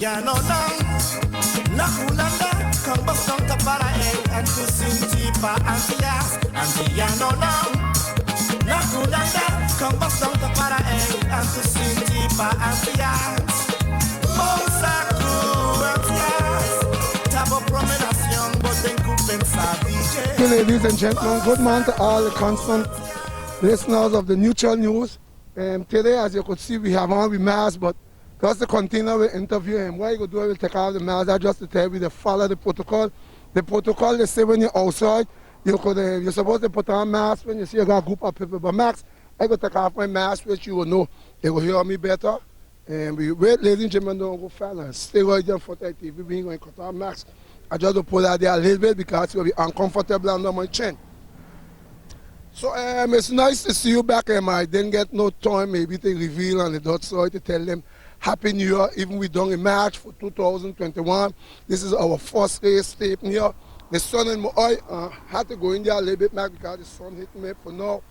Antillano down, Nakulanda, come back down to Parae, and to Sintipa Antillas, Antillano down, Nakulanda, come back down to Parae, and to Sintipa Antillas, Monsaku Antillas, Tabo Promenation, Boten Coupen Savige. Ladies and gentlemen, good morning to all the constant listeners of the Neutral News. Today, as you could see, we have on with masks, but just to continue with interview him. What you could do, we'll take off the mask. That's just to tell you to follow the protocol. The protocol, they say when you're outside, you're supposed to put on mask when you see a group of people. But Max, I go take off my mask, which you will know. They will hear me better. And we wait, ladies and gentlemen, don't go fellas. Stay right there for that TV. We ain't going to cut off Max. I just to pull out there a little bit because it will be uncomfortable under my chin. So it's nice to see you back. I didn't get no time maybe to reveal on the dot side to tell them Happy New Year, even we done a match for 2021. This is our first race tape here. The sun in my eye, had to go in there a little bit back because the sun hit me for now.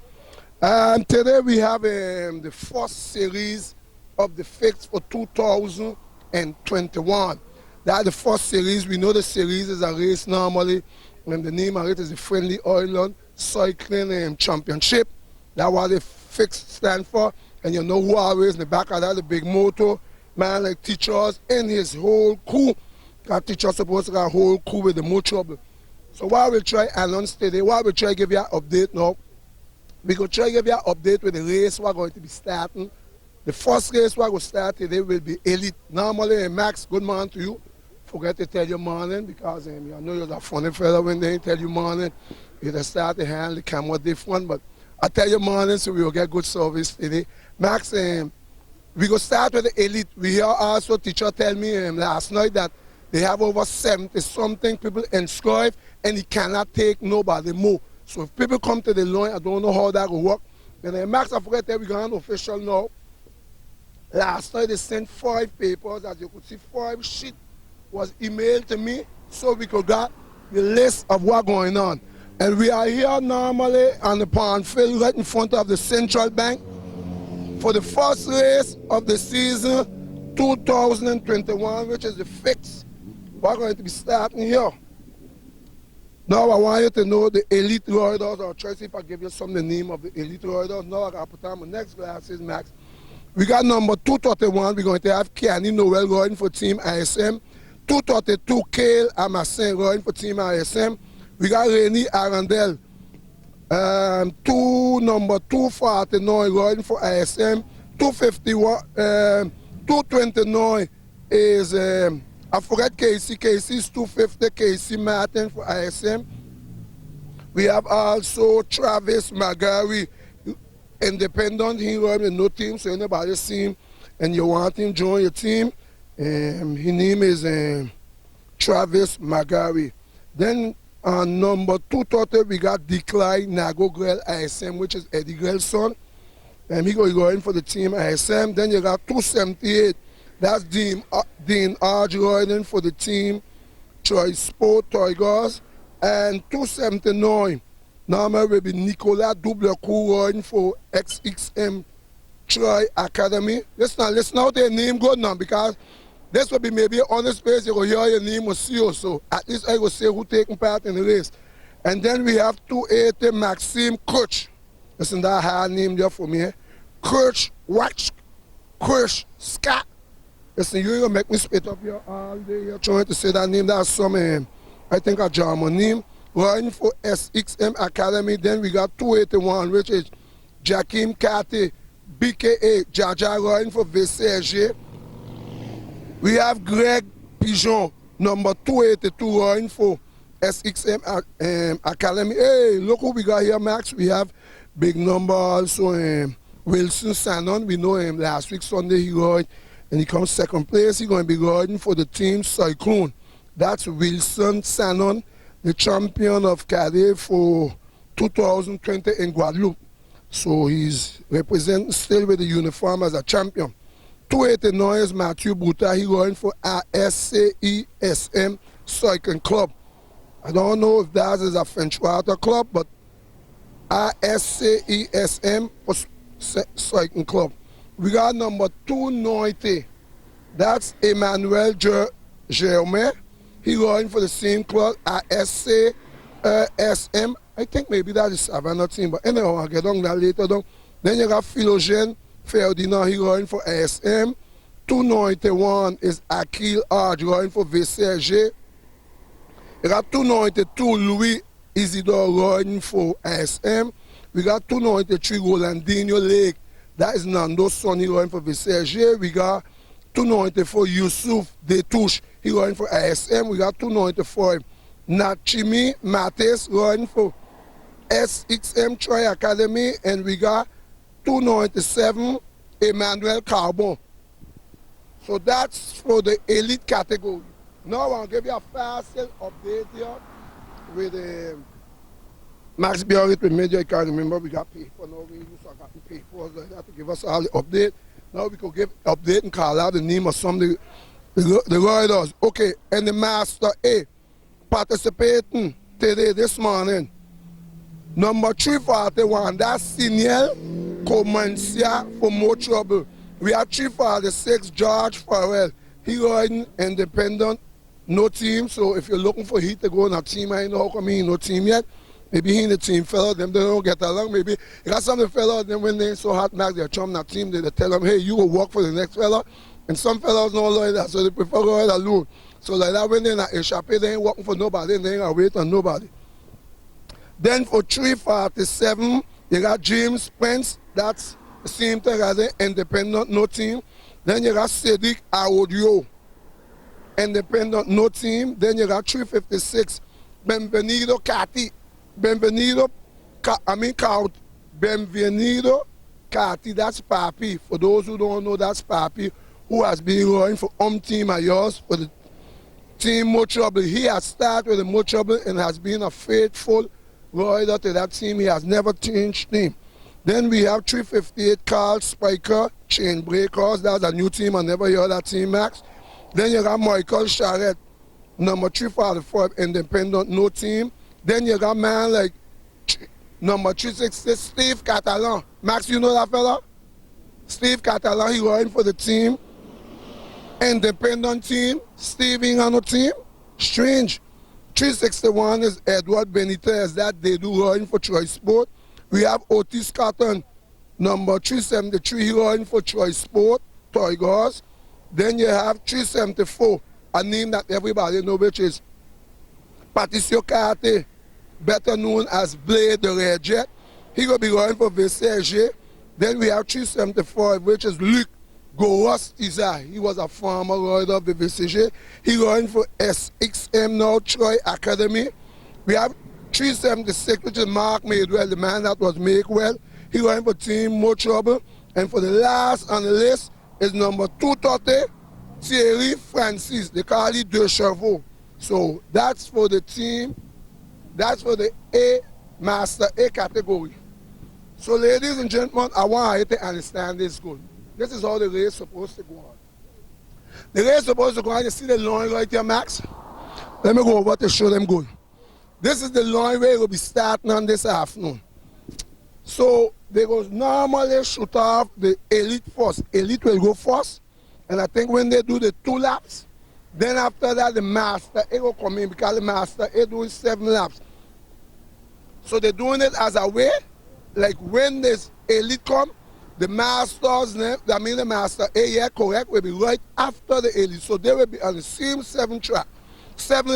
Today we have the first series of the FICCS for 2021. That's the first series. We know the series is a race normally, and the name of it is the Friendly Island Cycling Championship. That's what the FICCS stand for. And you know who always in the back of that, the big motor, man like teachers and his whole crew. That teacher supposed to have a whole crew with the more trouble. So what we'll try announce today, what we'll try to give you an update now. We will try to give you an update with the race we're going to be starting. The first race we're going to start today will be Elite. Normally, Max, good morning to you. Forget to tell you morning because I know you're a funny fellow when they tell you morning. You just start to handle the camera different, but I tell you morning so we will get good service today. Max, we go start with the Elite. We hear also teacher tell me last night that they have over 70-something people inscribed and he cannot take nobody more. So if people come to the line, I don't know how that will work. And Max, I forget that we're going official now. Last night they sent 5 papers, as you could see, 5 sheets was emailed to me so we could get the list of what's going on. And we are here normally on the pond field right in front of the Central Bank for the first race of the season 2021, which is the FICCS. We're going to be starting here. Now I want you to know the Elite Riders. I'll try to see if I give you some of the name of the Elite Riders. Now I got to put on my next glasses, Max. We got number 231. We're going to have Kenny Noel riding for Team ISM. 232, Kale Amassin riding for Team ISM. We got Rennie Arundel. Number 249 riding for ISM. 251, 229 is, I forgot Casey. Casey's 250, Casey Martin for ISM. We have also Travis McGarry, independent. He riding no team, so anybody see him and you want him join your team. His name is Travis McGarry. Then on number 230, we got Decline Nago Grell ISM, which is Eddie Grell's son. And he going for the team ISM. Then you got 278, that's Dean Arch riding for the team Choice Sport Tigers. And 279, normally will be Nicolas Dublecou riding for XXM Troy Academy. Listen out their name good now because this will be maybe an honest space, you will hear your name or see you, so at least I will say who taking part in the race. And then we have 280 Maxime Kirch. Listen, that hard name there for me. Kirch, Watch, Kirch, Scott. Listen, you're going to make me spit up here all day. You're trying to say that name. That's some, I think, a German name. Riding for SXM Academy. Then we got 281, which is Jakim Kate, BKA, Jaja riding for VCSG. We have Greg Pigeon, number 282, riding for SXM Academy. Hey, look who we got here, Max. We have big number also, Wilson Sanon. We know him last week, Sunday, he rode, and he comes second place. He's going to be riding for the team Cyclone. That's Wilson Sanon, the champion of Cadre for 2020 in Guadeloupe. So he's representing still with the uniform as a champion. 289 is Matthew Buta. He going for RSCESM Cycling Club. I don't know if that is a French water club, but RSCESM Cycling Club. We got number 290. That's Emmanuel Germain. He running for the same club at SM. I think maybe that is Savannah team, but anyway, I'll get on that later. Then you got Philogene Ferdinand, he running for SM. 291 is Akil Arj running for VCRG. You got 292 Louis Isidore running for SM. We got 293 Rolandinho Lake. That is Nando Sonny running for VCRG. We got 294 Yusuf Detouche, he running for ISM. We got 294 Nachimi Matis running for SXM Troy Academy. And we got 297 Emmanuel Carbon. So that's for the elite category. Now I'll give you a fast update here with Max Biarritz with media. I can't remember, we got paper now. We used to got the papers like that to give us all the update. Now we could give update and call out the name of some of the riders. Okay, and the Master A participating today, this morning. Number 341, that's Senior Comencia for More Trouble. We have 346, George Farrell. He riding independent, no team. So if you're looking for he to go on a team, I know how come he no team yet. Maybe he in the team fella, them they don't get along. Maybe you got some of the fellas, then when they so hot Max, they're chum that team, they tell them, hey, you will work for the next fella. And some fellas don't like that, so they prefer go ahead alone. So like that, when they're in a shop, they ain't working for nobody, they ain't gonna wait on nobody. Then for 347, you got James Pence, that's the same thing as an independent, no team. Then you got Cedric Audio, independent, no team. Then you got 356, Benvenido Cati. Benvenido Cati, that's Papi. For those who don't know, that's Papi, who has been running for team of yours for the team More Trouble. He has started with the More Trouble and has been a faithful rider to that team. He has never changed team. Then we have 358 Carl Spiker, Chain Breakers. That's a new team. I never heard that team, Max. Then you got Michael Charette, number 345, independent, no team. Then you got man like number 360, Steve Catalan. Max, you know that fella? Steve Catalan, he running for the team. Independent team. Steve ain't on no team. Strange. 361 is Edward Benitez. That they do running for Choice Sport. We have Otis Cotton, number 373, he running for Choice Sport, Toygars. Then you have 374, a name that everybody knows, which is Patricio Carte, better known as Blade the Red Jet. He will be running for VCRG. Then we have 375, which is Luc Goros Iza. He was a former rider of the VCRG. He running for SXM now, Troy Academy. We have 376, which is Mark Madewell, the man that was Makewell. He running for team More Trouble. And for the last on the list is number 230, Thierry Francis. They call it De Chevaux. So that's for the team. That's for the A Master A category. So ladies and gentlemen, I want you to understand this good. This is how the race is supposed to go on. The race is supposed to go on. You see the line right here, Max? Let me go over to show them good. This is the line where it will be starting on this afternoon. So they will normally shoot off the elite first. Elite will go first. And I think when they do the 2 laps, then after that the Master A will come in because the Master A doing 7 laps. So they're doing it as a way, like when this elite come, the Masters, the Master A, yeah, correct, will be right after the elite. So they will be on the same 7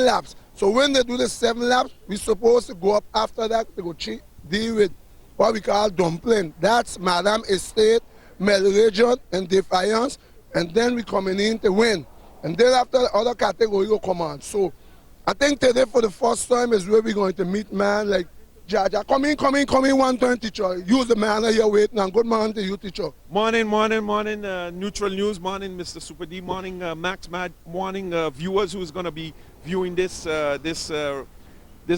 laps. So when they do the 7 laps, we're supposed to go up after that to go deal with what we call dumpling. That's Madame Estate, Melregion, and Defiance. And then we coming in to win. And then after the other category will come on. So I think today for the first time is where we're going to meet man like Jaja. Come in, 120, teacher. Use the man here waiting. And good morning to you, teacher. Morning, Neutral News. Morning, Mr. Super D. Morning, Max Mad. Morning, viewers who's going to be viewing this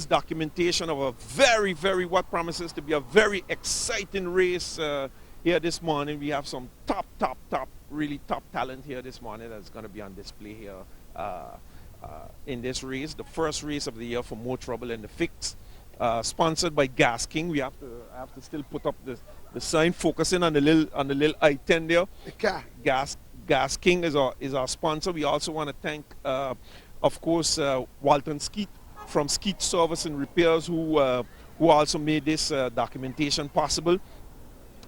documentation of a very, very, what promises to be a very exciting race here this morning. We have some really top talent here this morning that's going to be on display here in this race, the first race of the year for More Trouble and the FICCS, sponsored by Gas King. I have to still put up the sign focusing on the little I-10 there. The car. Gas King is our sponsor. We also want to thank, of course, Walton Skeet from Skeet Service and Repairs, who also made this documentation possible.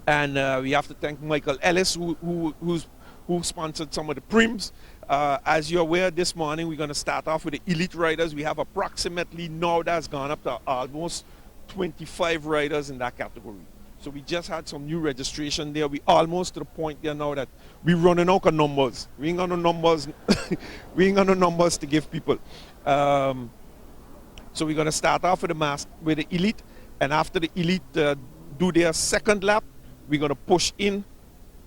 And we have to thank Michael Ellis, who sponsored some of the prims. As you're aware, this morning we're going to start off with the elite riders. We have approximately now that's gone up to almost 25 riders in that category. So we just had some new registration there. We almost to the point there now that we're running out of numbers. We ain't got no numbers. We ain't got no numbers to give people. So we're going to start off with the elite, and after the elite do their second lap, we're going to push in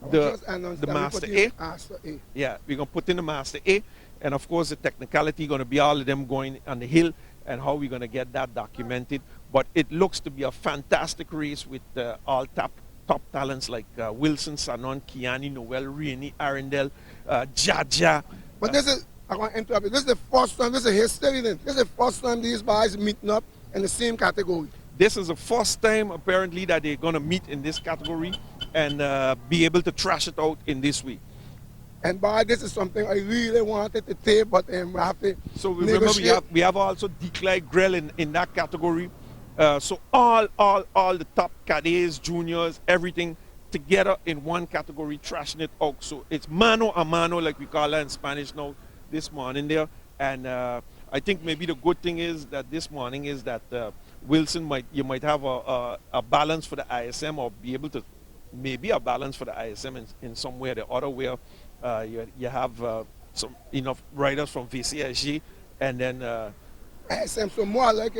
the Master A. Yeah, we're going to put in the Master A, and of course the technicality going to be all of them going on the hill and how we're going to get that documented. But it looks to be a fantastic race with all top talents like Wilson, Sanon, Kiani, Noel, Rainey, Arundel, Jaja. But this is, I want to interrupt you. This is the first time, this is history then. This is the first time these guys meeting up in the same category. This is the first time apparently that they're going to meet in this category and be able to trash it out in this way. And by this is something I really wanted to take, but we have to. So remember, we have also Declan Grell in that category. So all the top cadets, juniors, everything together in one category, trashing it out. So it's mano a mano, like we call it in Spanish now, this morning there. And I think maybe the good thing is that this morning is that Wilson you might have a balance for the ISM, or be able to maybe a balance for the ISM in some way or the other, where you have some enough riders from VCSG, and then ISM. So more like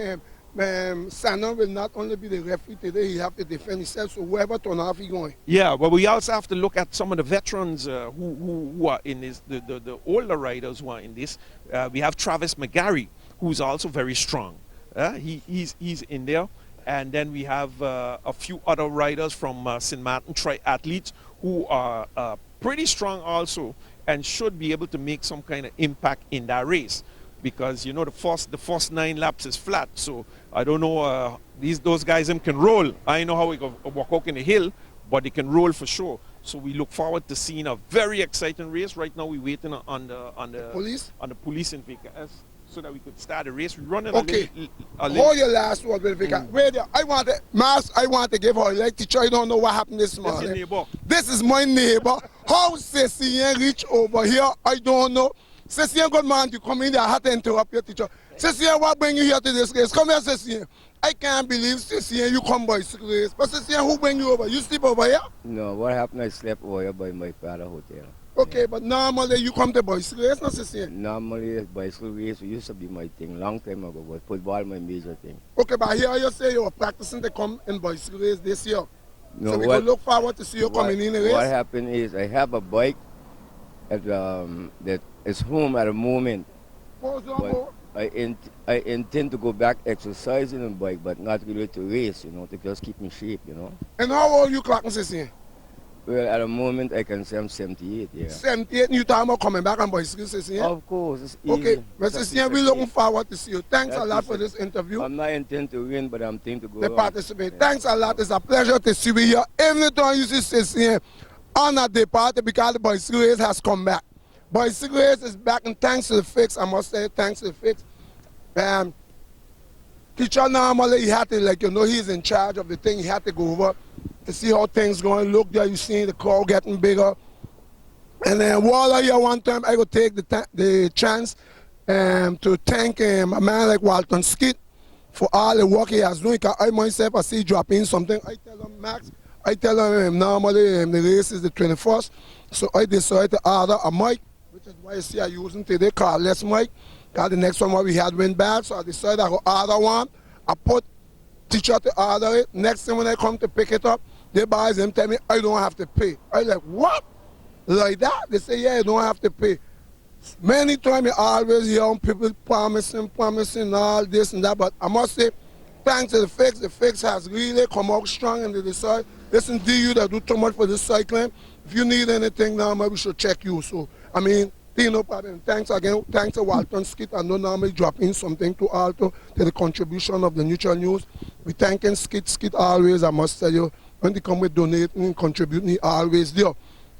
Sanon will not only be the referee today, he have to defend himself, so whoever turn off he going. Yeah, but we also have to look at some of the veterans who are in this, the older riders who are in this. We have Travis McGarry, who's also very strong. He's in there. And then we have a few other riders from St. Martin Triathletes who are pretty strong also, and should be able to make some kind of impact in that race. Because you know the first 9 laps is flat, so I don't know those guys can roll. I know how we go walk out in the hill, but they can roll for sure. So we look forward to seeing a very exciting race. Right now we're waiting on the police in FICCS so that we could start the race. We're running Hold your last word, Vika. Wait there. I want to give her a leg teacher. I don't know what happened this morning. This is your neighbor. This is my neighbor. How Cecilien reach over here, I don't know. Cecilien, good man, you come in there. I had to interrupt your teacher. Cecilien, what bring you here to this race? Come here, Cecilien. I can't believe, Cecilien, you come bicycle race. But Cecilien, who bring you over? You sleep over here? No, what happened, I slept over here by my father's hotel. Okay, but normally you come to bicycle race, not Cecilien? Normally, bicycle race used to be my thing, long time ago, but football my major thing. Okay, but here you say you were practicing to come in bicycle race this year. No, so we can look forward to see you coming in the race? What happened is, I have a bike that is home at the moment. But I intend to go back exercising on bike, but not really to race, you know, to just keep in shape, you know. And how old you clocking, Cecilien? Well, at the moment, I can say I'm 78, yeah. 78, and you talking about coming back on bicycle, Cecilien? Of course, it's easy. Okay, but Cecilien, we're looking forward to see you. Thanks a lot for this interview. I'm not intending to win, but I'm thinking to go to participate. Yeah. Thanks a lot. It's a pleasure to see you here. Every time you see Cecilien on a departure, because the bicycle race has come back. Bicycle race is back, and thanks to the FICCS, I must say, thanks to the FICCS. Teacher normally, he had to, like, you know, he's in charge of the thing. He had to go over to see how things going. Look there, you see the crowd getting bigger. And then while I here one time, I go take the chance to thank a man like Walton Skeet for all the work he has done. Because I myself, I see dropping something. I tell him, Max, I tell him normally the race is the 21st. So I decided to order a mic, which is why you see I using today, cardless mic. Because the next one we had went bad, so I decided I go order one. I put teacher to order it. Next time when I come to pick it up, they buys them tell me I don't have to pay. I like, what? Like that? They say, yeah, you don't have to pay. Many times you always hear people promising all this and that, but I must say, thanks to the FICCS has really come out strong and they decide, listen, DU that do too much for this cycling. If you need anything now, maybe we should check you. So, I mean, no problem. Thanks again. Thanks to Walton Skeet. I know normally drop in something to Alto to the contribution of the Neutral News. We thanking Skeet always, I must tell you, when they come with donating and contributing, he always there.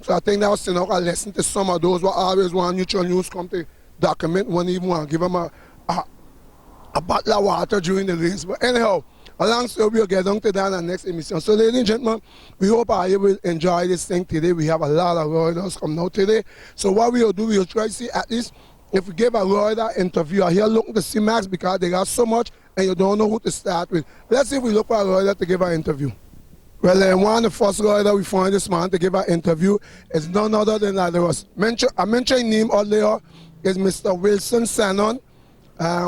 So I think that was a lesson to some of those who always want neutral news come to document, one even want to give them a bottle of water during the race. But anyhow, alongside we'll get on to that in the next emission. So ladies and gentlemen, we hope you will enjoy this thing today. We have a lot of riders coming out today. So what we'll do, we'll try to see at least if we give a rider interview, here looking to see Max because they got so much and you don't know who to start with. Let's see if we look for a rider to give an interview. Well, one of the first rider we find this man to give an interview is none other than that. I mentioned name earlier is Mr. Wilson Sanon,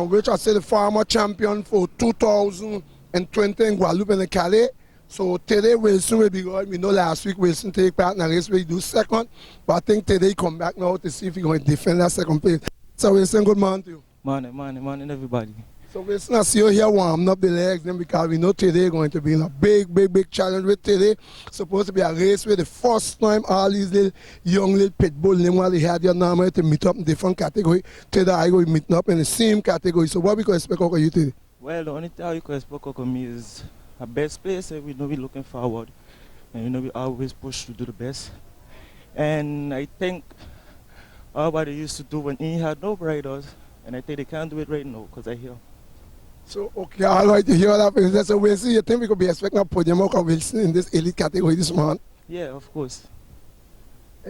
which I say the former champion for 2020 in Guadeloupe and Calais. So today Wilson will be going. We know last week Wilson take part in a race where he do second, but I think today he come back now to see if he's going to defend that second place. So Wilson, good morning to you. Morning everybody. So Wilson, I see you here warming up the legs then because we know today going to be in a big challenge with today. Supposed to be a race where the first time all these little young little pit bull while they had your normal to meet up in different category. Today I go meeting up in the same category. So what we can expect of you today? Well, the only thing you can expect of me is a best place. We know we're looking forward, and we know we always push to do the best. And I think what they used to do when he had no riders, and I think they can't do it right now because I hear. So, okay, all right, to hear that. So we'll see, you think we could be expecting a podium of Wilson in this elite category this month? Yeah, of course.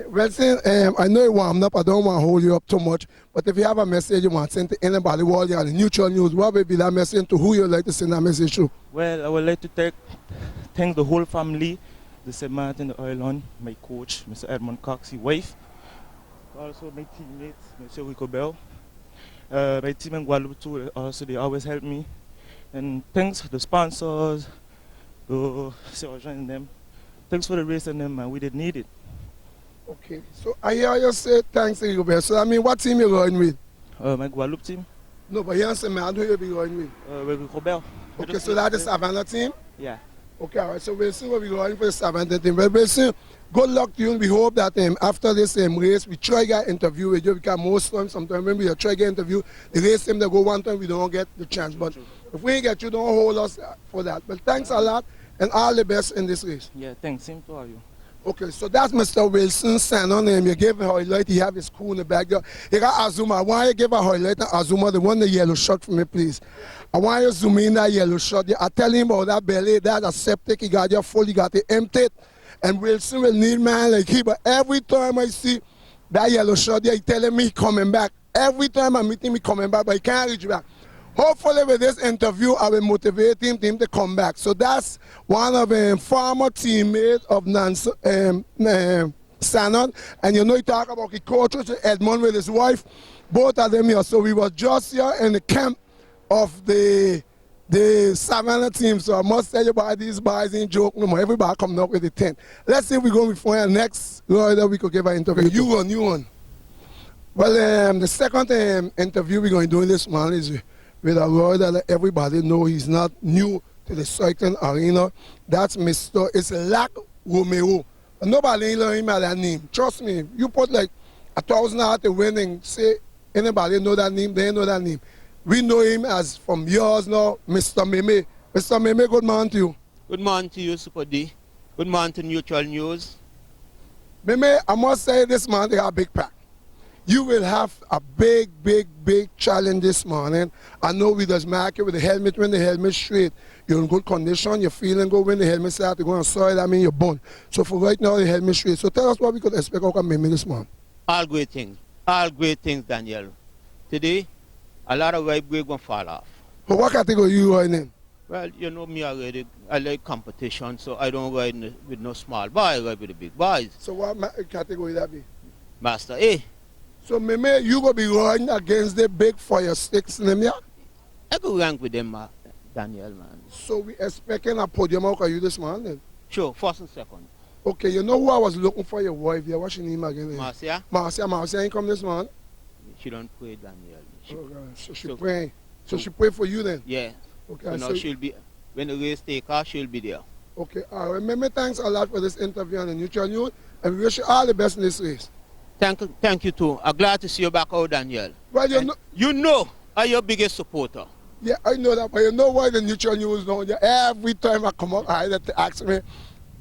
Wilson, I know you warmed up, I don't want to hold you up too much, but if you have a message you want to send to anybody while you're on the neutral news, what would be that message to who you'd like to send that message to? Well, I would like to thank the whole family, the St. Martin, the Island, my coach, Mr. Edmund Cox, his wife, also my teammates, Mr. Rico Bell. My team in Guadeloupe too, also they always help me. And thanks to the sponsors, the Sergeant and them. Thanks for the race and them, man. We did need it. Okay, so I hear you say thanks to you, so I mean, what team you going with? My Guadeloupe team. No, but you answer me, who you be going with? Rico Bell. Okay, so that's the Savannah team? Yeah. Okay, all right, so we'll see what we're going for the Savannah team. Well, we'll see. Good luck to you, and we hope that after this race, we try to get interview with you because most times, sometimes when we try to get interview, the race team, they go one time, we don't get the chance. But if we get you, don't hold us for that. But thanks a lot, and all the best in this race. Yeah, thanks. Same to all you. Okay, so that's Mr. Wilson Sanon, and you gave a highlight, he have his crew in the back there. You got Azuma. I want you to give a highlight to Azuma, the one the yellow shot for me, please. I want you to zoom in that yellow shot. I tell him about that belly, that septic, he got your full, he got it emptied. And Wilson will need man like he, but every time I see that yellow shot there, he telling me he coming back. Every time I meet him, he coming back, but he can't reach back. Hopefully with this interview, I will motivate him to come back. So that's one of the former teammates of Sanon. And you know, he talk about he coaches Edmond with his wife, both of them here. So we were just here in the camp of the Savannah team. So I must tell you about these boys ain't joke no more. Everybody coming up with the tent. Let's see if we're going to find our next rider we could give an interview. You won. Well, the second interview we're going to do in this morning is with a rider that everybody know he's not new to the cycling arena. That's Mr. Lac Romeo. And nobody ain't learning him by that name. Trust me, you put like $1,000 to win and say anybody know that name, they know that name. We know him as from years now, Mr. Meme. Mr. Meme, good morning to you. Good morning to you, Super D. Good morning to Neutral News. Meme, I must say this man, they have a big pack. You will have a big challenge this morning. I know we just mark it with the helmet, when the helmet straight. You're in good condition, you're feeling good. When the helmet start to go on soil, I mean you're born. So for right now, the helmet straight. So tell us what we could expect of Meme this morning. All great things, Daniel. Today, a lot of right break going to fall off. But what category you are in? Well, you know me already. I like competition, so I don't ride with no small boy, I ride with the big boys. So what category that be? Master A. So Meme, you going to be riding against the big fire sticks in them, yeah? I go rank with them, Daniel, man. So we expecting a podium out of you this morning? Sure, first and second. Okay, you know who I was looking for, your wife here? What's your name again? Marcia? Marcia ain't come this morning? She don't pray, Daniel. So she pray. So she pray for you then? Yeah. Okay. So now she'll be, when the race take her, she'll be there. Okay, all right. Meme, thanks a lot for this interview on the Neutral News, and we wish you all the best in this race. Thank you too. I'm glad to see you back out, Daniel. Well, you know I'm your biggest supporter. Yeah, I know that, but you know why the Neutral News know you? Every time I come up, I have to ask me,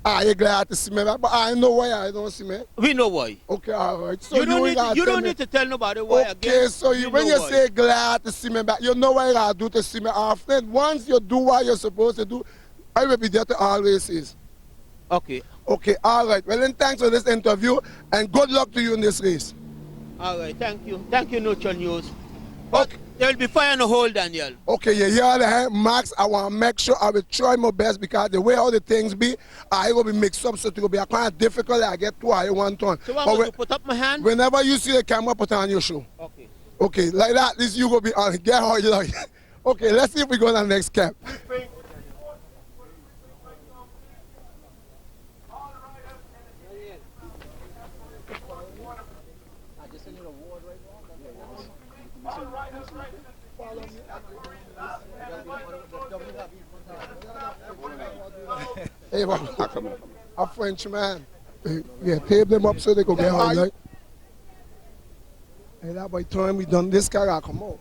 You glad to see me back, but I know why I don't see me. We know why. Okay, all right. So You don't gotta need to tell nobody why again. Okay, so when you why. say glad to see me back, you know what you gotta do to see me often. Once you do what you're supposed to do, I will be there to always is. Okay. Okay, all right. Well, then thanks for this interview and good luck to you in this race. All right, thank you. Thank you, Neutral News. But Okay. there will be fire in the hole, Daniel. Okay, you hear that, Max? I want to make sure I will try my best because the way all the things be, I will be mixed up, so it will be kind of difficult. I get two, I one ton. So I'm going to put up my hand? Whenever you see the camera, put on your shoe. Okay. Okay, like that, this you will be on. Get how you like. Okay, let's see if we go to the next camp. Hey, a Frenchman. Yeah, tape them up so they can get high. Like. Hey, that by the time we done this car, I come out.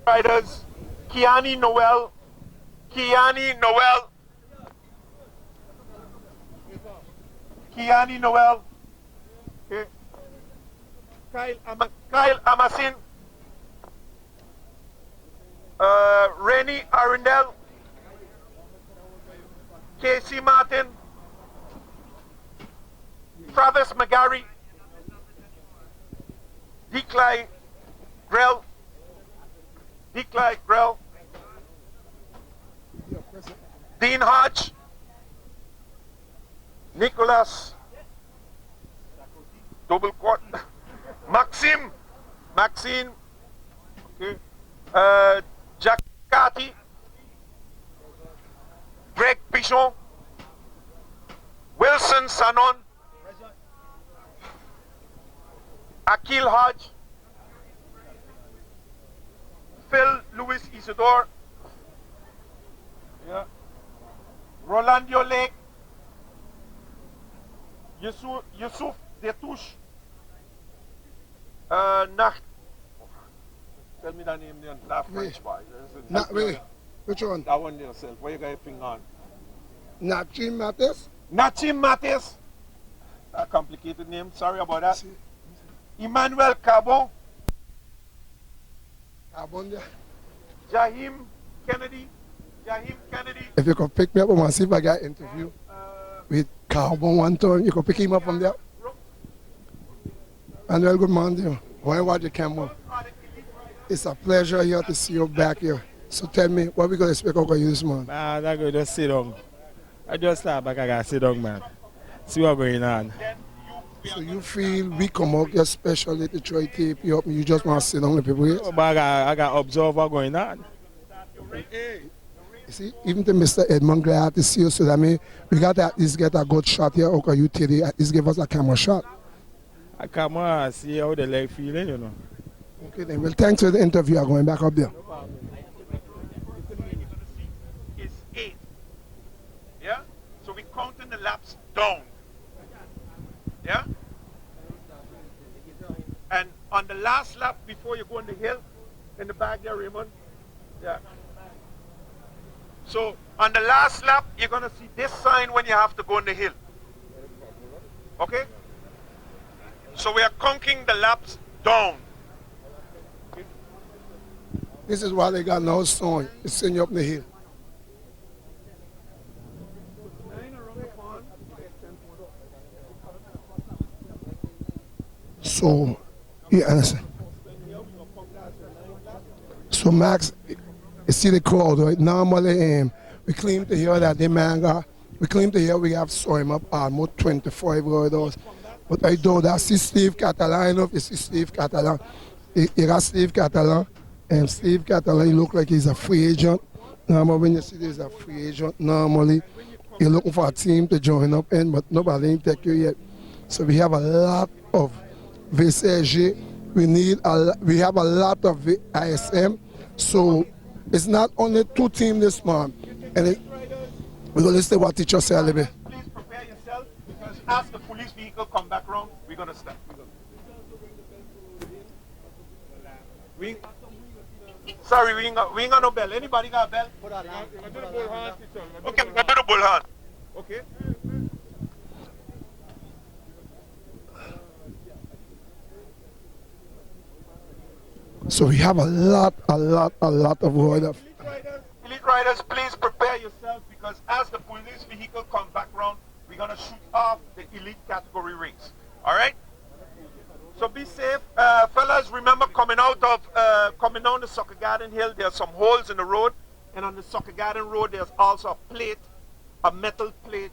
Riders, Kiani Noel, Kiani Noel, Kiani Noel, okay. Kyle Amasin, Rennie Arundel, Casey Martin, Travis McGarry, Declan Grell, Dean Hodge, Nicholas, double quad, Maxime, okay, Jack Carty, Greg Pichon, Wilson Sanon, Akil Hodge, Phil Louis Isidore, yeah. Rolandio Lake, Yusuf Detouche, Nacht. Tell me that name there, that French boy. Which one? That one yourself. What you got your finger on? Nachim Matis? Nachim Matis. A complicated name. Sorry about that. Emmanuel Carbon. Jahim Kennedy. If you could pick me up, I want to see if I got an interview with Carbon one time. You could pick him up from there. Manuel, good morning. Why watch the camera? It's a pleasure here to see you back here. So tell me, what we going to expect out of you this morning? Man, I'm going to just sit down. I just start back, I got to sit down, man. See what's going on. So you feel we come out here specially to try to tape you up and you just want to sit down with people here? Oh, but I got to observe what's going on. You see, even to Mr. Edmond, glad to see you. So that means we got to at least get a good shot here. Or can you today at least give us a camera shot? I come and see how the leg feeling, you know. Okay, then. Well, thanks for the interview. I'm going back up there. Is 8. Yeah? So we're counting the laps down. Yeah? And on the last lap before you go on the hill, in the back there, Raymond. Yeah. So on the last lap, you're going to see this sign when you have to go on the hill. Okay? So we are counting the laps down. Okay? This is why they got no sign. It's sending you up the hill. So, yeah, understand. So Max, you see the crowd, right? Normally, we claim to hear that the man we claim to hear we have saw him up almost 25 riders. But I do that. See Steve Catalan, enough. You see Steve Catalan. You got Steve Catalan, and Steve Catalan, he look like he's a free agent. Normally, when you see there's a free agent, normally you're looking for a team to join up in, but nobody ain't take you yet. So we have a lot of VCG. We have a lot of ISM. So It's not only 2 teams this month. And we're going to listen to what teacher said a little bit. Please prepare yourself because as the police vehicle come back around, we're going to start. Sorry, we ain't got no bell. Anybody got a bell? Okay, we're going to do the bullhorn. Okay. So we have a lot of word. Elite riders, please prepare yourself because as the police vehicle comes back around, we're going to shoot off the elite category race. All right? So be safe. Fellas, remember coming down the Soccer Garden Hill, there are some holes in the road. And on the Soccer Garden Road, there's also a plate, a metal plate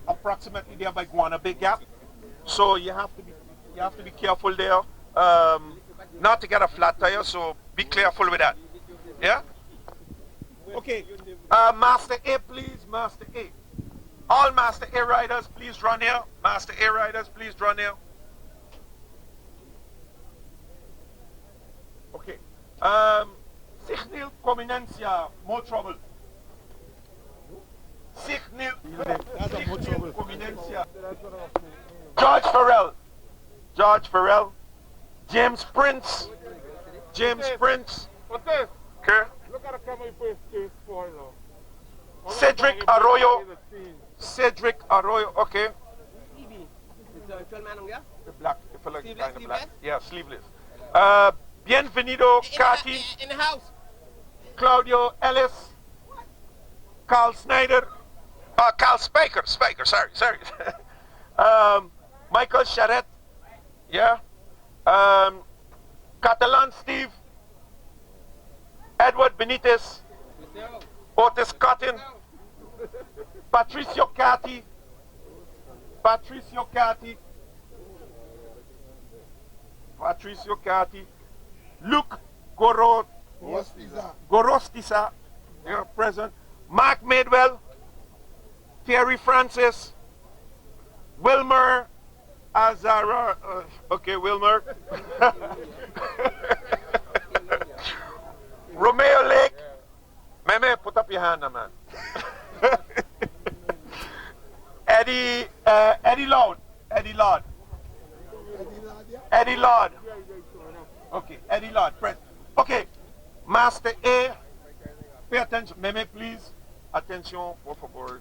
approximately there by Guana Big Gap. So you have to be careful there. Not to get a flat tire, so be careful with that. Yeah? Okay. Master A, please. Master A. All Master A riders, please run here. Master A riders, please run here. Okay. Signal Cominencia, more trouble. Signal Cominencia. George Farrell. James Prince. Okay. Look at the camera for his case for now. Cedric Arroyo, okay. The black, the fella behind the black. Yeah, sleeveless. Bienvenido Cathy. In the house. Claudio Ellis. Carl Snyder. Carl Spiker, sorry. Michael Charette. Yeah. Catalan Steve. Edward Benitez. Otis Cotton. Patricio Cati. Luke Gorostiza. You're present. Mark Madewell. Thierry Francis. Wilmer Azara. Okay, Wilmer. Romeo Lake. Meme, put up your hand now, man. Eddie Lord. Okay, Eddie Lord, press. Okay, Master A, pay attention. Meme, please. Attention, por favor.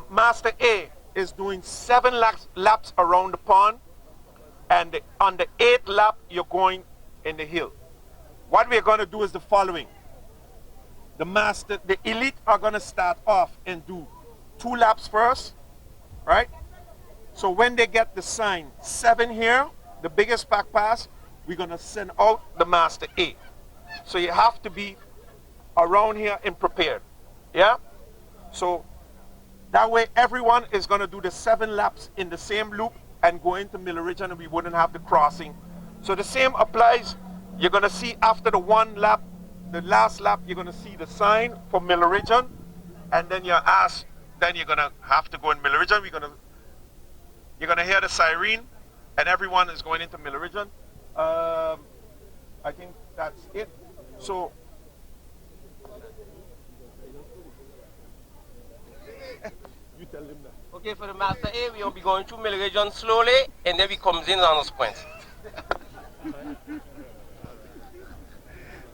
Master A is doing 7 laps around the pond, and on the 8th lap, you're going in the hill. What we're going to do is the following. The elite are going to start off and do 2 laps first, right? So when they get the sign 7 here, the biggest back pass, we're going to send out the Master A. So you have to be around here and prepared, yeah? So that way everyone is going to do the 7 laps in the same loop and go into Miller Ridge, and we wouldn't have the crossing. So the same applies. You're going to see after the 1 lap, the last lap, you're going to see the sign for Miller Region, and then you're asked, then you're going to have to go in Miller Region. You're going to hear the siren, and everyone is going into Miller Region. I think that's it. So, you tell them that. Okay, for the Master A, we will be going through Miller Region slowly, and then we comes in on those points.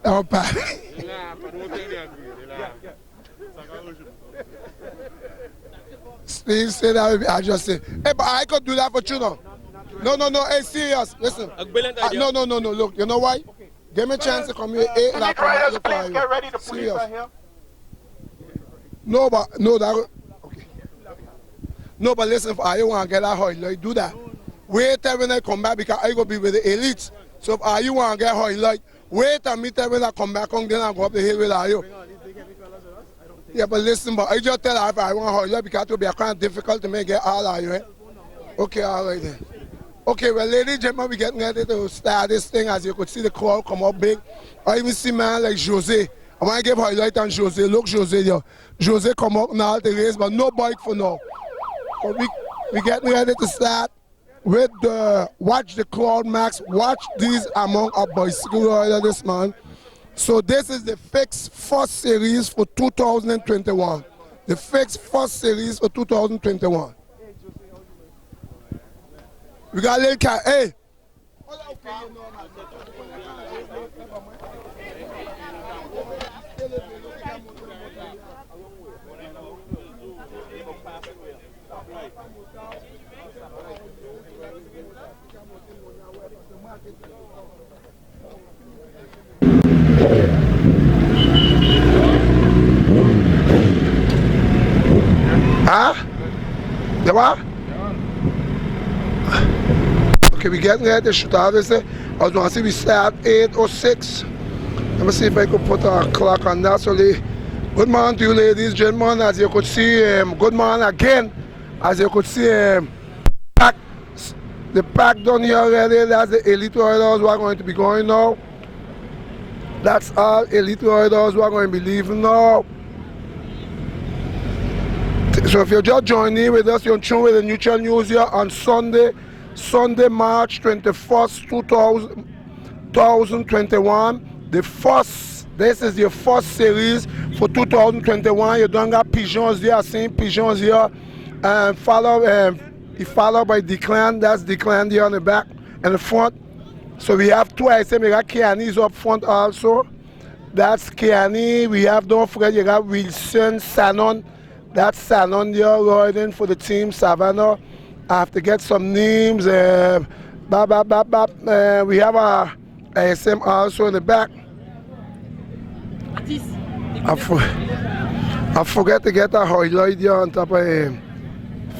Oh, Pat. Steve said that. I just said, hey, but I could do that for you now. No. Hey, serious. Listen. No. Look, you know why? Give me a chance to come here. Elite riders, please get ready. The police are here. No, but listen, if I want to get that highlight, do that. Wait till when I come back because I go be with the elites. So if you want to get highlight, wait and meet them when I come back on, then I go up the hill with you. Yeah, but listen, but I just tell her if I want highlight because it will be kind of difficult to make it all of you. Okay, all right then. Okay, well, ladies and gentlemen, we're getting ready to start this thing. As you could see, the crowd come up big. I even see man like Jose. I want to give highlight on Jose. Look, Jose, yo. Jose come up now to race, but no bike for now. But we getting ready to start. with the watch the Climax, watch these among our bicycle rider this man. So this is the FICCS first series for 2021. The FICCS first series for 2021. We got a little cat. Hey. Huh? The what? Okay, we getting ready to shoot obviously. I was going to see we start 8:06. Let me see if I could put a clock on that. So good morning to you ladies, gentlemen. As you could see, good morning again. As you could see, the pack down here already. That's the elite riders who are going to be going now. That's all elite riders who are going to be leaving now. So if you're just joining with us, you're tuned with the Neutral News here on Sunday, March 21st, 2021. This is your first series for 2021. You don't got pigeons here, seeing pigeons here. And followed by Declan. That's Declan here on the back and the front. So we have two ISM. We got Kiani's up front also. That's Kiani. We have, don't forget, you got Wilson, Sanon. That's Sanon here riding for the team Savannah. I have to get some names. We have a ISM also in the back. I forget to get a highlight here on top of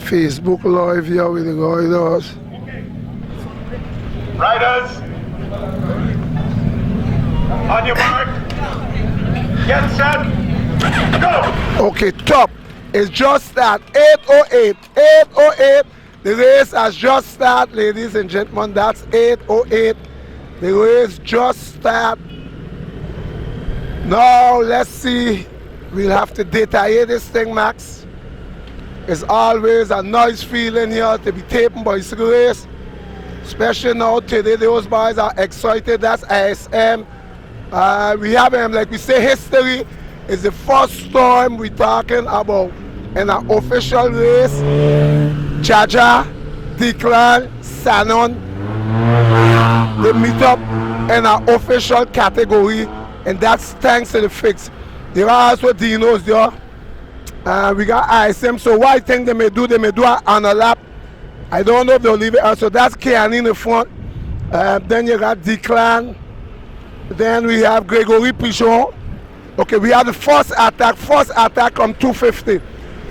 Facebook Live here with the riders. Riders, on your mark, get set, go! Okay, top. It's just that 8:08. 8:08. The race has just started, ladies and gentlemen. That's 8:08. The race just started. Now let's see. We'll have to detail this thing, Max. It's always a nice feeling here to be taping bicycle race. Especially now today, those boys are excited. That's ISM. We have like we say, history. It's the first time we're talking about in an official race. Jaja, Declan, Sanon, they meet up in an official category, and that's thanks to the FICCS. There are also Dinos there. We got ISM, so what I think they may do on a lap. I don't know if they'll leave it. So that's Kiani in the front. Then you got Declan. Then we have Gregory Pichon. Okay, we have the first attack. First attack on 250.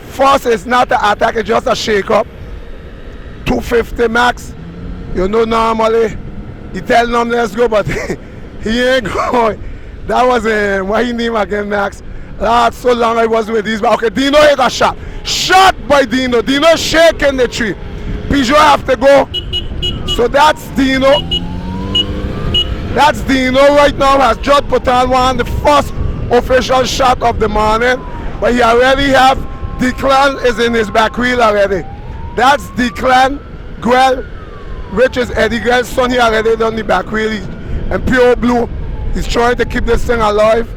First is not an attack, it's just a shake-up. 250 max. You know, normally he tell them let's go, but he ain't going. That was what he named again, Max. That's so long I was with these. Okay, Dino hit a shot. Shot by Dino. Dino shaking the tree. Peugeot have to go. So that's Dino. That's Dino right now, has just put on the first official shot of the morning. But he already have Declan is in his back wheel already. That's Declan Guel, which is Eddie Guel's son. He already done the back wheel. And Pure Blue, he's trying to keep this thing alive.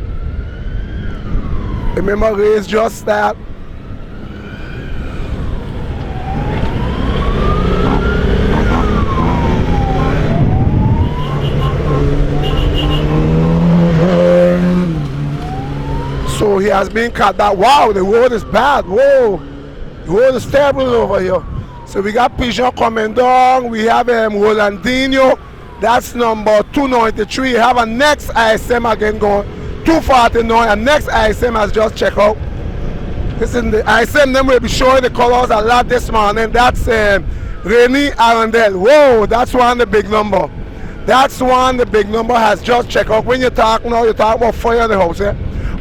Remember, race just start. So he has been cut back. Wow, the road is bad. Whoa, the road is terrible over here. So we got Pigeon coming down. We have Rolandinho. That's number 293. We have a next ISM again going 249. And next ISM has just checked out. This is the ISM. Then we'll be showing the colors a lot this morning. That's Rene Arundel. Whoa, that's one the big number. That's one the big number has just checked out. When you talk now, you talk about fire in the house.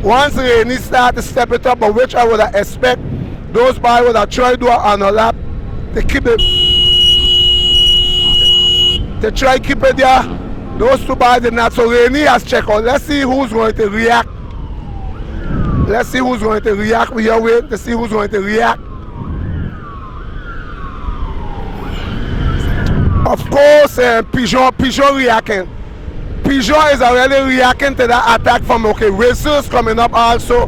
Once Rene start to step it up, but which I would expect those boys would have tried to do on a lap. They keep it. They try to keep it there. Those two boys did not. So Rene has checked out. Let's see who's going to react. Let's see who's going to react. We are waiting to see who's going to react. Of course, Pigeon reacting. Pigeon is already reacting to that attack from, okay, Wilson's coming up also.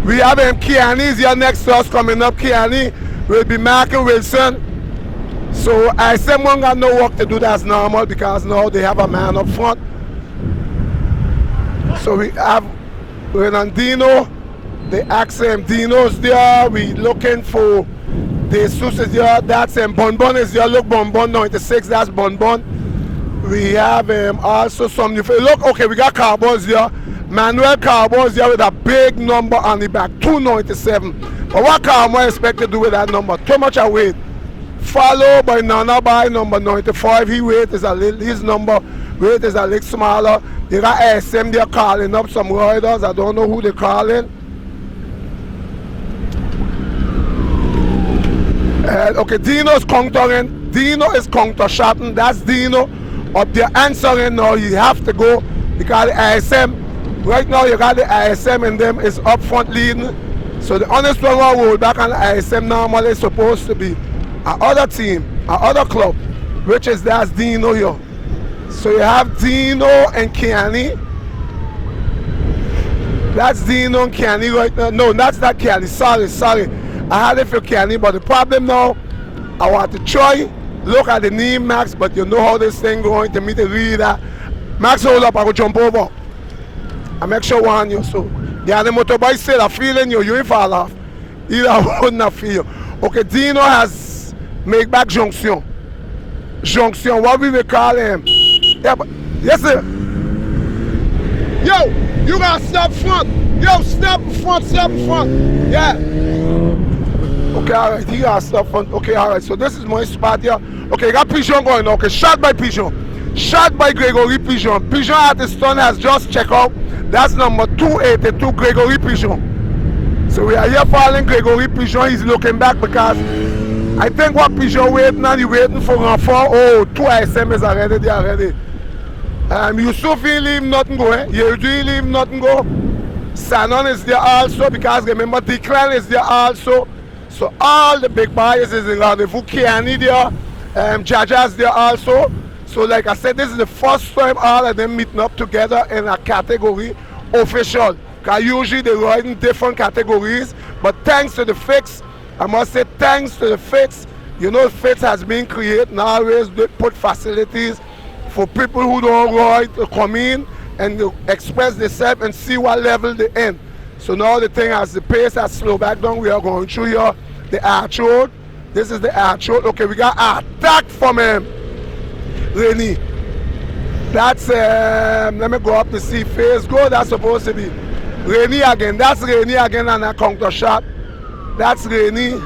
We have Kiani is here next to us coming up. Kiani will be marking Wilson. So ISM won't got no work to do, that's normal because now they have a man up front. So we have Renandino, the Axem Dino's there. We looking for the Jesus is there, that's Bonbon is there. Look, Bonbon 96, that's Bonbon. We have also some new. Look, okay, we got Carbos here. Manuel Carbos here with a big number on the back, 297. But what Carbo expect to do with that number? Too much a weight. Followed by Nana by number 95. He weight is a little, his number weight is a little smaller. They got SM there calling up some riders. I don't know who they're calling. Okay, Dino's countering. Dino is counter-shotting. That's Dino up there answering now. You have to go because the ISM, right now you got the ISM and them is up front leading. So the honest one will roll back on the ISM normally is supposed to be our other team, our other club, which is that's Dino here. So you have Dino and Kiani. That's Dino and Kiani right now. No, that's not Kiani. Sorry. I had it for Kiani, but the problem now, I want to try, look at the knee, Max, but you know how this thing going to meet the reader. Max, hold up, I will jump over. I make sure one you, so. Yeah, the motorbike said, I'm feeling you, you ain't fall off. Either I would not feel. Okay, Dino has make back junction. Junction, what we will call him. Yeah, but, yes, sir. Yo, you gotta stop front. Yo, stop front. Yeah. Okay, alright, he got stuff on. Okay, alright, so this is my spot here. Okay, got Pigeon going now. Okay, shot by Pigeon. Shot by Gregory Pigeon. Pigeon at the stun has just checked out. That's number 282, Gregory Pigeon. So we are here following Gregory Pigeon. He's looking back because I think what Pigeon waiting on, he waiting for round 4. Oh, 2 ISM is already there already. Yusuf, he leave nothing go, eh? Yehudu, leave nothing go. Sanon is there also because remember, Declan is there also. So all the big boys is in rendezvous. Kiani there, Jaja's there also. So like I said, this is the first time all of them meeting up together in a category official. Because usually they ride in different categories. But thanks to the FICCS, I must say thanks to the FICCS. You know, FICCS has been created nowadays. They put facilities for people who don't ride to come in and to express themselves and see what level they in. So now the thing, as the pace has slowed back down, we are going through here the arch road. This is the arch road. Okay, we got attack from Rennie. That's let me go up to see face go. That's supposed to be Rennie again. That's Rennie again on a counter shot. That's Rennie.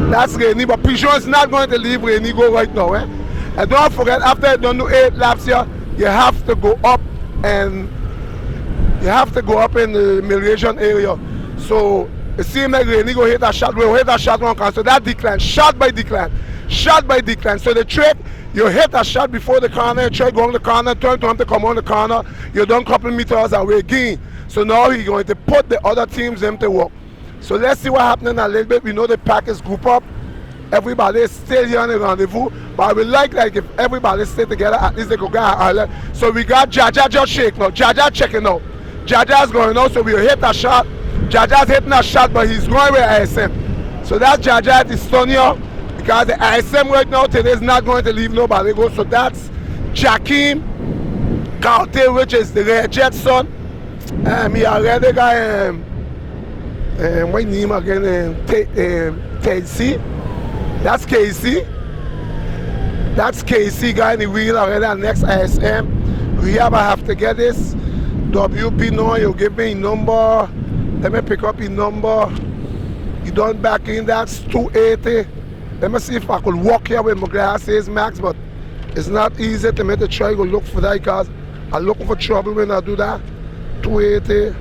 That's Rennie. But Pigeon is not going to leave Rennie go right now. And don't forget, after you done do 8 laps here, you have to go up and you have to go up in the Malaysian area. So it seems like Rennie go hit a shot. We'll hit a shot one can. So that decline, shot by decline. So the trick, you hit a shot before the corner, you try going the corner, turn to come on the corner, you done couple meters away again. So now he's going to put the other teams in to work. So let's see what happening a little bit. We know the pack is group up. Everybody is still here on the rendezvous. But I would like if everybody stay together, at least they could go out. So we got Jaja just shake now. Jaja checking out. Jaja's going out, so we hit a shot. Jaja's hitting a shot, but he's going with ISM. So that's Jaja at the stun here. Because the ISM right now today is not going to leave nobody go. So that's Jakim Carter, which is the Red Jet son. He already got what name again? KC. That's KC. That's KC guy in the wheel already on next ISM. We have to get this. WP now, you give me a number. Let me pick up a number. You done back in, that's 280. Let me see if I could walk here with my glasses, Max, but it's not easy to make a try to look for that because I'm looking for trouble when I do that. 280.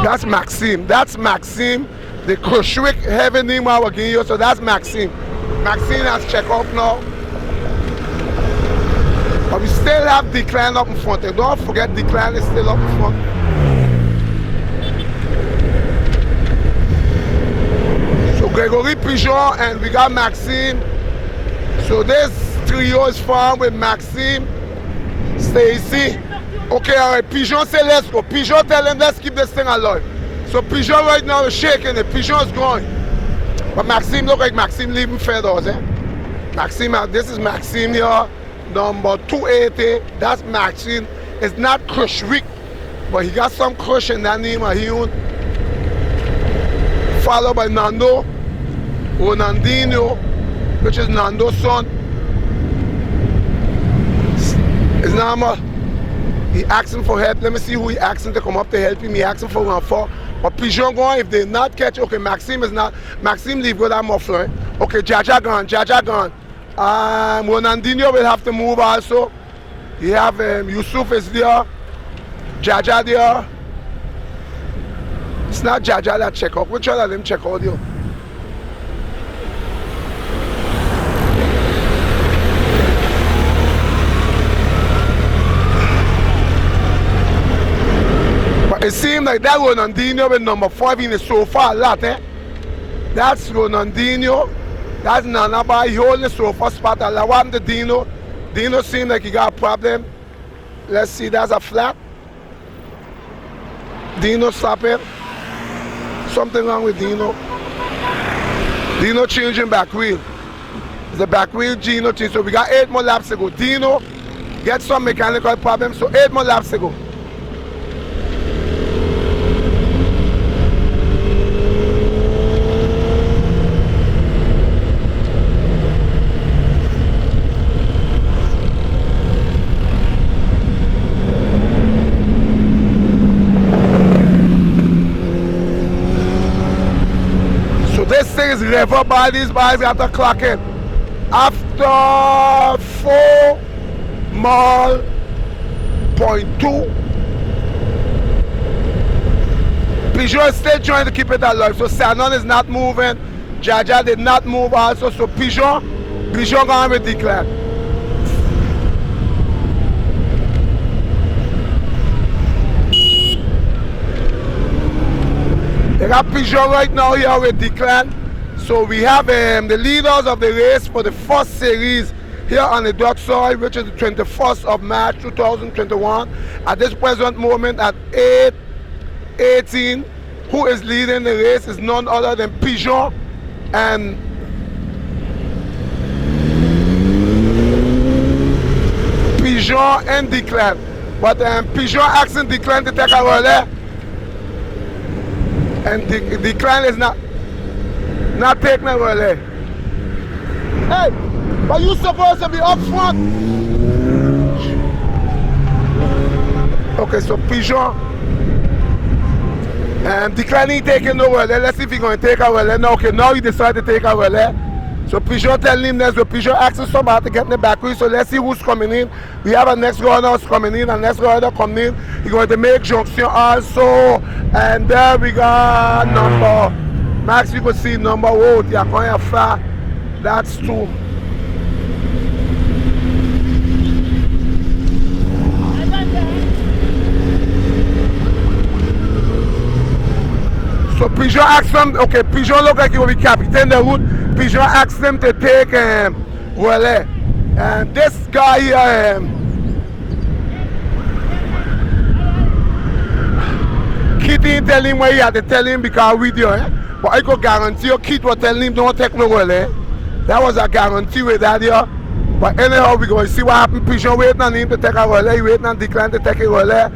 That's Maxime. That's Maxime. The Krushwick heavy name I was giving you, so that's Maxime. Maxime has checked up now. But we still have Declan up in front. Don't forget Declan is still up in front. Pigeon and we got Maxime. So this trio is formed with Maxime, Stacy. Okay, all right, Pigeon say let's go. Pigeon tell him let's keep this thing alive. So Pigeon right now is shaking it. Pigeon is going. But Maxime look like Maxime leaving feathers, eh? Maxime, this is Maxime here, number 280. That's Maxime. It's not Crush Week, but he got some crush in that name of him. Followed by Nando, or Nandino, which is Nando's son. His number, he asking for help. Let me see who he asking to come up to help him. He asking for 1-4. But Pigeon going, if they not catch, okay, Maxime is not, Maxime leave with that muffler. Okay, Jaja gone, Jaja gone. Ronaldinho will have to move also. You have Yusuf is there, Jaja there. It's not Jaja that check out. Which one of them check out you? It seems like that Ronaldinho with number 5 in the sofa a lot, eh? That's Ronaldinho. That's Nanaba. He holding the sofa spot a lot. What happened to Dino? Dino seems like he got a problem. Let's see, that's a flat. Dino stop it. Something wrong with Dino. Dino changing back wheel. It's the back wheel Dino change. So we got 8 more laps to go. Dino get some mechanical problems. So 8 more laps to go. Is river by these boys, we have to clock it. After 4 mile point 2, Pigeon is still trying to keep it alive. So Sanon is not moving. Jaja did not move also. So Pigeon going with declare. They got Pigeon right now here with declare. So we have the leaders of the race for the first series here on the dock side, which is the 21st of March 2021. At this present moment at 8:18, who is leading the race is none other than Pigeon and Declan. But Pigeon asking Declan to take a relay, and Declan is not taking a relay. Hey, but you supposed to be up front. Okay, so Pigeon and Declan ain't taking no relay. Let's see if he's going to take a relay. No, okay, now he decided to take a relay. So Pigeon telling him there's a Pigeon asking somebody to get in the back wheel. So let's see who's coming in. We have a next rider who's coming in, and next rider coming in. He's going to make junction also. And there we got number. Max, you can see number 1. They're going far. That's 2. So Pigeon asked them, okay, Pigeon look like he will be captain the route. Pigeon asked them to take relay. And this guy here, Kitty tell him where he had to tell him because video, eh? But I could guarantee you, Kit was telling him don't take no relay. That was a guarantee with that here. But anyhow, we're going to see what happened. Pigeon waiting on him to take a relay, waiting on Declan to take a relay.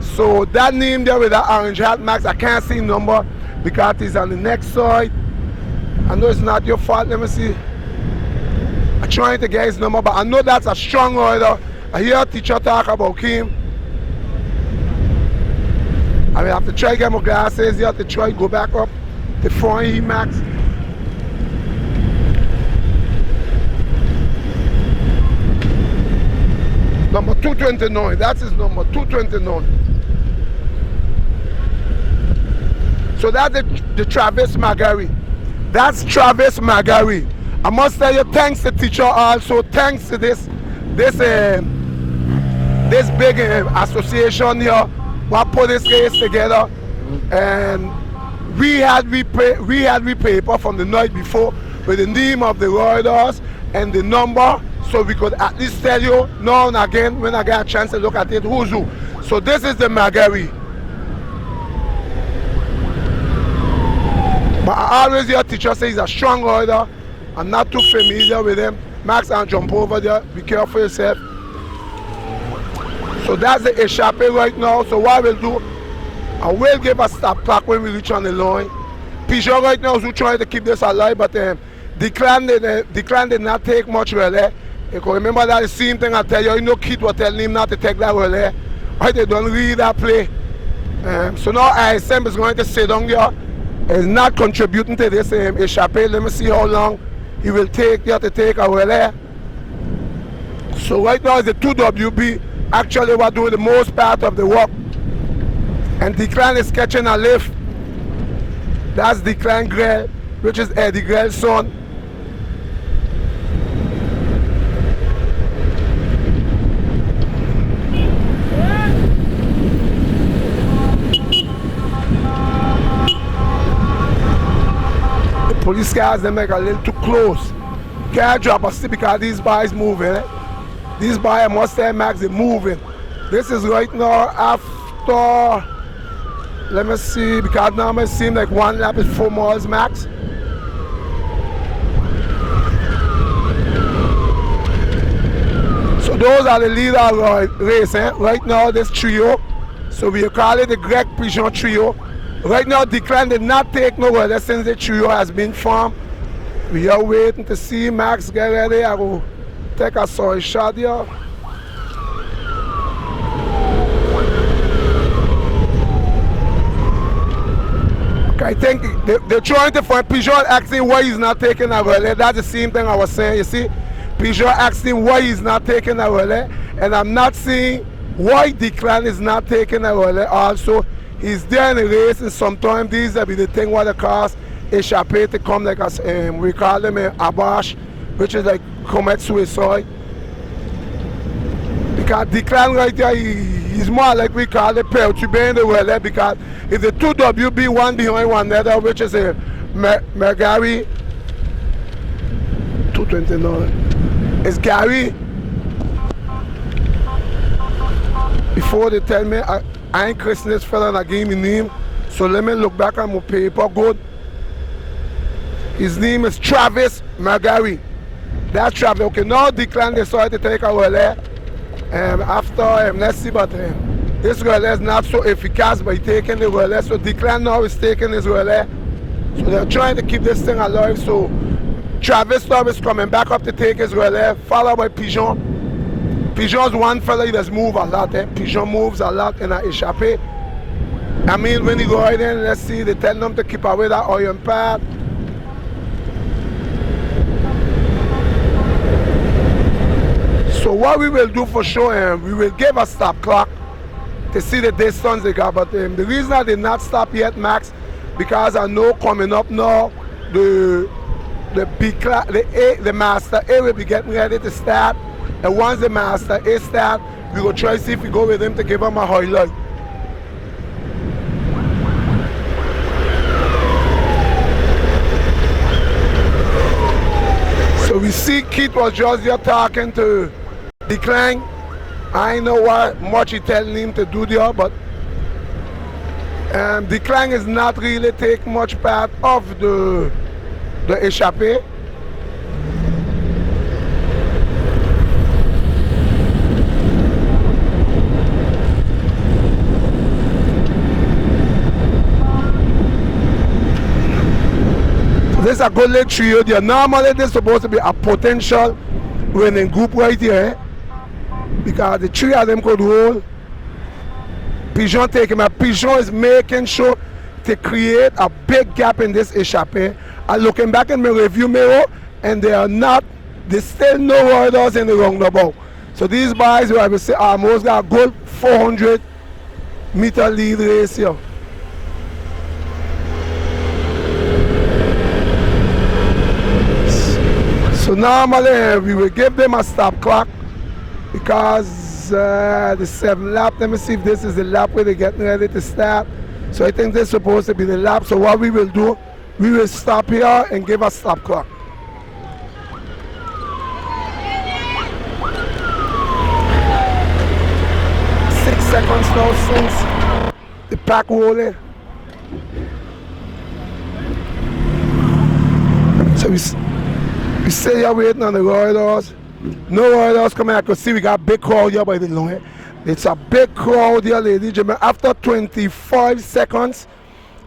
So that name there with that orange hat, Max, I can't see number because it's on the next side. I know it's not your fault. Let me see. I'm trying to get his number, but I know that's a strong rider. I hear a teacher talk about him. I will have to try to get my glasses. You have to try to go back up to front him, Max. Number 229. That's his number, 229. So that's the Travis Magari. That's Travis Magari. I must tell you, thanks to teacher also, thanks to this big association here, what put this race together. And we had paper from the night before with the name of the riders and the number, so we could at least tell you now and again when I get a chance to look at it who's who. So this is the Marguerite. But I always hear teacher say he's a strong rider. I'm not too familiar with him. Max, and jump over there. Be careful yourself. So that's the Échappé right now. So what we'll do, I will give a stop clock when we reach on the line. Pigeon right now is trying to keep this alive, but Declan did not take much relay. You can remember that the same thing I tell you, Keith was telling him not to take that relay. Right, they don't read that play. So now ISM is going to sit down there. He's not contributing to this Échappé. Let me see how long he will take there to take a relay. So right now the 2WB actually were doing the most part of the work. And Declan is catching a lift. That's Declan Grell, which is Eddie Grell's son. The police cars, they make a little too close. Can't drop a stick because these boys moving. These boys, I must say, Max, they're moving. This is right now after, let me see, because now it seems like one lap is 4 miles max. So those are the leader race, right now this trio. So we call it the Greg Pigeon trio. Right now Declan did not take no order since the trio has been formed. We are waiting to see Max get ready. I will take a sorry shot here. I think they're trying to find Peugeot asking why he's not taking a relay. That's the same thing I was saying. You see, Peugeot asking why he's not taking a relay, and I'm not seeing why Declan is not taking a relay. Also, he's there in the race, and sometimes these will be the thing where the cars Échappé to come like us. We call them abash, which is like commit suicide. Because Declan right there, he's more like we call it perturbing the relay, because if the 2WB one behind one another, which is a Gary 229, it's Gary. Before they tell me I ain't christening this fella and I gave me name, so let me look back at my paper good. His name is Travis Margari. That's Travis. Okay, now Declan decided to take a relay. After let's see, but this relay is not so efficacious by taking the relay. So Declan now is taking his relay. So they're trying to keep this thing alive. So Travis now is coming back up to take his relay, followed by Pigeon. Pigeon's one fella, he does move a lot. Pigeon moves a lot in an Échappé. I mean, when he go right in, let's see, they tell them to keep away that iron path. So what we will do for sure, we will give a stop clock to see the distance they got. But the reason I did not stop yet, Max, because I know coming up now, the Master A will be getting ready to start. And once the Master A start, we will try to see if we go with him to give him a highlight. So we see Keith was just here talking to Declan. I know what much he telling him to do there, but Declan is not really taking much part of the Échappé. This is a good little trio there. Normally this is supposed to be a potential winning group right here, because the three of them could roll. Pigeon taking him. Pigeon is making sure to create a big gap in this Échappé. I'm looking back in my review mirror, and there's still no riders in the roundabout. So these boys, I will say, almost got a good 400-meter lead race here. So normally we will give them a stop clock, because the 7th lap, let me see if this is the lap where they're getting ready to start. So I think this is supposed to be the lap. So what we will do, we will stop here and give a stop clock. Seconds now since the pack rolling. So we stay here waiting on the riders. No riders coming. I could see we got a big crowd here by the long. It's a big crowd here, ladies and gentlemen. After 25 seconds,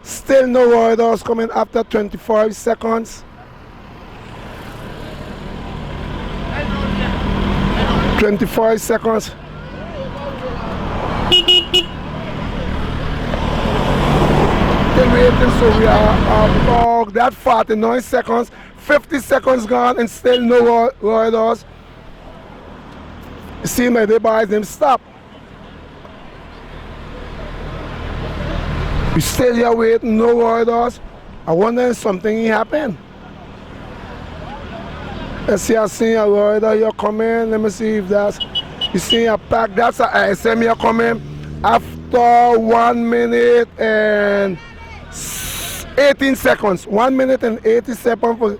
still no riders coming after 25 seconds. 25 seconds. Still waiting, so we are about that 49 seconds, 50 seconds gone, and still no riders. It seems like they buys them stop. We still here waiting, no riders. I wonder if something happened. Let's see, I see a rider here coming. Let me see if that's, you see a pack, that's a ISM here coming after 1 minute and 18 seconds. 1 minute and 80 seconds for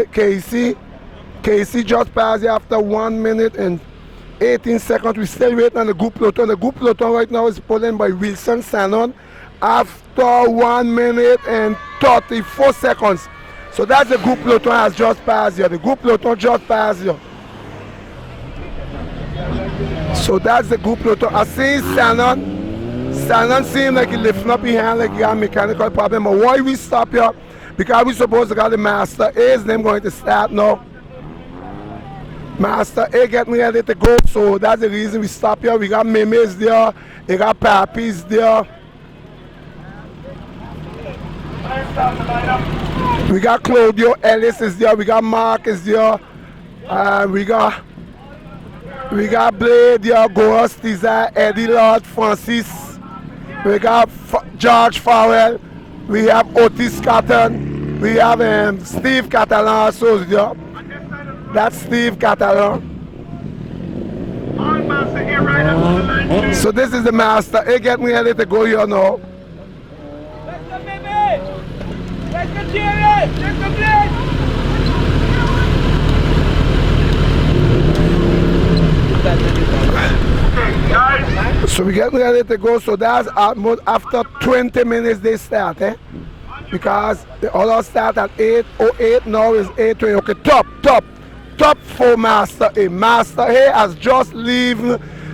KC. KC just passed here after 1 minute and 18 seconds. We still waiting on the group peloton. The group peloton right now is pulling by Wilson Sanon after 1 minute and 34 seconds. So that's the group peloton has just passed here. The group peloton just passed here. So that's the group peloton. I see Sanon. Sanon seems like he lifting up his hand like he got a mechanical problem. But why we stop here? Because we supposed to got the Master A's them going to start now. Master A getting ready to go. So that's the reason we stop here. We got Memes there. We got Pappies there. We got Claudio Ellis is there. We got Mark is there. We got Blade there. Ghost is there. Eddie Lord Francis. We got George Farrell. We have Otis Cotton. We have Steve Catalan also there. That's Steve Catalan. So this is the Master. Hey, get me ready to go here now. So we get ready to go. So that's after 20 minutes they start, because the other start at 8:08. Now is 8:20. Okay, top for Master A. Master A has just leave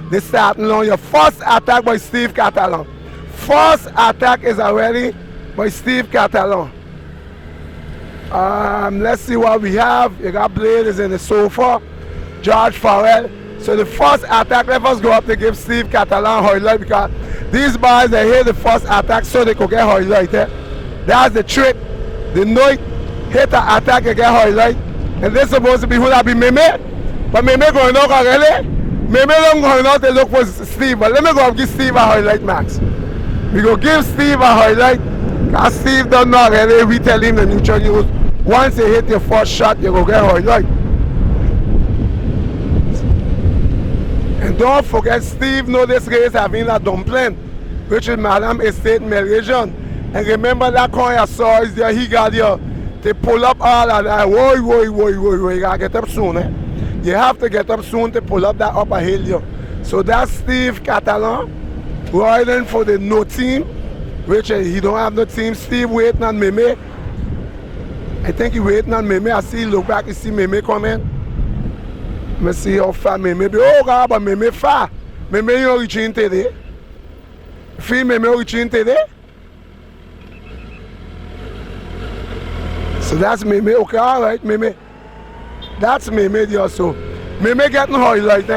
the starting line. Your first attack by Steve Catalan. First attack is already by Steve Catalan. Let's see what we have. You got Blade is in the sofa. George Farrell. So the first attack, let us go up to give Steve Catalan highlight, because these boys they hit the first attack so they could get highlighted. That's the trick. The night hit the attack and get highlight. And they're supposed to be who that be Meme. But Meme going out already. Meme don't going out to look for Steve. But let me go and give Steve a highlight, Max. We go give Steve a highlight. Because Steve don't know already. We tell him the neutral use. Once you hit your first shot, you go get highlight. And don't forget, Steve know this race having a dumpling, which is Madame Estate Melregion. And remember that coin I saw is there, he got here. They pull up all of that. Whoa, you gotta get up soon, You have to get up soon to pull up that upper hill here. So that's Steve Catalan riding for the no team, which he don't have no team. Steve waiting on Meme. I think he waiting on Meme. I see, look back, you see Meme coming. Let me see how far Meme be. Oh God, but Meme far. Meme you reaching today. Feel Meme reaching today. So that's Meme. Okay, all right, Meme. That's Meme there. So Meme getting highlight,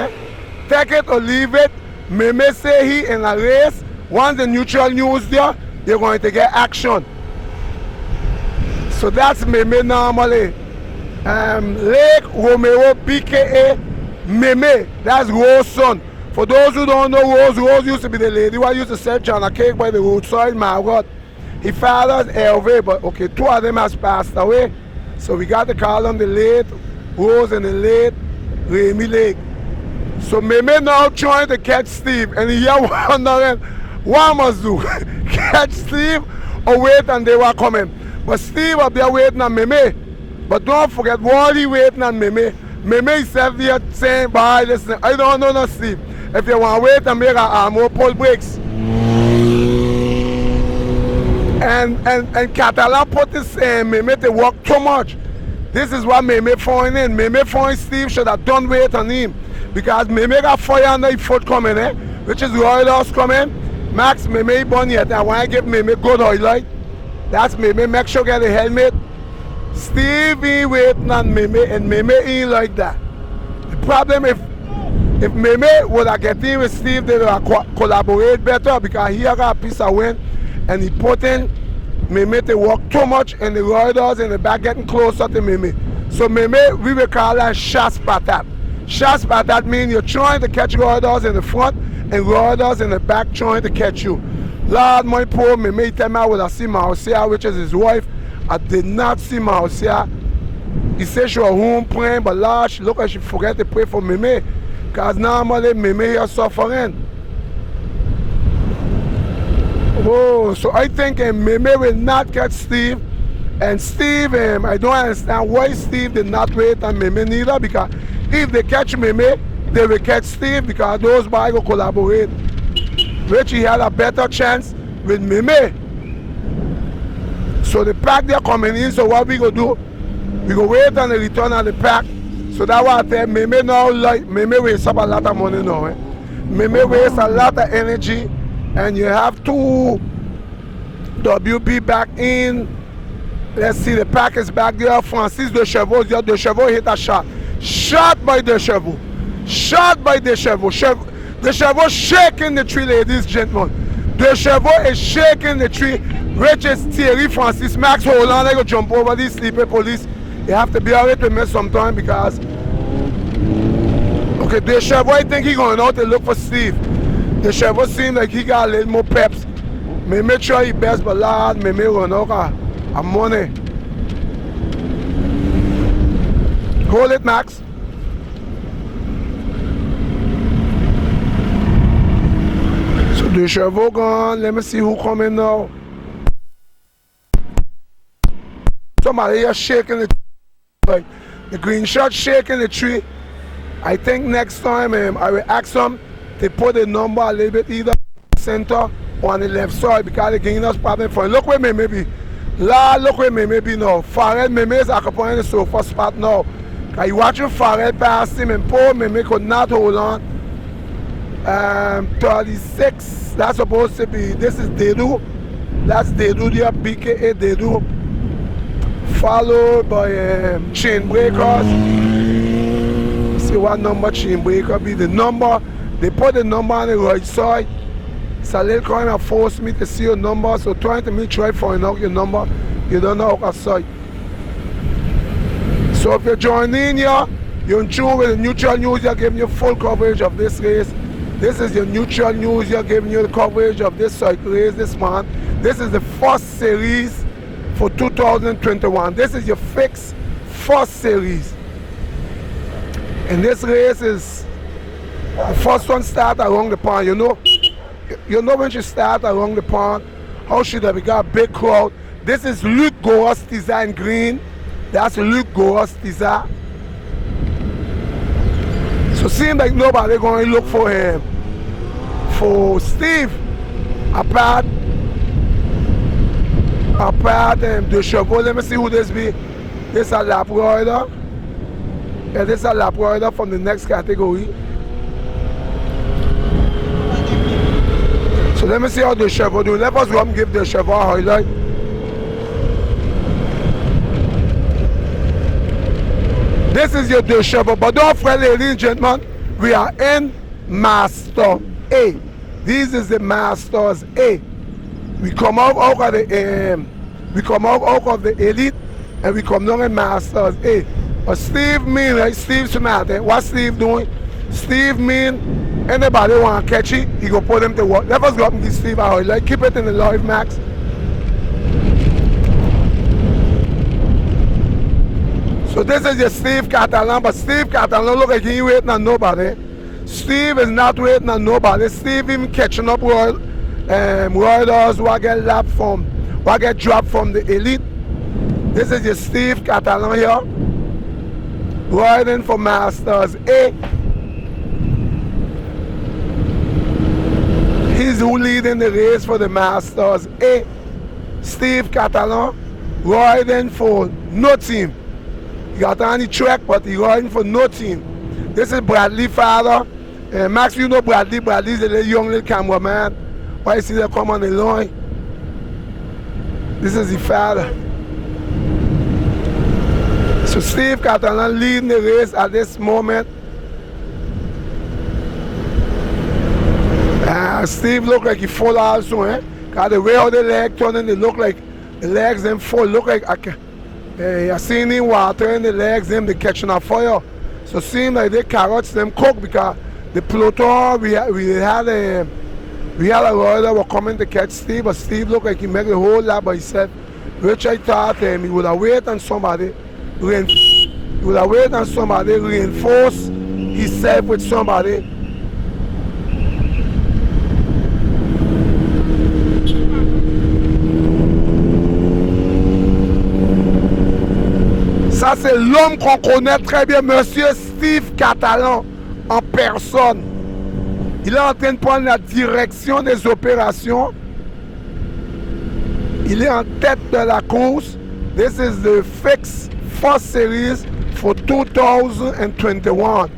Take it or leave it. Meme say he in a race. Once the neutral news there, you're going to get action. So that's Meme normally. Lake Romeo BKA Meme. That's Rose's son. For those who don't know Rose used to be the lady who used to sell John a cake by the roadside, my God. His father's Hervé, but okay, two of them has passed away. So we got to call on the late Rose and the late Remy Lake. So Meme now trying to catch Steve, and he wondering What must do? Catch Steve or wait and they were coming. But Steve up there waiting on Meme. But don't forget, Wally waiting on Meme. Meme is there saying, bye, listen, I don't know no Steve. If you want to wait and make a more pull brakes. And Catalan put this Meme to work too much. This is what Meme found in. Meme found Steve should have done wait on him. Because Meme got fire under his foot coming, which is Royal House coming. Max, Meme born yet. I want to give Meme good highlight. That's Meme. Make sure get a helmet. Steve ain't waiting on Meme, and Meme ain't like that. The problem if Meme would have get in with Steve, they would have collaborate better because he got a piece of win, and he put in Meme to work too much, and the riders in the back getting closer to Meme. So Meme, we will call that chasse patate. Chasse patate means you're trying to catch riders in the front and riders in the back trying to catch you. Lord, my poor Meme, he tell me I would have seen Marcia, which is his wife. I did not see Marcia. He said she was home praying, but Lord, she look like she forget to pray for Meme. Because normally Meme is suffering. Oh, so I think Meme will not catch Steve. And Steve, I don't understand why Steve did not wait on Meme neither, because if they catch Meme, they will catch Steve because those boys will collaborate. Which he had a better chance with Meme. So the pack they're coming in, so what we go do? We go wait on the return of the pack. So that's why I tell Meme now, like, Meme wastes up a lot of money now. Meme wastes a lot of energy, and you have two WB back in. Let's see, the pack is back there. Francis De Chevaux hit a shot. Shot by De Chevaux. Shot by De Chevaux. De Chevaux shaking the tree, ladies and gentlemen. De Chevaux is shaking the tree. Which is Thierry Francis. Max, hold on, I go jump over these sleeping police. You have to be alright with me sometime because... Okay, De Chevaux, I think he's going out to look for Steve. De Chevaux seems like he got a little more peps. May make sure he best, but Lord, may run out of money. Hold it, Max. So De Chevaux gone. Let me see who coming now. Somebody here shaking the tree. Like the green shirt shaking the tree. I think next time I will ask them to put the number a little bit either center or on the left side because they're giving us problem for it. Look where Meme be. Look where Meme be now. Farrell Meme is occupying the sofa spot now. Cause you watching Farrell past him and poor Meme could not hold on. 36. That's supposed to be. This is Dedu. That's Dedu there. BKA Dedu. Followed by chain breakers. See what number chain breaker be. The number, they put the number on the right side. So a little kind of force me to see your number. So trying to make sure I find out your number. You don't know how to side. So if you're joining here, you're in tune with the Neutral News. You're giving you full coverage of this race. This is your Neutral News. You're giving you the coverage of this cycle race this month. This is the first series for 2021. This is your FICCS first series. And this race is the first one start around the pond. You know when you start around the pond, how should have got a big crowd. This is Luc Goas design green. That's Luc Goas design. So seems like nobody going to look for him. For Steve, apart De Chevaux, let me see who this be. This is a lap rider. Yeah, this is a lap rider from the next category. So let me see how De Chevaux do. Let us go and give De Chevaux a highlight. This is your De Chevaux, but don't fret, ladies and gentlemen, we are in Master A. This is the Masters A. We come out of the elite and we come down in Masters A. But Steve mean, like Steve smart. What Steve doing? Steve mean anybody want to catch it, he go put him to work. Let us go up and give Steve a highlight. Keep it in the live, Max. So this is your Steve Catalan, but Steve Catalan look like he ain't waiting on nobody. Steve is not waiting on nobody. Steve even catching up Royal riders who get lapped from, who get dropped from the elite. This is your Steve Catalan here, riding for Masters A. He's who leading the race for the Masters A. Steve Catalan riding for no team. He got on the track, but he riding for no team. This is Bradley's father. Max, you know Bradley. Bradley's a little young little cameraman. Why you see them come on the line? This is the father. So Steve Catalan leading the race at this moment. Steve look like he full also, eh? Cause the way how the leg turning, they look like the legs them full. Look like I seen him water in the legs them, they catching a fire. So seem like the carrots them cook because the Pluto we had a rider were coming to catch Steve, but Steve looked like he made the whole lap by himself. Which I thought he would have waited on somebody. He would have waited on somebody, reinforce himself with somebody. Ça c'est l'homme qu'on connaît très bien, monsieur Steve Catalan en personne. Il est en train de prendre la direction des opérations. Il est en tête de la course. This is the FICCS first series for 2021.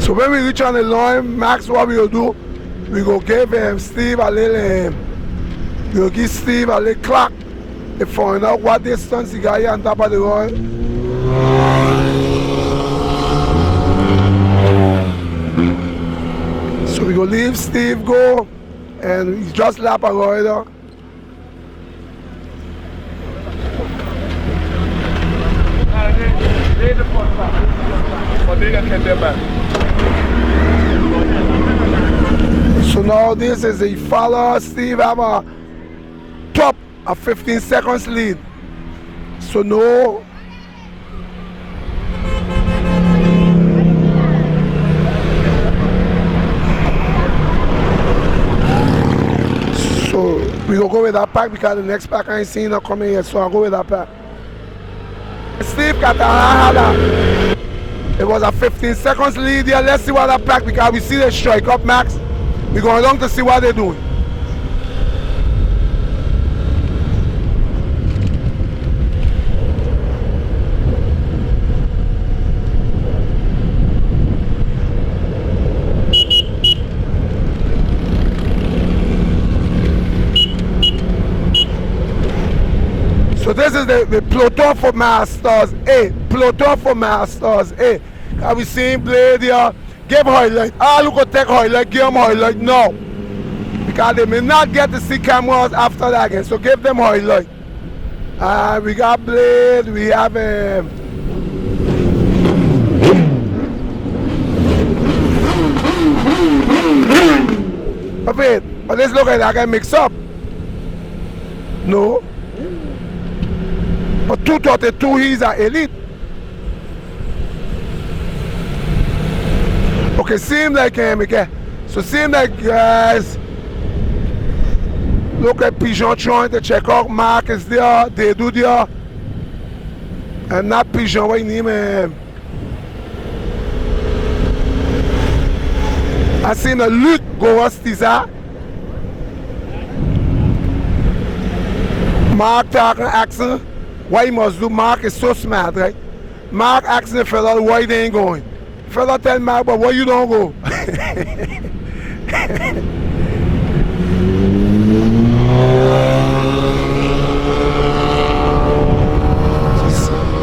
So when we reach on the line, Max, what we will do, we go give Steve a little, we'll give Steve a little clock to find out what distance he got here on top of the line. So we go leave Steve go, and he just lap a rider. So now this is a follow. Steve have a top of 15 seconds lead. So no. So we will go with that pack because the next pack I ain't seen her coming yet. So I'll go with that pack. Steve Catalan, it was a 15 seconds lead here. Let's see what that pack, because we see the strike up Max. We're going along to see what they're doing. So this is the Pluto for Masters A. Pluto for Masters A. Have we seen Blade here? Give highlight. All who could take highlight, give them highlight now. Because they may not get to see cameras after that again. So give them highlight. We got Blade, we have wait, but let's look at that guy mix up. No. But 232 he's an elite. Okay, seem like okay. So seem like guys, look at Pigeon trying to check out. Mark is there, they do there. And not Pigeon, what you name him? I seen a Luke go us Tiza. Mark talking accent. Why he must do? Mark is so smart, right? Mark asking the fella why they ain't going. Fella tell Mark, but why you don't go?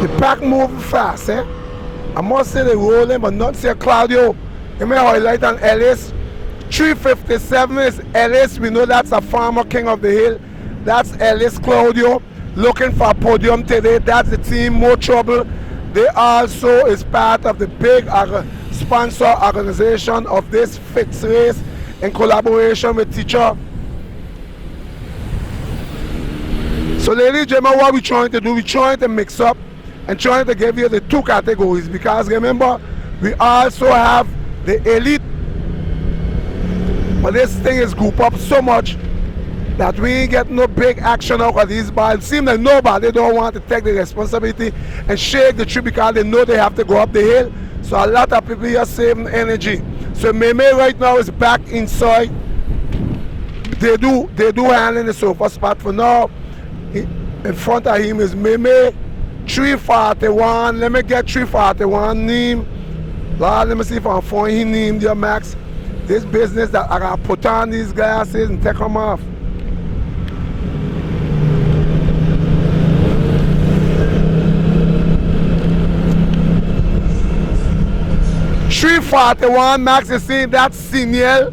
The pack moving fast, eh? I must say they rolling, but not say Claudio. You may highlight on Ellis. 357 is Ellis. We know that's a farmer king of the hill. That's Ellis Claudio. Looking for a podium today. That's the team More Trouble. They also is part of the big sponsor organization of this FICCS race in collaboration with Teacher. So ladies and gentlemen, what we're trying to do, we're trying to mix up and trying to give you the two categories, because remember, we also have the elite. But this thing is grouped up so much that we ain't get no big action out of these bars. It seems like nobody don't want to take the responsibility and shake the tree because they know they have to go up the hill. So a lot of people are saving energy. So Meme right now is back inside. They do handling the sofa spot for now. In front of him is Meme 341. Let me get 341 name. Lord, let me see if I can find his name there, Max. This business that I gotta put on these glasses and take them off. $341 Max is saying that's Senior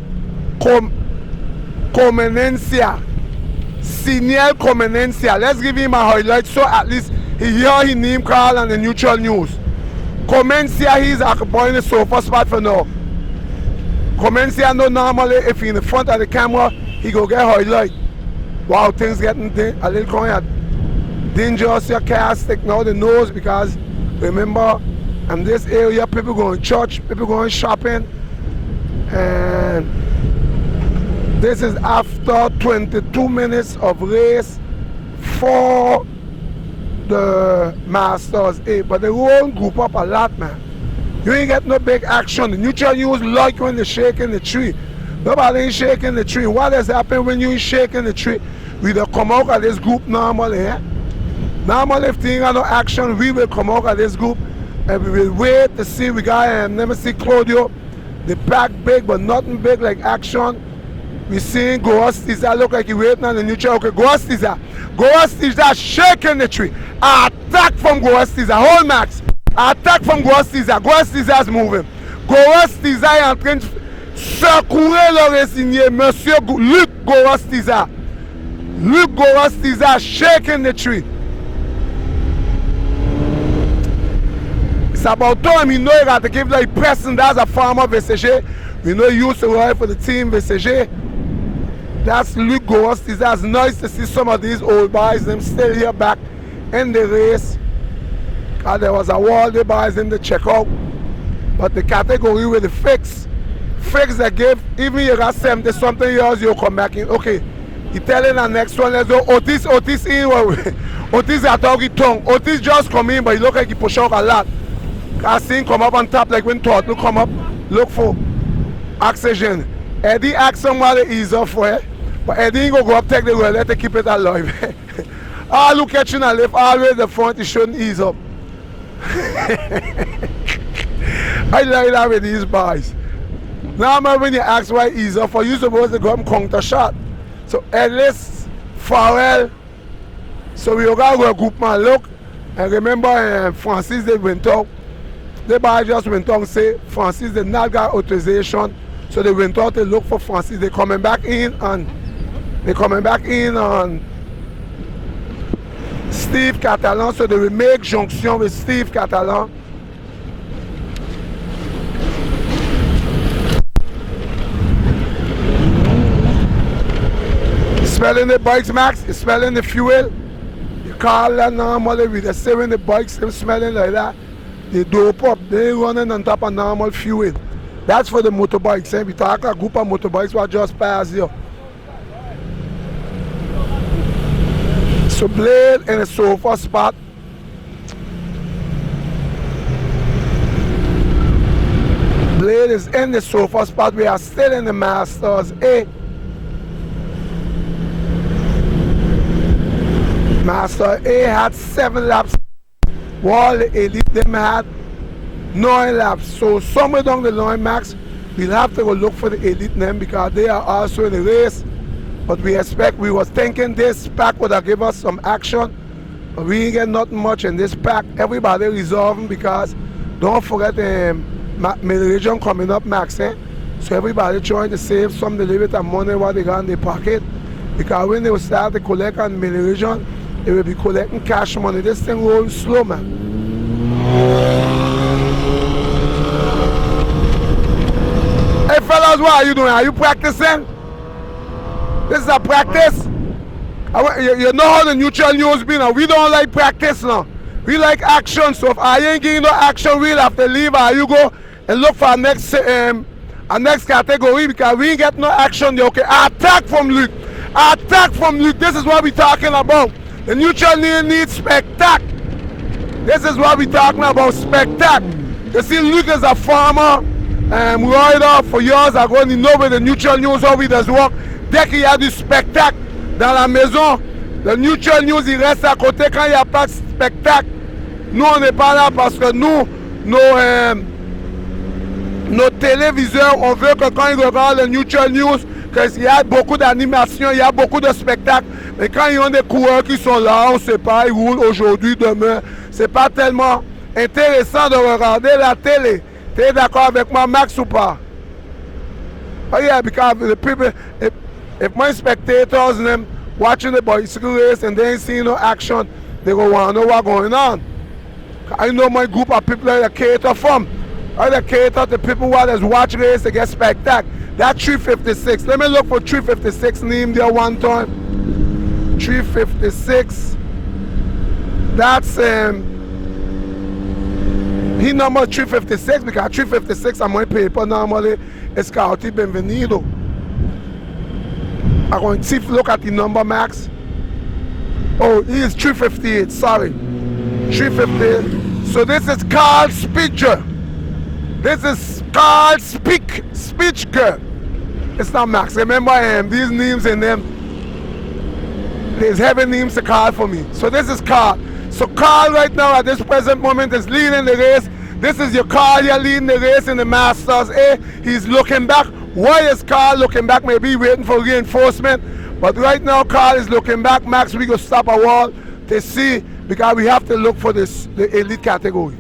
Comenencia. Senior Comenencia. Let's give him a highlight so at least he hear his name call on the neutral news. Comenencia, he's occupying the sofa spot for now. Comenencia no normally if he in the front of the camera he go get highlight. Wow, things getting a little kind of dangerous. You can't stick now the nose because remember, in this area, people going to church, people going shopping, and this is after 22 minutes of race for the Masters A. But they won't group up a lot, man. You ain't get no big action. The neutral news like when they're shaking the tree. Nobody ain't shaking the tree. What has happened when you ain't shaking the tree? We don't come out of this group normally, eh? Normally, if things are no action, we will come out of this group. And we will wait to see. We got never see Claudio. The pack big, but nothing big like action. We seeing Goastiza look like he waiting on the neutral. Okay, Goastiza shaking the tree. Attack from Goastiza. Hold Max. Attack from Goastiza. Goastiza is moving. Goastiza est en train de secouer le résigné. Monsieur Luc Goastiza. Luc Goastiza shaking the tree. It's about time you know you got to give like person that's a farmer VCG. We know you used to ride for the team VCG. That's Luc Goastiza. It's nice to see some of these old boys them still here back in the race. Cause there was a wall they boys them to check out. But the category with the FICCS that give, even you got 70 something years you come back in. Okay. He telling the next one, let's go. Otis in. Otis at doggy tongue. Otis just come in, but he look like he push out a lot. I seen come up on top like when Turtle come up, look for oxygen. Eddie asked somebody to ease up for it, but Eddie ain't go up take the roller to keep it alive. All who catching a lift, always the front, he shouldn't ease up. I like that with these boys. Now when you ask why ease up for, you supposed to go up and counter shot. So Ellis, Farrell, so we got a group man look, and remember Francis they went out. The boy just went out and say Francis did not got authorization, so they went out to look for Francis. They coming back in on Steve Catalan, so they will make junction with Steve Catalan. Smelling the bikes, Max, it's smelling the fuel. You call that normally with the saving the bikes, them smelling like that. They dope up, they running on top of normal fuel. That's for the motorbikes. Eh? We talk a group of motorbikes who just pass here. So Blade in a sofa spot. Blade is in the sofa spot. We are still in the Masters A. Master A had 7 laps. While the elite them had 9 laps. So somewhere down the line, Max, we'll have to go look for the elite them because they are also in the race. But we was thinking this pack would have given us some action. But we ain't get nothing much in this pack. Everybody resolving because don't forget middle region coming up, Max. Eh? So everybody trying to save some little bit of money what they got in their pocket. Because when they will start to collect on middle region, they will be collecting cash money. This thing rolls slow, man. Hey fellas, what are you doing? Are you practicing? This is a practice. You know how the neutral news been, and we don't like practice now. We like action, so if I ain't getting no action, we'll have to leave you go and look for our next category because we ain't get no action. Okay, attack from Luke. Attack from Luke. This is what we're talking about. The neutral needs spectacle. This is what we're talking about, spectacle. You see, Luke is a farmer. Rider for years ago, il know where the neutral news how il does work. Dès qu'il y a du spectacle dans la maison, le neutral news il reste à côté quand il n'y a pas de spectacle. Nous on n'est pas là parce que nous, nos téléviseurs, on veut que quand ils regardent le neutral news, qu'il y a beaucoup d'animation, il y a beaucoup de spectacles. Mais quand il y a des coureurs qui sont là, on ne sait pas, ils roulent aujourd'hui, demain. C'est pas tellement intéressant de regarder la télé. T'es d'accord avec moi, Max, ou pas? Oh yeah, because the people, if my spectators and them watching the bicycle race and they ain't seeing no action, they go want to know what's going on. I know my group of people that cater from. I cater to people who just watch race to get spectacle. That's 356. Let me look for 356 name there one time. 356. That's he number 356 because 356 on my paper normally is Scouty Benvenido. I'm going to look at the number, Max. Oh, he is 358, sorry. 358. So this is Carl Spitzer. This is Carl Spitzer. It's not Max. Remember these names in them. There's heavy names to call for me. So this is Carl. So Carl right now at this present moment is leading the race. This is your Carl, you're leading the race in the Masters A. He's looking back. Why is Carl looking back? Maybe waiting for reinforcement. But right now Carl is looking back. Max, we go stop a wall to see because we have to look for the elite category.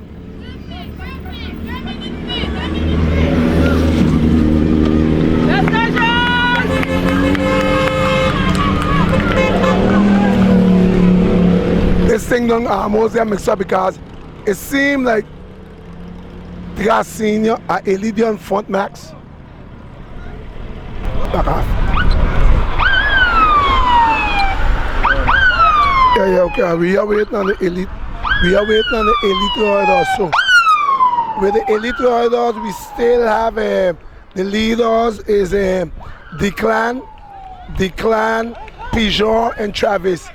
This thing don't almost get mixed up because it seemed like they got senior at elite in front, Max. Back off. Yeah, okay. We are waiting on the elite. We are waiting on the elite riders. So with the elite riders, we still have the leaders is Declan, Pigeon, and Travis.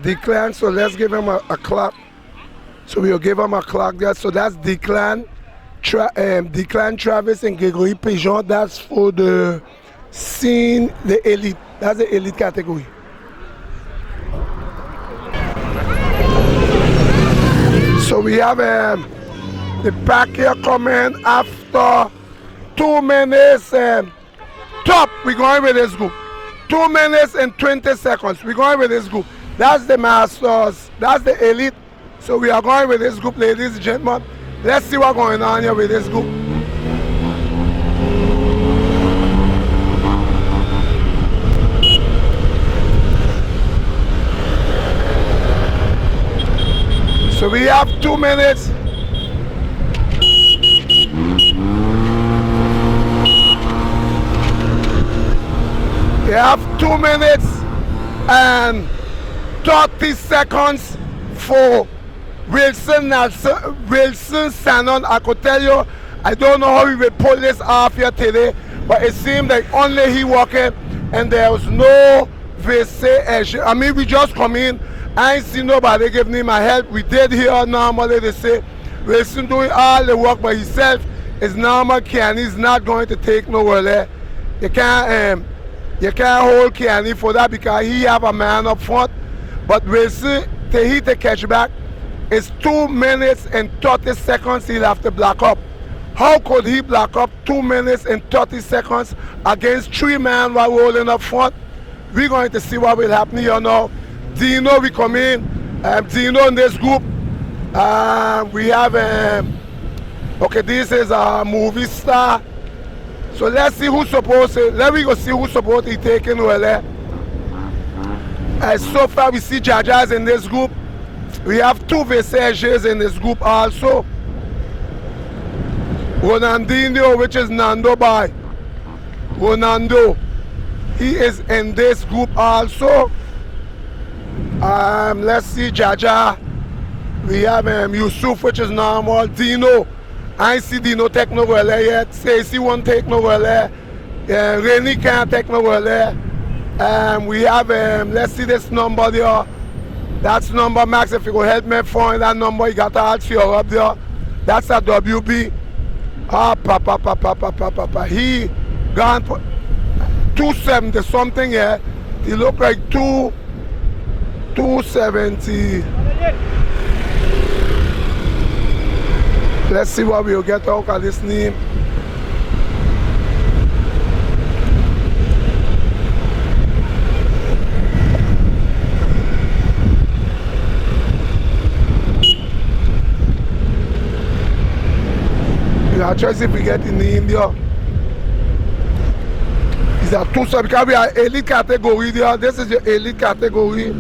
Declan, so let's give him a clock. So we'll give him a clock there. So that's Declan, Travis, and Gregory Pigeon. That's for the scene, the elite. That's the elite category. So we have the pack here coming after 2 minutes. Top, we're going with this group. 2 minutes and 20 seconds. We're going with this group. That's the Masters. That's the elite. So we are going with this group, ladies and gentlemen. Let's see what's going on here with this group. So we have 2 minutes. We have 2 minutes and 30 seconds for Wilson Shannon. I could tell you, I don't know how we will pull this off here today, but it seemed like only he walking and there was no VC. I mean, we just come in. I ain't seen nobody giving him a help. We did hear normally they say Wilson doing all the work by himself. Is normal. Kenny's not going to take nowhere there. You can't hold Kenny for that because he have a man up front. But Wilson, to hit the catch back, it's 2 minutes and 30 seconds he'll have to block up. How could he block up 2 minutes and 30 seconds against 3 men while rolling up front? We're going to see what will happen here now. Dino, we come in. Dino in this group. We have, okay, this is a movie star. So let's see who's supposed to, let me go see who's supposed to be taking over there. So far we see Jajas in this group. We have 2 Visages in this group also. Ronaldinho, which is Nando by Ronaldo. He is in this group also. Let's see Jaja. We have Yusuf, which is normal. Dino. I see Dino take no relay yet. Stacy won't take no relay. Rainy can't take no relay. We have, let's see this number there. That's number, Max. If you go help me find that number, you got to add your up there. That's a WB. Ah, papa. He gone 270 something here. He look like 270. Let's see what we'll get out of this name. I'll try to see if we get in the India. It's a 270 because we are elite category there. This is your elite category.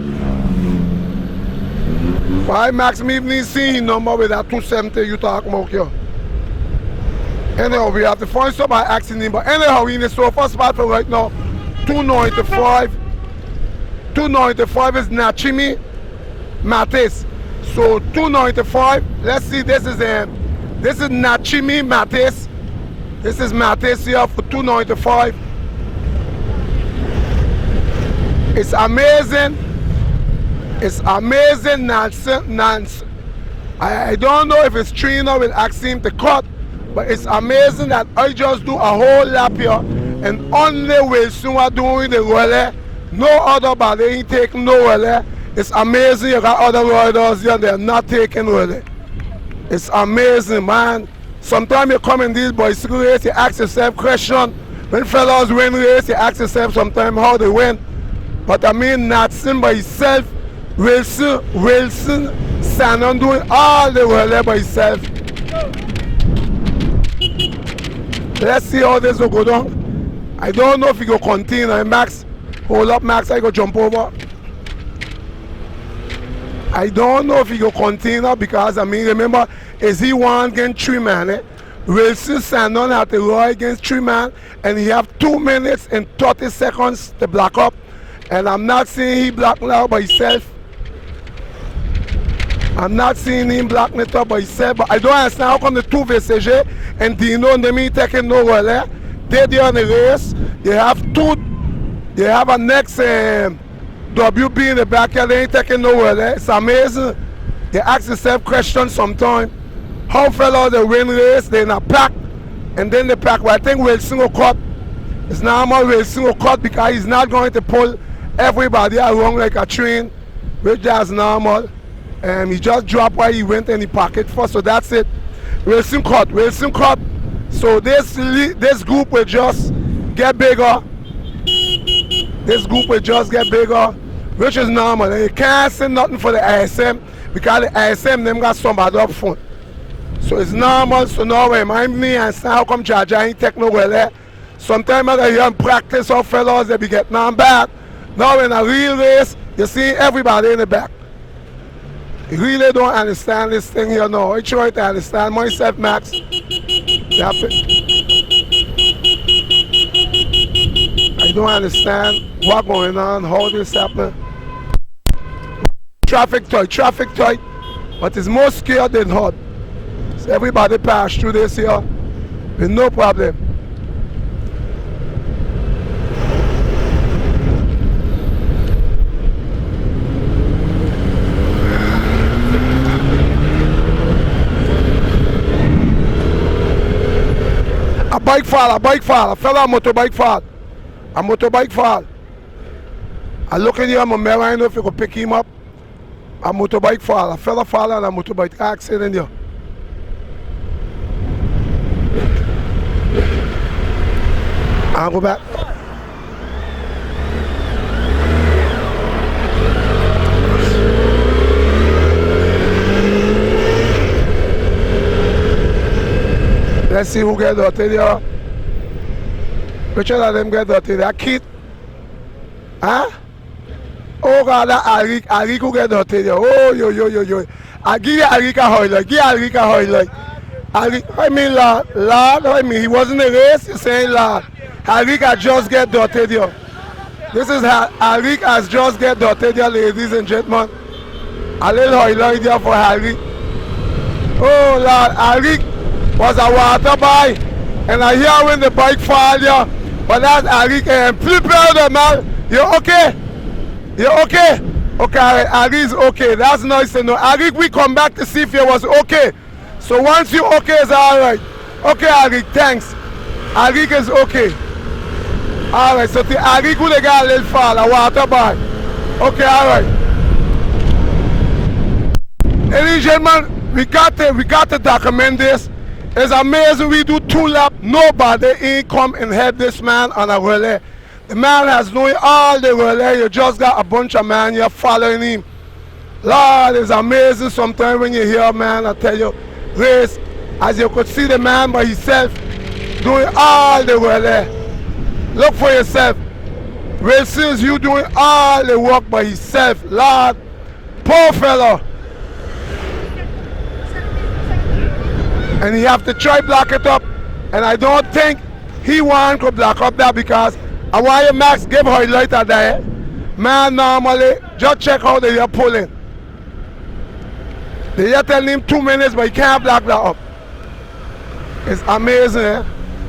Why Max me even see number with that 270 you talk about here. Anyhow, we have to find somebody asking him. But anyhow, in the sofa spot for right now, 295. 295 is Nachimi Matis. So 295. Let's see, this is Nachimi Matis. This is Matis here for 295. It's amazing. It's amazing, Nancy. I don't know if it's Trina will ask him to cut, but it's amazing that I just do a whole lap here and only Wilson are doing the roller. No other body ain't taking no roller. It's amazing. You got other riders here, they're not taking roller. It's amazing, man. Sometimes you come in these bicycle race, you ask yourself question. When fellas win race, you ask yourself sometimes how they win. But I mean, Natson by himself, Wilson, Sanon doing all the roller by himself. Let's see how this will go down. I don't know if he go continue. Max, hold up, Max, I go jump over. I don't know if he go continue because I mean, remember, is he one against 3 man? Wilson Sanon had to ride against 3 man, and he have 2 minutes and 30 seconds to block up. And I'm not seeing he blocking out by himself. I'm not seeing him blocking it up by himself, but I don't understand how come the 2 VCG and Dino and them ain't taking no relay. They're there on the race. They have a next WB in the back here, they ain't taking no relay. It's amazing. They ask themselves questions sometimes. How fellas they win race, they in a pack, and then they pack. Well, I think Wilson will cut. It's normal Wilson will cut because he's not going to pull everybody around like a train, which is normal. He just dropped where he went and he packed it first, so that's it. Wilson cut. So this group will just get bigger. This group will just get bigger, which is normal. And you can't say nothing for the ISM because the ISM them got somebody up front. So it's normal. So now when me and how come Jaja ain't take no well there. Sometimes I hear practice of fellas they be getting on back. Now in a real race, you see everybody in the back. You really don't understand this thing here now. I try to understand myself, Max. I don't understand what's going on, how this happening. Traffic tight, but it's more scared than hot. So everybody pass through this here with no problem. A bike fall, fella motorbike fall. I look in here, I'm a mirror, I know if you could pick him up. A motorbike fall, a fella fall and a motorbike accident here. I'll go back. Let's see who get dirty there. Which one of them get dirty there? Kid? Huh? Oh God, that Arik who get dirty there. Oh, yo. I give Arik a highlight. I mean, lad, I mean, he wasn't a race, you're saying, lad. Arik has just get dirty there. This is how Arik has just get dirty there, ladies and gentlemen. A little highlight there for Harry. Oh Lord, Harry was a water boy. And I hear when the bike fall there. But that's Harry. Prepare the man. You okay? You okay? Okay, Harry's okay. That's nice to know. Harry, we come back to see if you was okay. So once you okay, it's alright. Okay, Harry, thanks. Harry is okay. Alright, so the Harry could get a little fall, a water boy. Okay, alright. Ladies and gentlemen, we got to document this. It's amazing. We do 2 laps. Nobody ain't come and help this man on a relay. The man has known all the relay. You just got a bunch of men here following him. Lord, it's amazing sometimes when you hear, man, I tell you, race, as you could see the man by himself doing all the relay. Look for yourself. Since you doing all the work by himself, Lord, poor fellow. And he have to try block it up. And I don't think he want to block up that because I want you Max give highlight at that. Man, normally, just check how they are pulling. They are telling him 2 minutes, but he can't block that up. It's amazing, eh?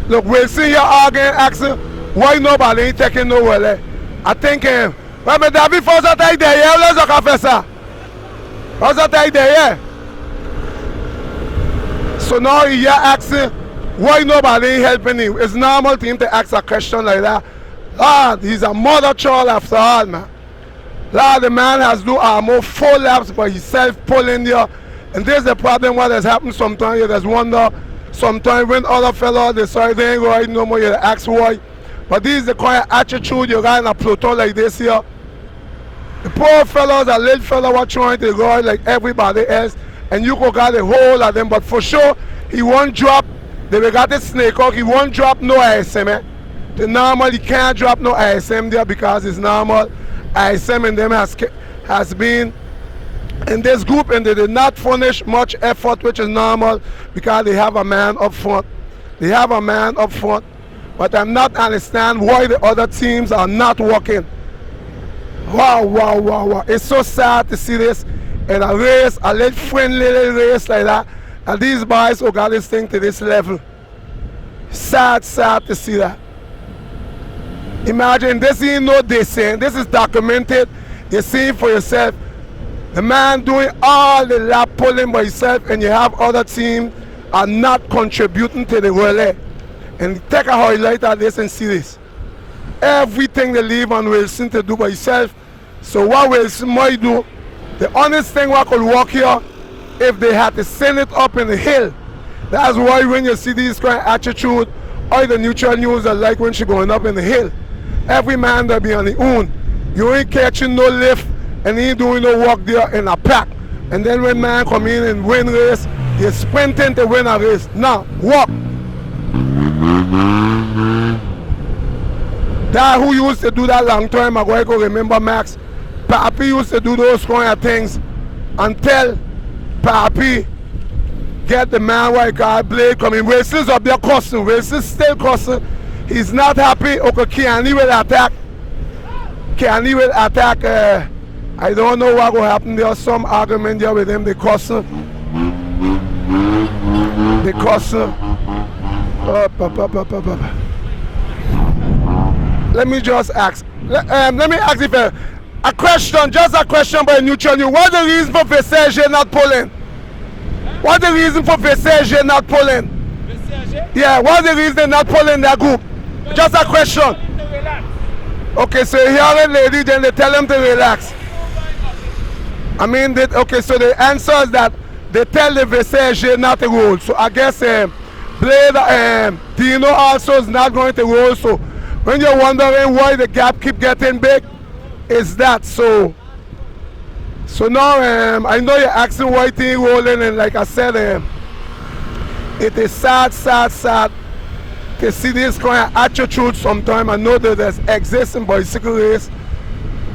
Look, we'll see here arguing, asking why nobody ain't taking no well. I think, but David first attack there, yeah, let's go, Professor. First attack there, yeah. So now he asking why nobody ain't helping him. It's normal to him to ask a question like that. Lord, he's a mother child after all, man. Lord, the man has do almost 4 laps by himself pulling there. And this is the problem what has happened sometimes. You just wonder, sometimes when other fellows decide they ain't right no more, you ask why. But this is the kind of attitude you got in a platoon like this here. The poor fellows, a little fellow were trying to ride like everybody else. And you could got a whole of them. But for sure, he won't drop. They will got the snake out. He won't drop no ISM. Eh? The normal, he can't drop no ISM there because it's normal. ISM in them has been in this group and they did not furnish much effort, which is normal because they have a man up front. They have a man up front. But I'm not understand why the other teams are not working. Wow, wow, wow, wow. It's so sad to see this in a race, a little friendly little race like that. And these boys who got this thing to this level. Sad, sad to see that. Imagine this ain't no saying. This is documented. You see it for yourself. The man doing all the lap pulling by himself and you have other teams are not contributing to the relay. And take a highlight of this and see this. Everything they leave on Wilson to do by himself. So what Wilson might do, the honest thing what could work here, if they had to send it up in the hill. That's why when you see these kind of attitude, all the neutral news are like when she going up in the hill. Every man that be on the own. You ain't catching no lift and he ain't doing no work there in a pack. And then when man come in and win race, you're sprinting to win a race. Now, walk. That who used to do that long time ago, I can remember Max. Papi used to do those kind of things until Papi get the man what I call Blade coming. Wilson's up there cussing. Wilson's still cussing. He's not happy. Okay, Keani will attack. Keani will attack. I don't know what will happen. There's some argument there with him. They cussing. They cussing. Let me just ask. Let me ask if a question, just a question by neutral you. What's the reason for FICCS not pulling? What's the reason for FICCS not pulling? Yeah, what's the reason they're not pulling that group? Just a question. Okay, so you hear a lady, then they tell them to relax. I mean, okay, so the answer is that they tell the FICCS not to roll. So I guess Blade, Dino also is not going to roll. So when you're wondering why the gap keep getting big, is that so? So now I know you're asking why thing rolling, and like I said, it is sad, sad, sad to see this kind of attitude sometimes. I know that there's exists in bicycle race.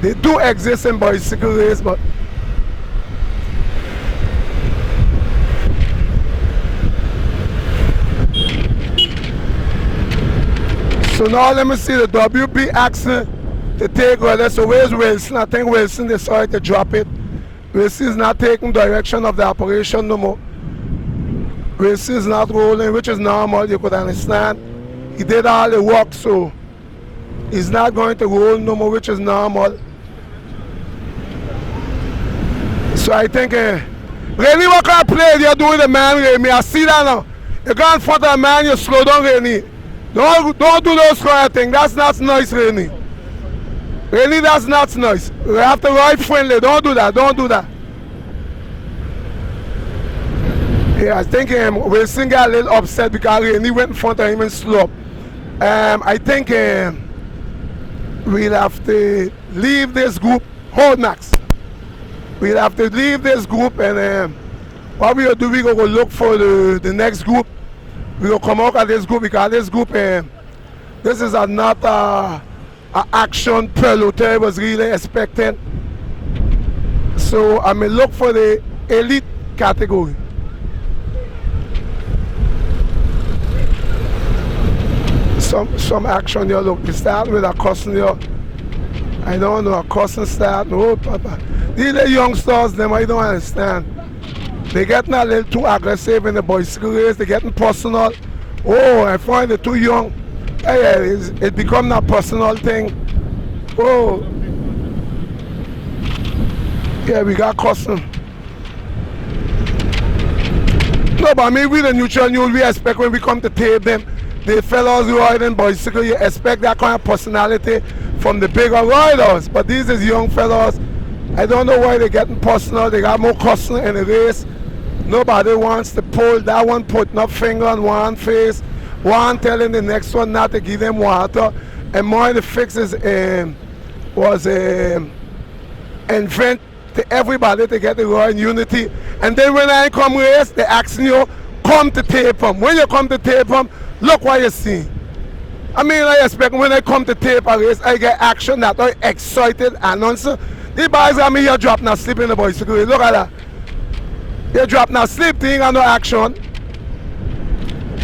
They do exist in bicycle race, but so now let me see the WB asking to take well. So where's Wilson? I think Wilson decided to drop it. Race is not taking direction of the operation no more. Race is not rolling, which is normal, you could understand. He did all the work, so he's not going to roll no more, which is normal. So I think, Rennie, what kind of play you're doing the man, Rennie? I see that now. You go in front of a man, you slow down, Rennie. Don't do those kind of things. That's not nice, Rennie. Rennie, that's not nice. We have to ride friendly. Don't do that. Don't do that. Yeah, I think Wilson got a little upset because Rennie went in front of him and slowed. I think we'll have to leave this group. Hold, Max. We'll have to leave this group, and what we'll do, we're going to look for the next group. We'll come out of this group because this group, this is not an action prelude was really expected. So I may look for the elite category. Some action here. Look, we start with a cussing here. I don't know, a cussing start. No, Papa. These are youngsters, them I don't understand. They getting a little too aggressive in the bicycle race. They getting personal. Oh, I find it too young. It become a personal thing. Oh, yeah, we got cussing. No, but I mean, with the neutral news, we expect when we come to tape them, the fellows who ride in bicycle, you expect that kind of personality from the bigger riders. But these is young fellows. I don't know why they're getting personal. They got more cussing in the race. Nobody wants to pull. That one putting up finger on one face, one telling the next one not to give them water. And more of the fixes was invent to everybody to get the Royal Unity. And then when I come race, they asking you, come to tape them. When you come to tape them, look what you see. I mean, I expect when I come to tape a race, I get action that are excited and answer. The boys got me here dropping asleep in the bicycle. Look at that. You drop now sleep, they ain't got no action.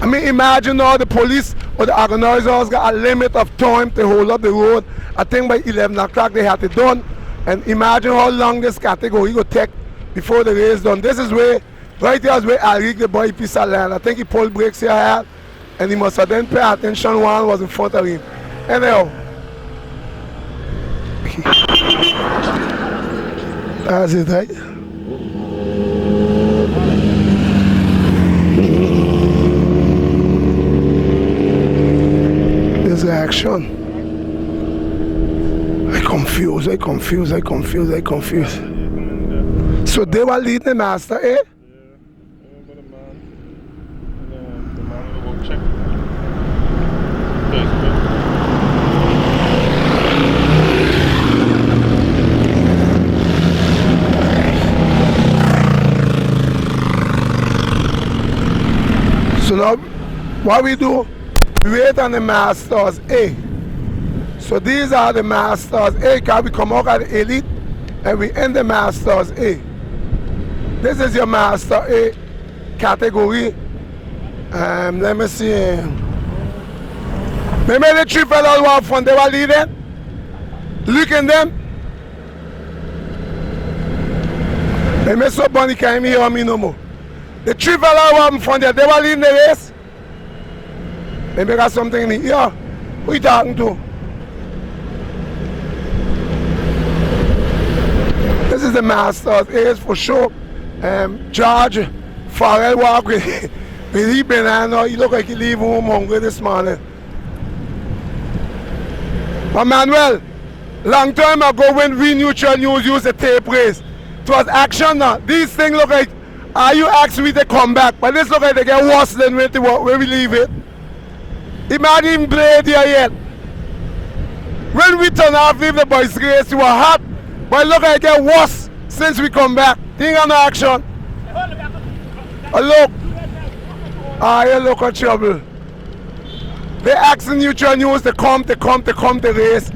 I mean, imagine now the police or the organizers got a limit of time to hold up the road. I think by 11 o'clock they had it done. And imagine how long this category will take before the race done. This is where, right here is where Alric the boy piece of land. I think he pulled brakes here, and he must have then pay attention. One was in front of him. Anyhow. That's it, right? There's action. I confused. So they were leading the master, eh? So now, what we do, we wait on the masters A. So these are the masters A. Can we come out at the elite and we end the masters A. This is your master A category. Let me see. Remember the three fellows who are front, they were leading? Look at them. Remember so Bonnie can't hear me no more. The three fellows who are in front there, they were leading the race. Maybe got something in the ear. Who you talking to? This is the Masters Ace for sure. George Farrell walk with his banana. He look like he leave home hungry this morning. But Manuel, long time ago when we neutral news used the tape race, it was action now. These things look like, you ask me to come back, but this look like they get worse than when we leave it. Imagine Blade here yet. When we turn off, leave the boys race, we were hot, but look like it get worse since we come back. Think on the action. Look. You look at trouble. They asking neutral news to come to race.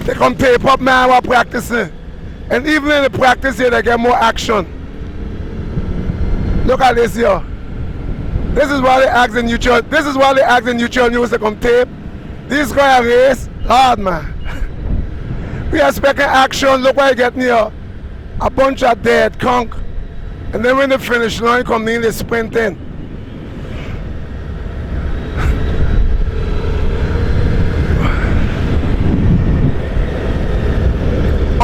They come tape up man while practicing. And even in the practice here, they get more action. Look at this here. This is why they ask the neutral. This is why they ask the neutral news to come tape. This guy race, hard man. We expecting action. Look what you getting here. a bunch of dead conk. And then when the finish line come in, they sprint in.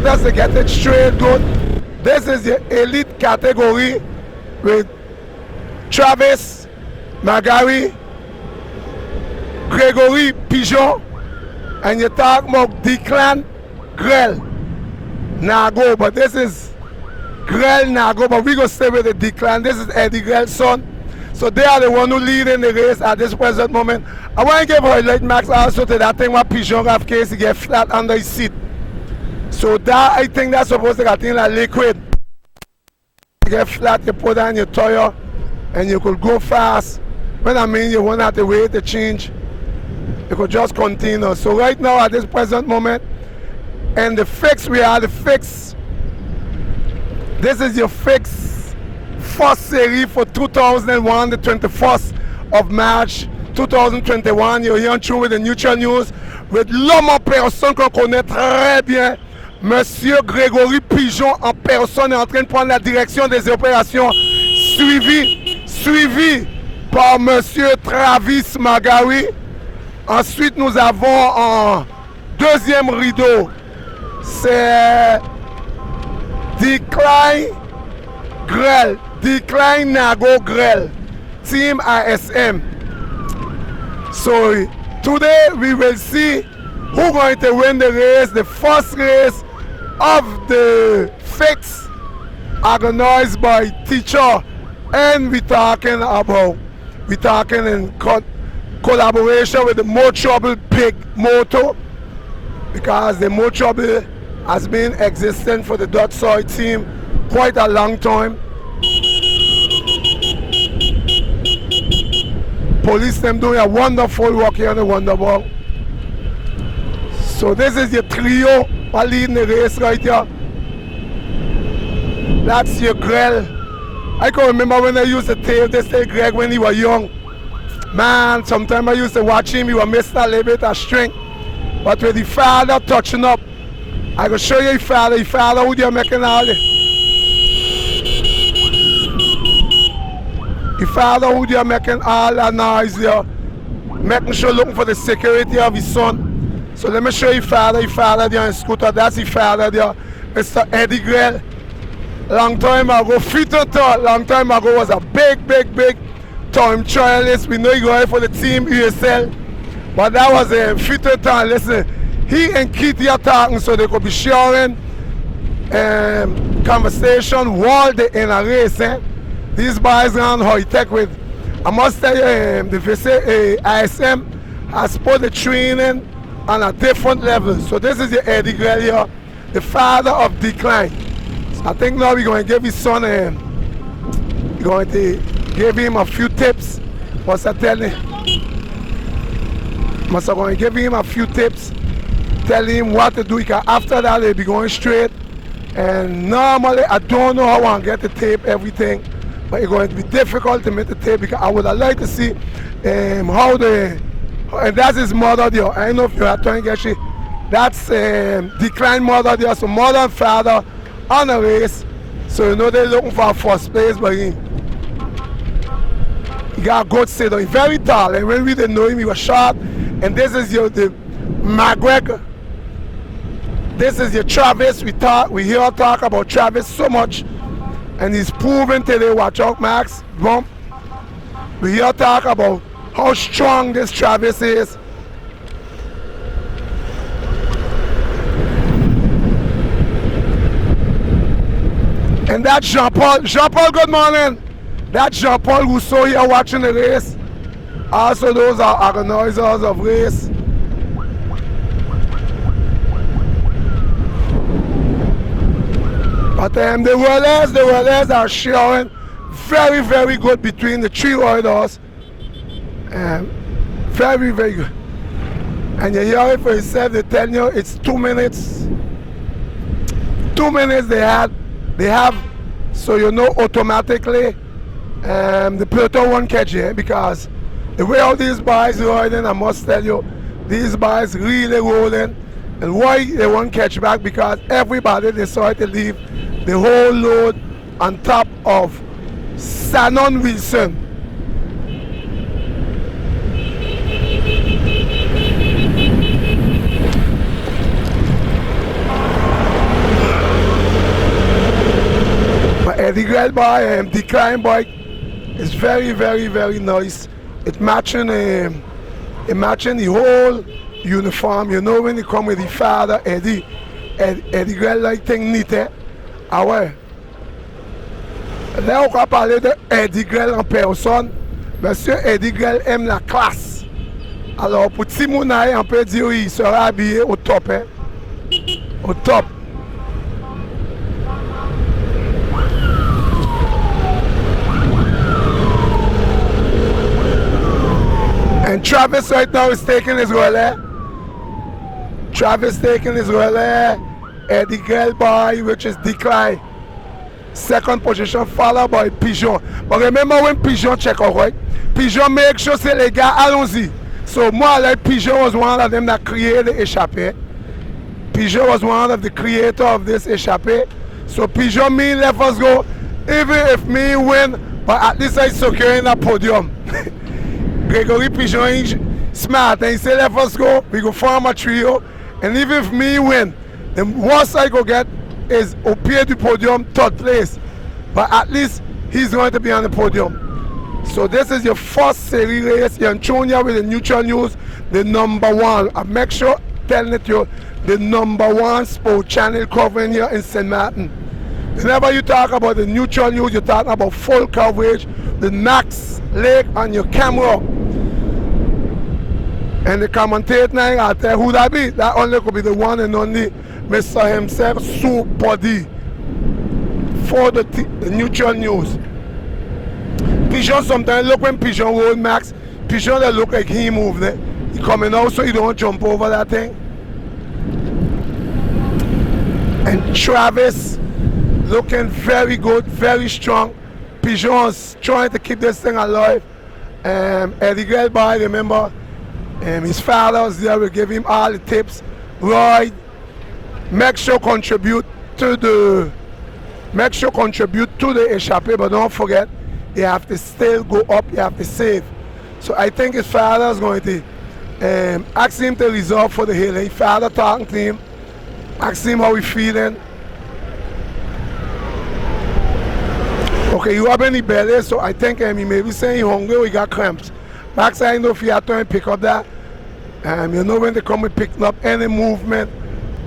Just to get it straight good. This is the elite category with Travis, Magari, Gregory Pigeon, and you talk about Declan, Grell, Nago, but this is Grell, Nago, but we gonna stay with the Declan. This is Eddie Grell's son. So they are the one who lead in the race at this present moment. I want to give highlight Max also to that thing where Pigeon have case he get flat under his seat. So that I think that's supposed to get in like liquid. You get flat, you put on your tire, and you could go fast. When I mean you won't have to wait to change. You could just continue. So right now at this present moment, and the FICCS, we are the FICCS. This is your FICCS first series for 2001, the 21st of March 2021. You're here through with the Neutral News with l'homme en personne qu'on connaît très bien. Monsieur Grégory Pigeon en personne est en train de prendre la direction des opérations, suivi par Monsieur Travis Magari. Ensuite, nous avons en deuxième rideau, c'est Declan Grell, Declan Nago Grell, Team ISM. So today we will see who's going to win the race, the first race of the FICCS organized by teacher, and we're talking in collaboration with the More Trouble Big Moto, because the More Trouble has been existing for the Dutch Soy team quite a long time. Police them doing a wonderful work here on the Wonderball. So this is your trio leading the race right here. That's your Grell. I can remember when I used to tape this thing Greg when he was young. Man, sometimes I used to watch him, he was missing a little bit of strength. But with the father touching up, I can show you the father who they're making all the. The father who they're making all the noise there, making sure looking for the security of his son. So let me show you father there on scooter. That's the father there, Mr. Eddie Grell. Long time ago, long time ago was a big time trialist. We know he going for the team USL, but that was a future time. Listen, he and Kitty are talking so they could be sharing conversation while they in a race. These boys are on high tech with. I must tell you, the ISM has put the training on a different level. So this is your Eddie Grell here, the father of Declan. So I think now we're going to give his son we're going to give him a few tips. Must I tell him? Must I going to give him a few tips, tell him what to do, because after that they'll be going straight. And normally I don't know how I get the tape, everything, but it's going to be difficult to make the tape, because I would have liked to see how the. And that's his mother there. I don't know if you are trying to get she. That's Declan mother there. So mother and father on a race. So you know they're looking for a first place, but he got a good sit. He's very tall. And when we didn't know him, he was short. And this is your the McGregor. This is your Travis. We hear talk about Travis so much. And he's proven today. Watch out, Max. Bump. We hear talk about how strong this Travis is. And that's Jean-Paul. Jean-Paul, good morning. That's Jean-Paul Rousseau here watching the race. Also, those are organizers of race. But the rollers are showing very good between the three riders. Very good. And you hear it for yourself, they tell you it's 2 minutes. 2 minutes they have, so you know automatically the peloton won't catch you, because the way all these boys riding, I must tell you, these boys really rolling. And why they won't catch back? Because everybody decided to leave the whole load on top of Shannon Wilson. But Eddie Grell boy, decline bike is very, very, very nice. It matching the whole uniform. You know when they come with the father, Eddie Grell like thing neat, ah ouais. Là on va parler de Eddie Grell en personne. Monsieur Eddie Grell aime la classe. Alors pour Timonaï, on peut dire il sera habillé au top, hein? Au top. And Travis right now is taking his relay. Travis taking his relay. Eddie Grell boy, which is decline. Second position, followed by Pigeon. But remember when Pigeon check out, right? Pigeon make sure say les gars, allons-y. So more like Pigeon was one of them that created the échappée. Pigeon was one of the creator of this échappée. So Pigeon me let us go. Even if me win, but at least I securing a podium. Gregory Pigeon is smart and he say let us go. We go form a trio. And even if me win, the worst I go get is au pied du podium, third place. But at least he's going to be on the podium. So this is your first series race. You're in Chonia with the Neutral News, the #1. I make sure telling it to you, the #1 sport channel covering here in St. Martin. Whenever you talk about the Neutral News, you're talking about full coverage, the max leg on your camera. And the commentator, I'll tell you who that be. That only could be the one and only Mr. himself, Super D, for the Neutral News. Pigeon sometimes look when Pigeon roll Max, Pigeon that look like he moved it. He coming out so you don't jump over that thing. And Travis looking very good, very strong. Pigeon's trying to keep this thing alive. Eddie Grell boy, remember, his father was there, will give him all the tips. Roy, make sure contribute to the échappée, but don't forget you have to still go up, you have to save. So I think his father is going to ask him to reserve for the hill. His father talking to him, ask him how he feeling. Okay, you have any belly, so I think he may be saying he's hungry or he got cramps. Max, I know if you have to pick up that. You know when they come and picking up any movement,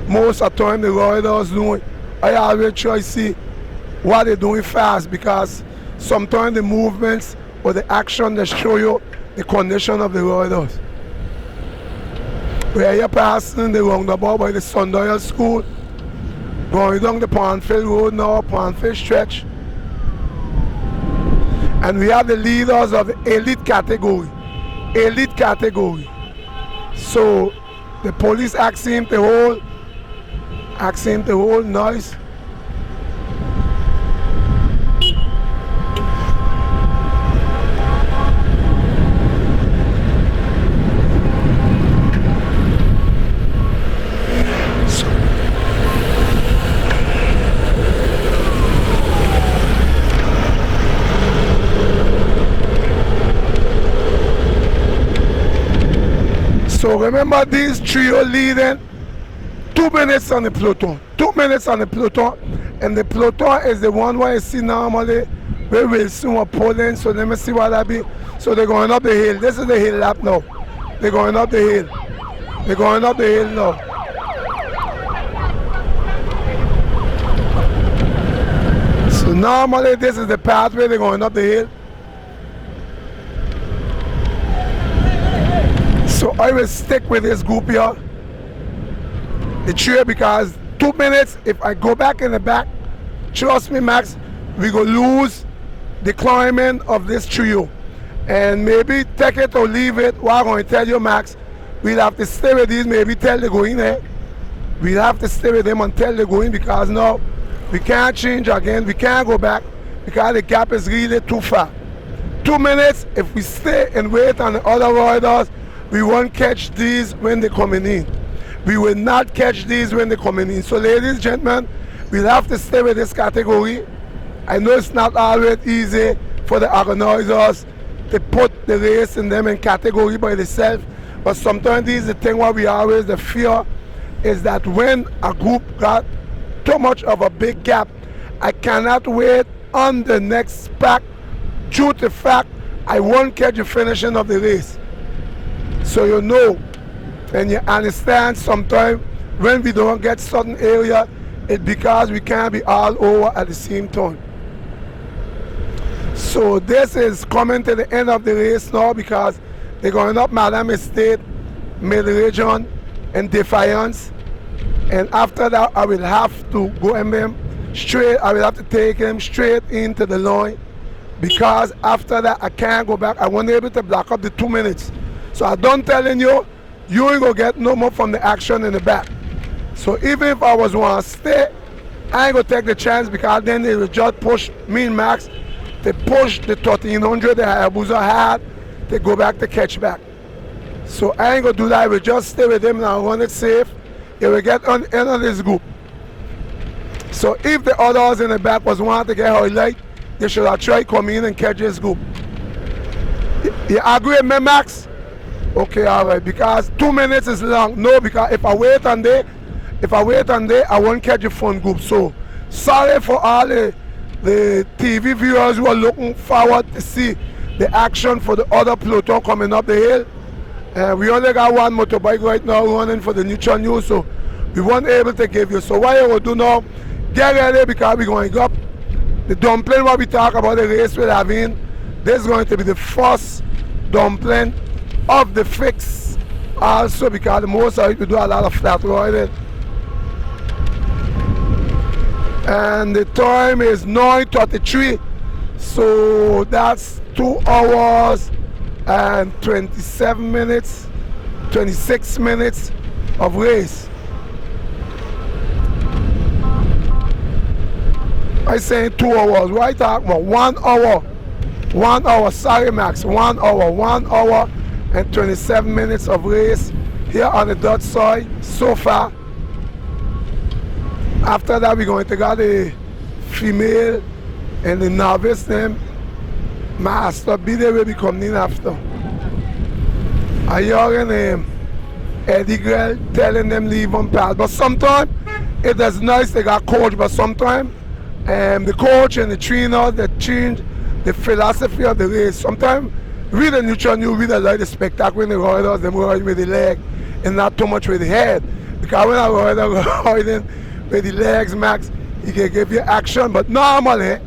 most of the time the riders doing, I always try to see what they're doing fast, because sometimes the movements or the action they show you the condition of the riders. Where you're passing the roundabout by the Sundial School, going down the Pondfield Road now, Pondfield Stretch. And we have the leaders of the elite category. So the police asked him to hold noise. So remember these trio leading 2 minutes on the peloton. 2 minutes on the peloton. And the peloton is the one where you see normally where Wilson were pulling. So let me see what that be. So they're going up the hill. This is the hill lap now. They're going up the hill. They're going up the hill now. So normally this is the pathway they're going up the hill. So I will stick with this group here, the trio, because 2 minutes, if I go back in the back, trust me Max, we go lose the climbing of this trio. And maybe take it or leave it. What I'm going to tell you Max, we'll have to stay with these, maybe tell they go in there. We'll have to stay with them until they go in, because now we can't change again, we can't go back, because the gap is really too far. 2 minutes, if we stay and wait on the other riders, we won't catch these when they're coming in. We will not catch these when they're coming in. So ladies and gentlemen, we'll have to stay with this category. I know it's not always easy for the organizers to put the race in them in category by themselves, but sometimes this is the thing what we always, the fear is that when a group got too much of a big gap, I cannot wait on the next pack due to the fact I won't catch the finishing of the race. So you know, and you understand sometimes when we don't get certain area, it's because we can't be all over at the same time. So this is coming to the end of the race now because they're going up Madame Estate, mid-region, and Defiance. And after that, I will have to go straight, I will have to take him straight into the line because after that, I can't go back. I wasn't able to block up the 2 minutes. So I'm done telling you, you ain't gonna get no more from the action in the back. So even if I was want to stay, I ain't gonna take the chance because then they will just push me and Max. They push the 1300 that Hayabusa had, they go back to catch back. So I ain't gonna do that, I will just stay with him and I'll run it safe. It will get on the end of this group. So if the others in the back was wanting to get highlight, they should have tried come in and catch this group. You agree with me, Max? Okay, all right, because 2 minutes is long. No, because if I wait on there, I won't catch the front group. So sorry for all the TV viewers who are looking forward to see the action for the other peloton coming up the hill. We only got one motorbike right now running for the neutral news, so we weren't able to give you. So what you will do now, get ready because we're going up. The dumpling what we talk about the race we're having, this is going to be the first dumpling of the FICCS also because the most of it we do a lot of flat riding. And the time is 9:33, so that's 2 hours and 27 minutes, 26 minutes of race. I say 2 hours, what I talking about? 1 hour. 1 hour, sorry Max, 1 hour and 27 minutes of race here on the Dutch side so far. After that we're going to get the female and the novice name master be there will be coming in after. I hear Eddie Grell telling them leave on pass, but sometimes it is nice they got coach, but sometimes the coach and the trainer they change the philosophy of the race. Sometimes we the neutral new, we like the spectacle when the riders them ride with the leg and not too much with the head. Because when a rider riding with the legs, Max, he can give you action, but normally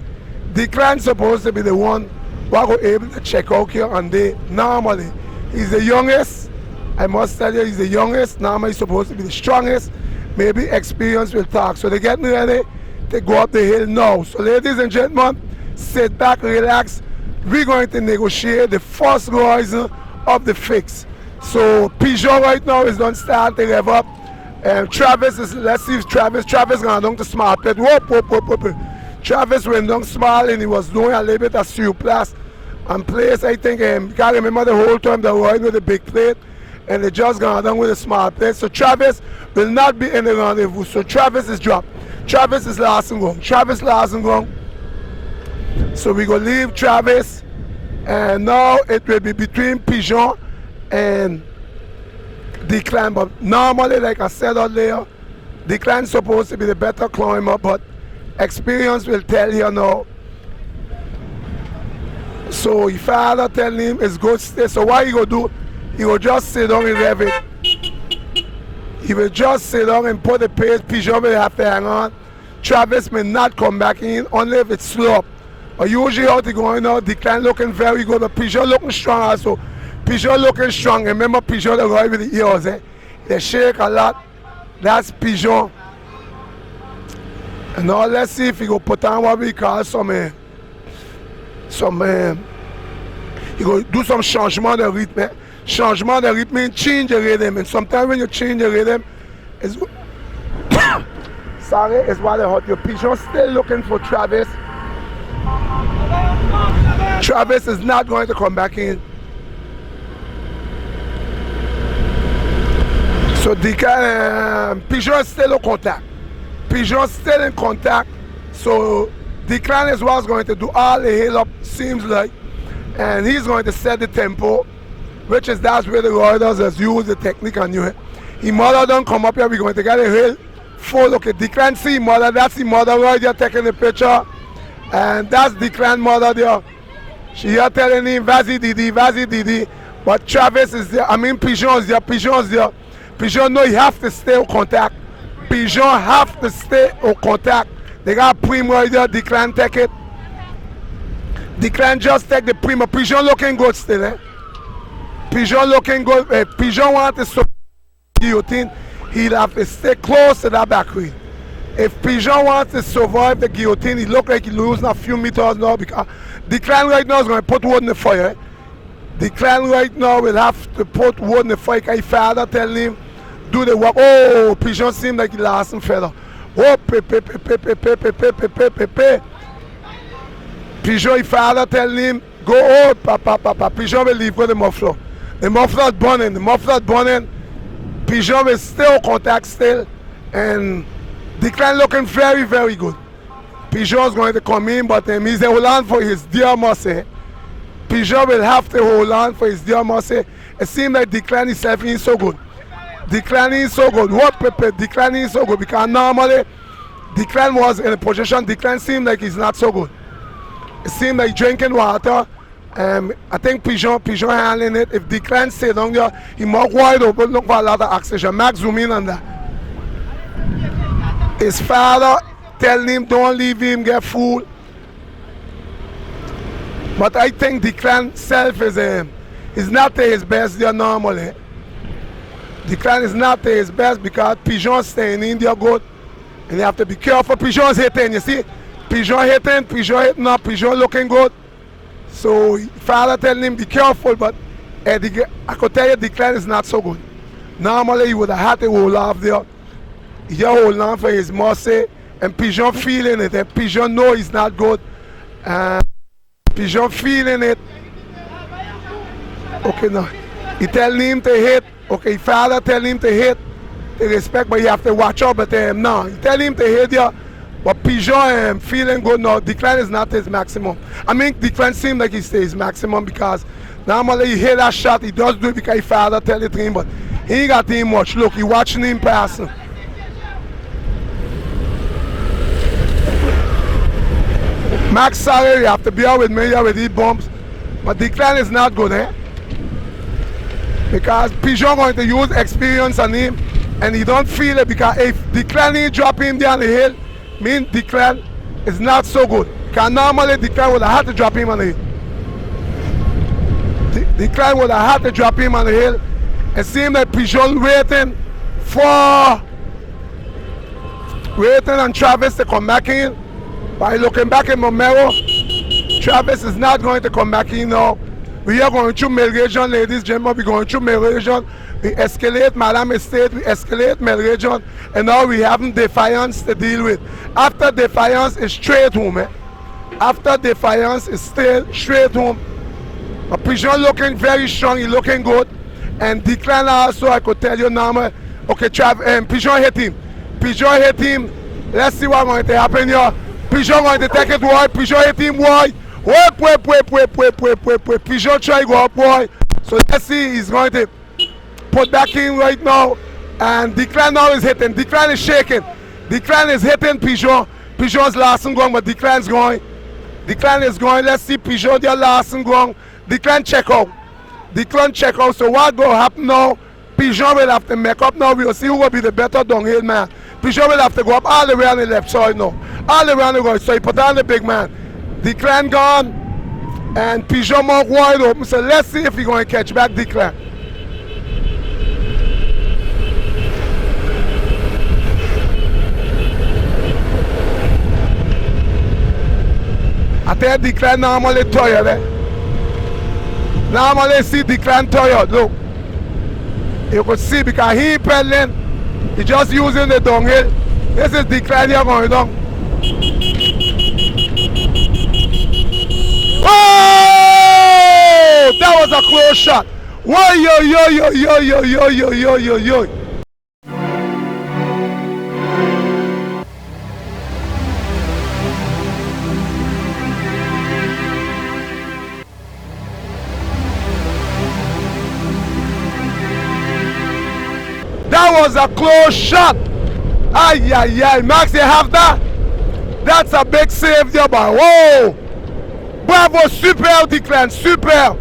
Declan's supposed to be the one who are able to check out here on day. Normally, he's the youngest. I must tell you, he's the youngest. Normally, he's supposed to be the strongest. Maybe experience will talk. So they're getting ready to go up the hill now. So ladies and gentlemen, sit back, relax. We're going to negotiate the first rising of the FICCS. So Peugeot right now is done start to rev up. Travis is, let's see if Travis gone down to small plate. Whoop. Travis went down small and he was doing a little bit of surplus and place. I think, can't remember the whole time they were riding with the big plate and they just gone down with a small plate. So Travis will not be in the rendezvous. So Travis is dropped. Travis is last and gone. So we go leave Travis and now it will be between Peugeot and Declan, but normally, like I said earlier, Declan's supposed to be the better climber, but experience will tell you now. So your father telling him it's good stay. So what he go do? He will just sit down and rev it. He will just sit down and put the pace. Peugeot will have to hang on. Travis may not come back in only if it's slow up. But usually how they going now, Declan looking very good, but Peugeot looking strong also. Peugeot looking strong. Remember Peugeot they ride with the ears, eh? They shake a lot. That's Peugeot. And now let's see if he go put on what we call he go do some changement de rythme. Changement de rythme means change the rhythm. And sometimes when you change the rhythm, it's sorry, it's why they hurt you. Peugeot still looking for Travis. Travis is not going to come back in. So Peugeot is still au contact. Pigeon still in contact. So Declan is what's going to do all the hill up, seems like. And he's going to set the tempo, which is that's where the riders has used the technique on you. He mother don't come up here, we're going to get a hill full. Okay, Declan see mother, that's the mother right there taking the picture. And that's Declan mother there. She here telling him, Vazi Didi. But Travis is there, Pigeon is there. Pigeon know he have to stay in contact. Pigeon have to stay in contact. They got Primo right there, Declan take it. Declan just take the Primo. Pigeon looking good still, eh? Pigeon looking good. Pigeon want to stop guillotine. He'll have to stay close to that back wheel. If Pigeon wants to survive the guillotine, he look like he's losing a few meters now because Declan right now is going to put wood in the fire. Declan right now will have to put wood in the fire because his father tell him do the work. Oh, Pigeon seems like he lost him further. Oh, Pigeon, his father tell him go out, papa. Pigeon will leave with the muffler. The muffler is burning. Pigeon will still in contact still. And Declan looking very, very good. Pigeon is going to come in, but he's hold on for his dear mercy. Pigeon will have to hold on for his dear mercy. It seems like Declan himself is so good. Declan is so good. Declan is so good because normally Declan was in a position. Declan seemed like he's not so good. It seemed like drinking water. I think Pigeon handling it. If Declan stay down there, he more wide open, look for a lot of oxygen. Max zoom in on that. His father telling him don't leave him, get food. But I think Declan self is not at his best there normally. Declan is not at his best because Pigeon staying in there good. And you have to be careful. Pigeon's hitting, you see? Pigeon hitting up, Pigeon looking good. So father telling him be careful, but I could tell you Declan is not so good. Normally he would have had to hold off there. He holding on for his mercy, and Pigeon feeling it. And Pigeon know he's not good. Pigeon feeling it. Okay, now he telling him to hit. Okay, father telling him to hit. They respect, but you have to watch out. But no, he telling him to hit there. But Pigeon feeling good now. Declan is not his maximum. Declan seems like he stays maximum because normally he hit that shot. He does do it because his father tell it to him, but he ain't got him much. Look, he watching him passing. Max, sorry, you have to be out with me here with these bumps. But Declan is not good, eh? Because Pigeon going to use experience on him and he don't feel it because if Declan ain't drop him down the hill, means Declan is not so good. Because normally Declan would have had to drop him on the hill. Declan would have had to drop him on the hill. It seems like Pigeon waiting on Travis to come back in. By looking back in my mirror, Travis is not going to come back in now. We are going through male region, ladies and gentlemen. We're going through male region. We escalate Madame Estate, we escalate male region, and now we have Defiance to deal with. After Defiance is straight home. Eh? After Defiance is still straight home. But Pigeon looking very strong, he looking good. And Declan also, I could tell you now, okay, Pigeon hit him. Pigeon hit him. Let's see what's going to happen here. Pigeon going to take it wide. Pigeon hit him wide. Wait. Pigeon try to go up wide. So let's see, he's going to put back in right now. And Declan now is hitting. Declan is shaking. Declan is hitting Pigeon. Pigeon's last and going, but Declan's going. Declan is going. Let's see Pigeon their last and going. Declan check out. Declan check out. So what will happen now? Pigeon will have to make up now. We'll see who will be the better downhill man. Pigeon will have to go up all the way on the left side now. All the way on the right side. Put on the big man. Declan gone. And Pigeon more wide open. So let's see if he's going to catch back Declan. I tell Declan normally tired. Eh? Normally see Declan tired. Look. You could see because he pedaling. He just using the downhill. This is Declan here going down. Oh! That was a close shot. Whoa, yo. That was a close shot. Ay, ay, ay. Max, you have that? That's a big save there, boy. Whoa. Bravo, super, Declan, super.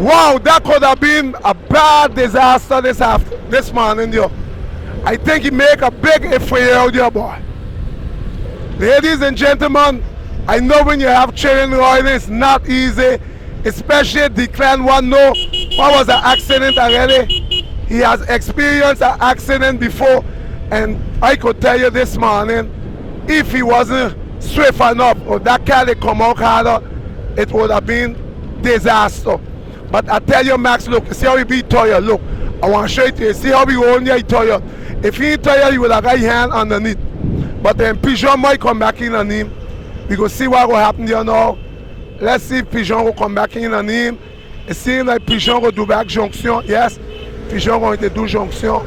Wow, that could have been a bad disaster this morning, yo. I think he make a big effort out there, boy. Ladies and gentlemen, I know when you have children riding, it's not easy, especially Declan one know what was an accident already. He has experienced an accident before, and I could tell you this morning, if he wasn't swift enough or that car they come out harder, it would have been disaster. But I tell you, Max, look, see how he beat Toya. Look, I want to show it to you. See how he hold here, Toya. If he ain't Toya, he would have got his hand underneath. But then Pigeon might come back in on him. We go see what will happen there now. Let's see if Pigeon will come back in on him. It seems like Pigeon will do back junction. Yes, Pigeon going to do junction.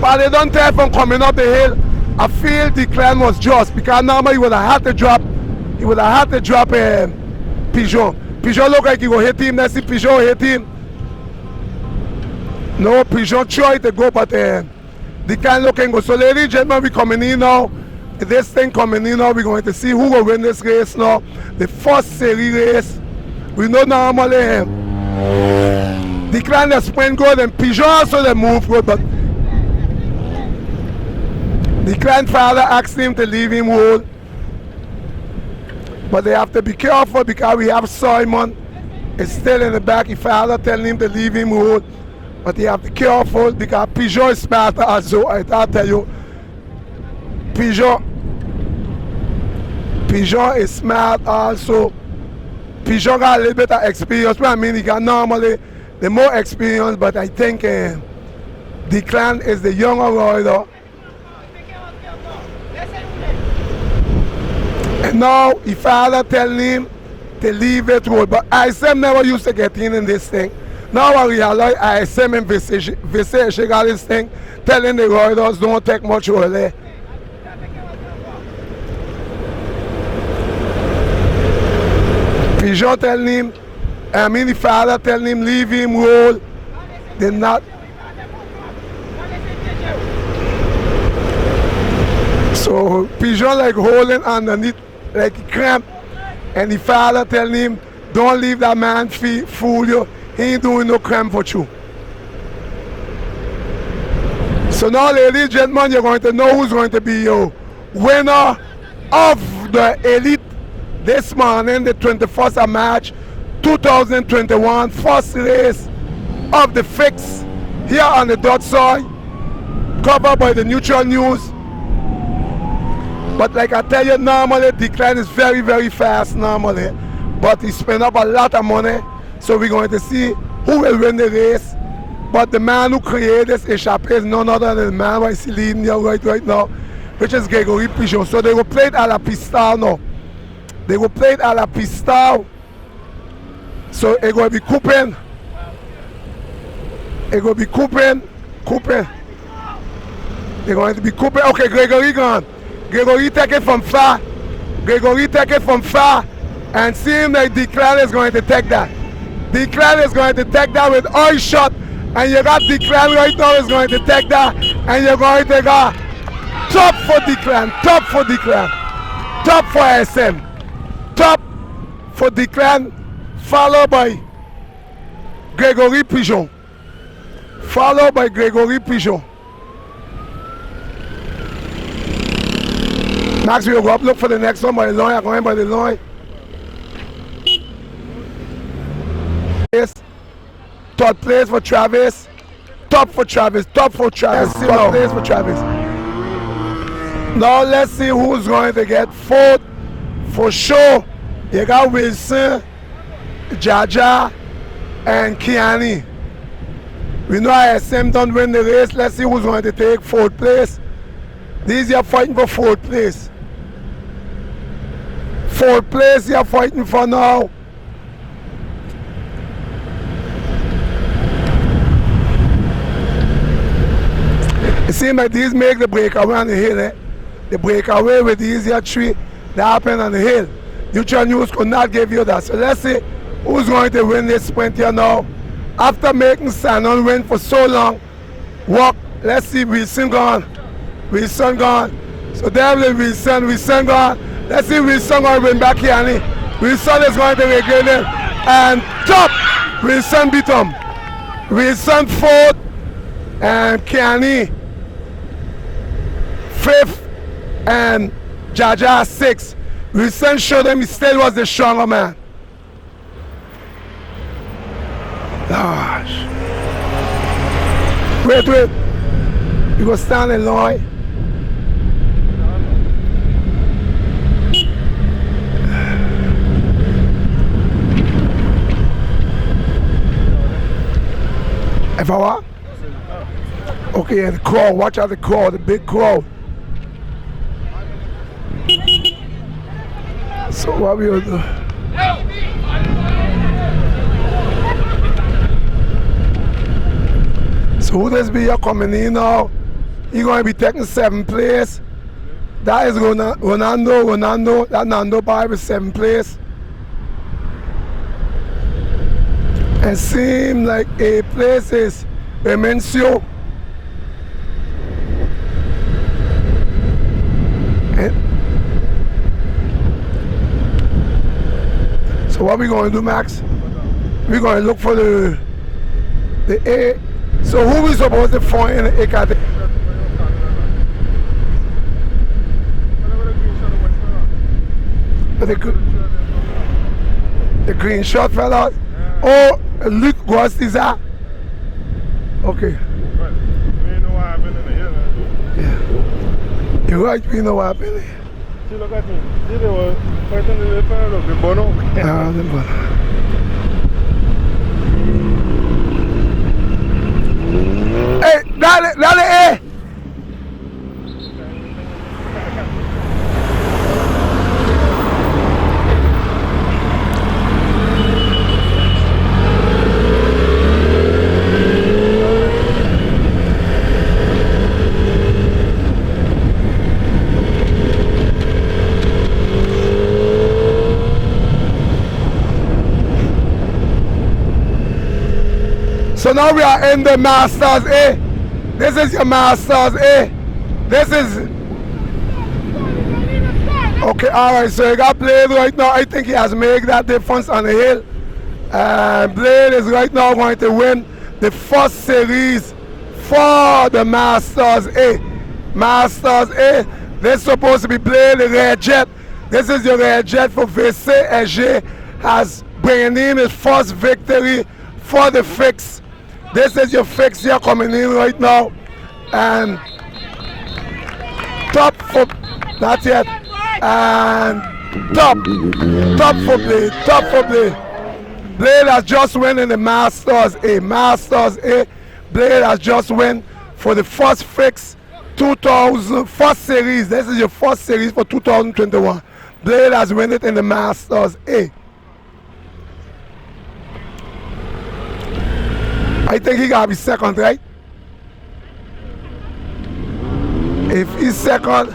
But they don't tell from coming up the hill. I feel Declan was just because normally he would have had to drop. He would have had to drop Pigeon. Pigeon look like he will hit him. Let's see Pigeon will hit him. No, Pigeon tried to go, but Declan looking good. So ladies and gentlemen, we coming in now. This thing coming in now, we're going to see who will win this race now. The first series race. We know normally Declan the sprint good and Pigeon also the move good, but Declan father asked him to leave him hold. But they have to be careful because we have Simon is still in the back. His father telling him to leave him hold. But they have to be careful because Pigeon is smarter also. I tell you, Pigeon is smart also. Pigeon got a little bit of experience. Well, I mean, he got normally the more experience, but I think Declan is the younger rider. And now his father telling him to leave it road. But ISM never used to get in this thing. Now I realize ISM and Visage got this thing, telling the riders don't take much early. Pigeon telling him, I mean the father telling him leave him roll. They not. So Pigeon like holding underneath like cramp, and the father telling him don't leave that man fool you. He ain't doing no cramp for you. So now, ladies and gentlemen, you're going to know who's going to be your winner of the Elite this morning, the 21st of March 2021, first race of the FICCS here on the dot side, covered by the Neutral News. But like I tell you, normally Declan is very, very fast normally, but he spent up a lot of money, so we're going to see who will win the race. But the man who created this échappée is none other than the man I see leading here right now, which is Gregory Pigeon. So they will play it à la pistole now. They will play it à la pistole. So it's going to be couping. It's going to be couping. They're going to be couping. Okay, Gregory gone. Gregory take it from far. Gregory take it from far. And seeing that Declan is going to take that. Declan is going to take that with all shot. And you got Declan right now is going to take that. And you're going to go top for Declan. Top for Declan. Top for SM. Top for Declan. Followed by Gregory Pigeon. Followed by Gregory Pigeon. Max will go up, look for the next one by the line. I'm going by the line. Yes. Third place for Travis. Top for Travis. Top for Travis. Third place for Travis. Now let's see who's going to get fourth. For sure, you got Wilson, Jaja, and Kiani. We know ISM don't win the race. Let's see who's going to take fourth place. These are fighting for fourth place. Fourth place you're fighting for now. It seems like these make the breakaway on the hill. Eh? The breakaway with these here three that happen on the hill. Neutral News could not give you that. So let's see who's going to win this sprint here now. after making Shannon win for so long, walk, let's see, Wilson gone. Wilson gone. So there is Wilson gone. Let's see Wilson going to win back here. Wilson is going to regain it. And top! Wilson beat him. Wilson fourth and Kiani fifth and Jaja sixth. Wilson showed him he still was the stronger man. Gosh. Wait. You go stand in line. If I what? Okay, and the crowd, watch out the crowd, the big crowd. So what we will do? So who this be here coming in now? He going to be taking 7th place. That is Ronaldo. That Nando boy with 7th place. And seem like a place is Remencio. So what we going to do, Max? We're going to look for the A. So who we supposed to find in the A category? The green shot fella. Oh, Luke Ghost is that? Okay. We know what happened in the hill. Yeah. You're right, we know what happened. See, look at me. See, they were fighting the fire of the bono. Ah, the bono. Hey, dale, eh! So now we are in the Masters A. This is your Masters A. This is... Okay, alright, so you got Blade right now. I think he has made that difference on the hill. And Blade is right now going to win the first series for the Masters A. Masters A. This is supposed to be Blade, the Red Jet. This is your Red Jet for FICCS has bringing in his first victory for the FICCS. This is your FICCS here coming in right now. And top for, not yet. And top for Blade, Blade has just won in the Masters A. Blade has just won for the first FICCS 2000, first series. This is your first series for 2021. Blade has won it in the Masters A. I think he gotta be second, right? If he's second,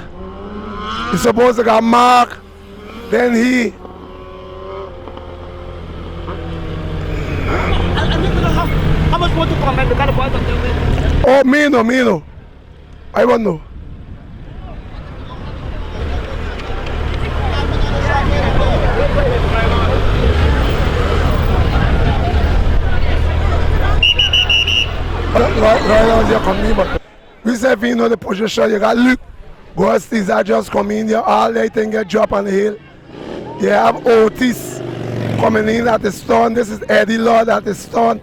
he's supposed to got Mark, then he. How much more to come, man? The kind of boys that they win. Oh, me no. I won't know. Right now, you're coming, but we said, if you know the position, you got Luke. Ghosties are just coming in there, all they think get drop on the hill. You have Otis coming in at the stone. This is Eddie Lord at the stone.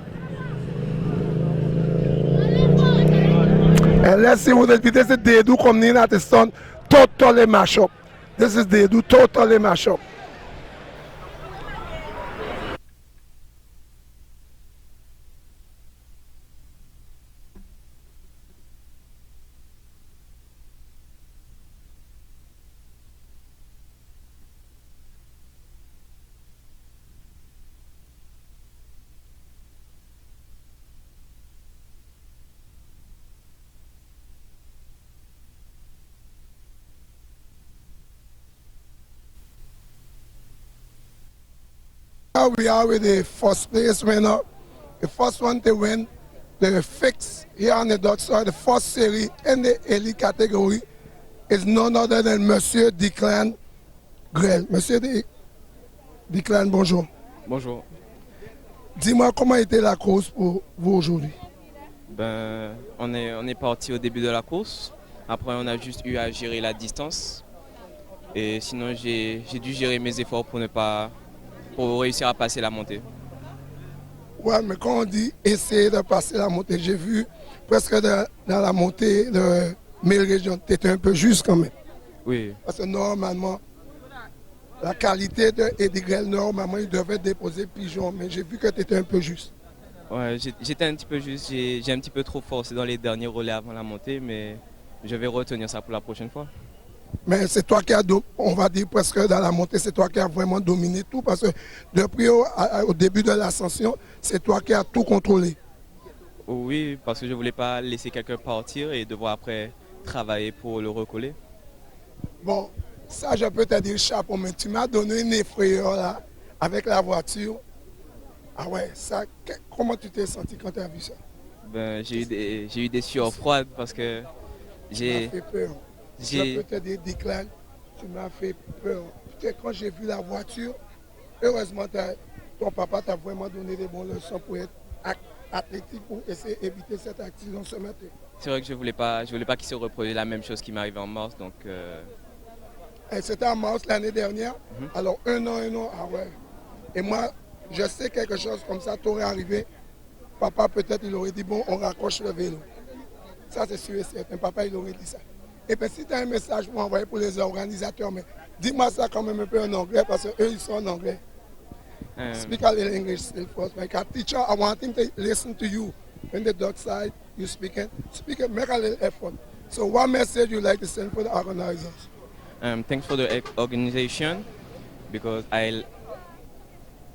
And let's see who this be. This is Dedu coming in at the stone. Totally mash up. This is Dedu, totally mash up. We are with the first place winner the first one to win the FICCS here on the Dutch side, the first series in the elite category, is none other than Monsieur Declan Grel. Monsieur Declan, bonjour. Bonjour. Dis-moi comment était la course pour vous aujourd'hui? Ben, on est parti au début de la course. Après, on a juste eu à gérer la distance. Et sinon, j'ai dû gérer mes efforts pour réussir à passer la montée. Ouais, mais quand on dit essayer de passer la montée, j'ai vu presque dans la montée de 1000 régions, tu étais un peu juste quand même. Oui. Parce que normalement, la qualité de Eddie Grel, normalement, il devait déposer pigeon, mais j'ai vu que tu étais un peu juste. Ouais, j'étais un petit peu juste, j'ai un petit peu trop forcé dans les derniers relais avant la montée, mais je vais retenir ça pour la prochaine fois. Mais c'est toi qui as, on va dire presque dans la montée, c'est toi qui as vraiment dominé tout, parce que depuis au début de l'ascension, c'est toi qui as tout contrôlé. Oui, parce que je ne voulais pas laisser quelqu'un partir et devoir après travailler pour le recoller. Bon, ça je peux te dire chapeau, mais tu m'as donné une effrayeur là, avec la voiture. Ah ouais, ça, comment tu t'es senti quand tu as vu ça? Ben, j'ai eu des sueurs froides parce que j'ai... Tu m'as fait peur. Je peux te dire, Declan, tu m'as fait peur. Quand j'ai vu la voiture, heureusement, ton papa t'a vraiment donné des bonnes leçons pour être athlétique, pour essayer d'éviter cet accident ce matin. C'est vrai que je voulais pas qu'il se reproduise la même chose qui m'est arrivée en mars, donc... C'était en mars l'année dernière, alors un an, ah ouais. Et moi, je sais quelque chose comme ça t'aurait arrivé. Papa, peut-être, il aurait dit, bon, on raccroche le vélo. Ça, c'est sûr et certain. Papa, il aurait dit ça. Et bien, si tu as un message pour envoyer pour les organisateurs, mais dis-moi ça quand même un peu en anglais, parce qu'eux, ils sont en anglais. Speak a little English still first. Like a teacher, I want him to listen to you. When the dog side, you speaking, make a little effort. So what message you like to send for the organizers? Thanks for the organization, because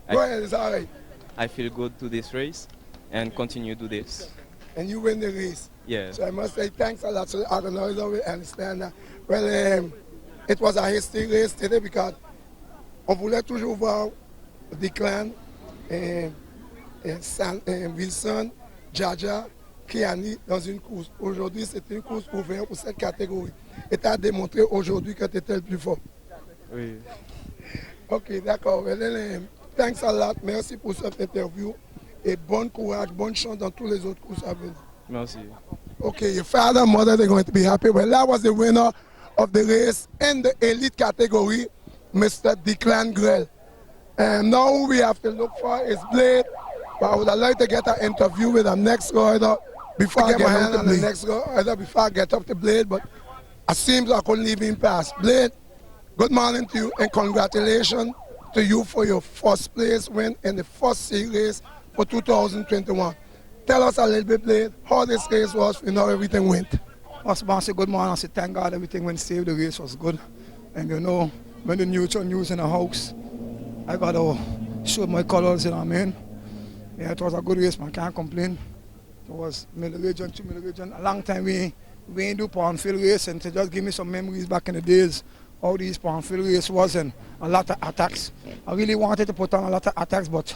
Go ahead, it's all right. I feel good to this race and continue to do this. And you win the race. Yeah. So I must say thanks a lot to the organizer. We understand that. Well, it was a history race today because on voulait toujours voir Declan et Wilson, Jaja, Kiani dans une course. Aujourd'hui, c'est une course ouverte pour cette catégorie. Et tu as démontré aujourd'hui que tu étais le plus fort. Oui. Ok, d'accord. Well, thanks a lot. Merci pour cette interview. Et bon courage, bonne chance dans tous les autres courses à venir. Merci. Okay, your father and mother, they're going to be happy. Well, that was the winner of the race in the elite category, Mr. Declan Grel. And now who we have to look for is Blade. But I would like to get an interview with the next rider before I get up to the next rider, before I get up to Blade. But it seems I couldn't leave him past. Blade, good morning to you and congratulations to you for your first place win in the first series for 2021. Tell us a little bit, Blade, how this race was and how everything went. I was about to say good morning. I said thank God everything went safe. The race was good. And you know, when the neutral news in the house, I got to show my colors, you know what I mean? Yeah, it was a good race, man. Can't complain. It was middle region, 2 middle region. A long time we ain't do pound field race, and to just give me some memories back in the days how these pound field race was, and a lot of attacks. I really wanted to put on a lot of attacks, but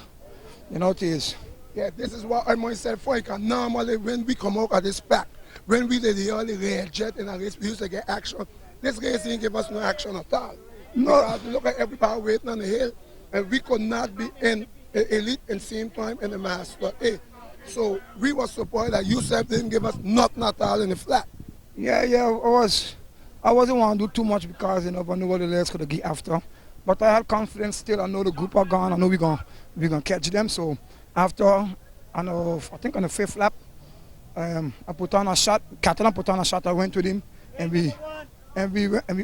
you know it is. Yeah, this is what I myself for. Because normally when we come out of this pack, when we did the early red jet in a race, we used to get action. This race didn't give us no action at all. No. Because look at everybody waiting on the hill, and we could not be in the elite and same time in the master A. So we were surprised that Yusuf didn't give us nothing at all in the flat. Yeah, I wasn't want to do too much because you know I knew what the legs could get after. But I had confidence still. I know the group are gone. I know we're gonna catch them. So after, I think on the 5th lap, I put on a shot. Catalan put on a shot. I went with him, and we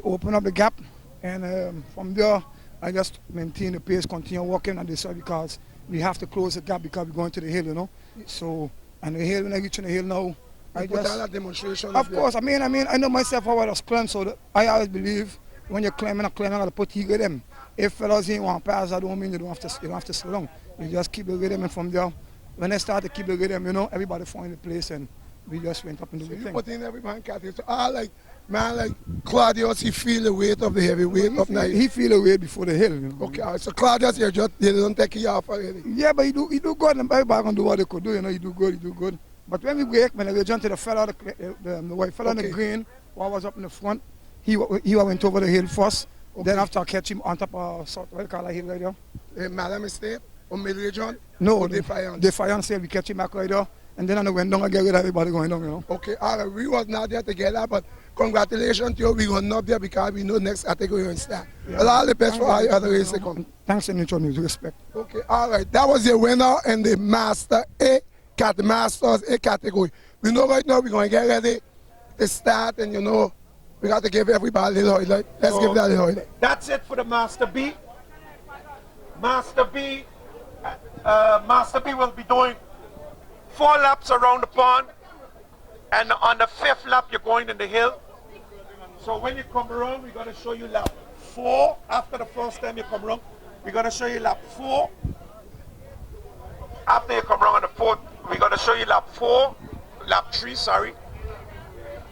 opened up the gap. And from there, I just maintain the pace, continue walking on this side because we have to close the gap because we're going to the hill, you know. So, and the hill, when I reach the hill now, I put just... all that demonstration. Of course, I mean, I know myself how I was climbing, so I always believe when you're climbing, I got to put heat with them. If fellas ain't want to pass, I don't mean you don't have to slow down. You just keep the rhythm, and from there, when I start to keep the rhythm, you know, everybody find the place, and we just went up and do the You thing. put in every man category. So like Claudius, he feel the weight of the heavy weight of night. He feel the weight before the hill. You know? Okay, all right. So Claudius, you don't take it off already. Yeah, but he do good, and everybody gonna do what they could do. You know, he do good. But when we break, when we jump to the fella, the white fella on the green, who was up in the front, he went over the hill first. Okay. Then after I catch him on top of what you call that hill right there? Madam Estate or Middle Region? No, Defiance. Defiance, we catch him back right there. And then I went down again with everybody going down, you know. Okay, all right, we was not there together, but congratulations to you. We going up there because we know next category will start. Yeah. A lot of the best for all the other races come. Thanks and mutual respect. Okay, all right, that was your winner in the Master A Masters A category. We know right now we're going to get ready to start, and you know, we got to give everybody a little highlight. Let's give that a little highlight. That's it for the Master B. Master B will be doing 4 laps around the pond, and on the 5th lap you're going in the hill. So when you come around, we're going to show you lap 4. After the first time you come around, we're going to show you lap 4. After you come around on the 4th, we're going to show you lap 3, sorry.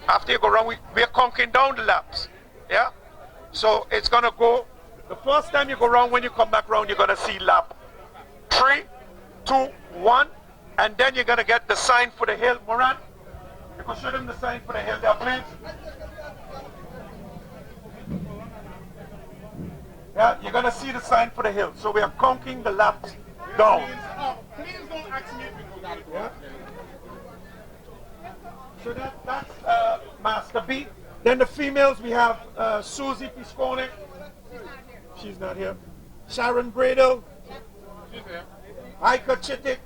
After you go around, we're conking down the laps, yeah? So it's going to go, the first time you go around, when you come back around, you're going to see lap 3, 2, 1, and then you're going to get the sign for the hill. Moran, you can show them the sign for the hill there, please. Yeah, you're going to see the sign for the hill. So we are conking the laps down. Please don't ask me if you got it. Yeah. So that's Master B. Then the females, we have Susie Piscone. She's not here. Sharon Bradle. She's here. Aika Chittick.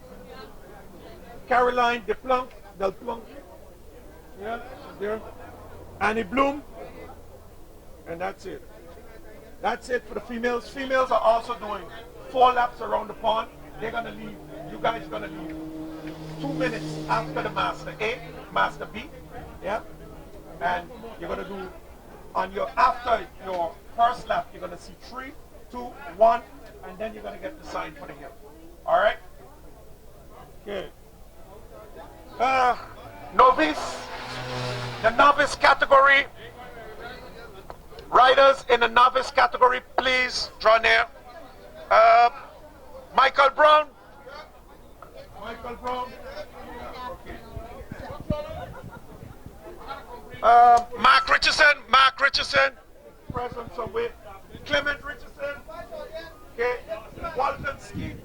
Caroline Del Plunk. Yeah, she's there. Annie Bloom. And that's it. That's it for the females. Females are also doing 4 laps around the pond. They're going to leave. You guys are going to leave 2 minutes after the Master A, Master B. Yeah? And you're going to do, after your first lap, you're going to see 3, 2, 1, and then you're going to get the sign for the hill. All right? Okay. Novice, the novice category. Riders in the novice category, please draw near. Michael Brown. Michael Brown. Mark Richardson. Present somewhere. Clement Richardson. Okay. Walton Skeet.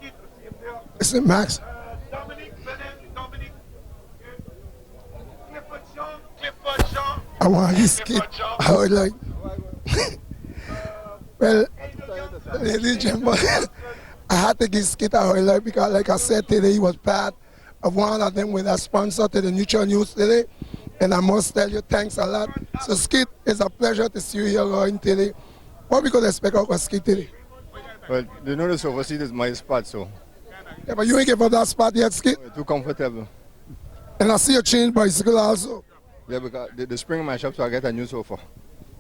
See him there. Listen, Max. Dominic Bennett. Okay. Clifford Jean. I want to skip. I would like. Well, ladies and gentlemen, I had to give Skit a highlight because, like I said today, he was part of one of them with a sponsor to the Neutral News today. And I must tell you, thanks a lot. So, Skit, it's a pleasure to see you here around today. What we could expect out of Skit today? Well, you know this overseas is my spot, so. Yeah, but you ain't give up that spot yet, Skit? Too comfortable. And I see you change bicycle also. Yeah, because the spring my shop, so I get a new sofa.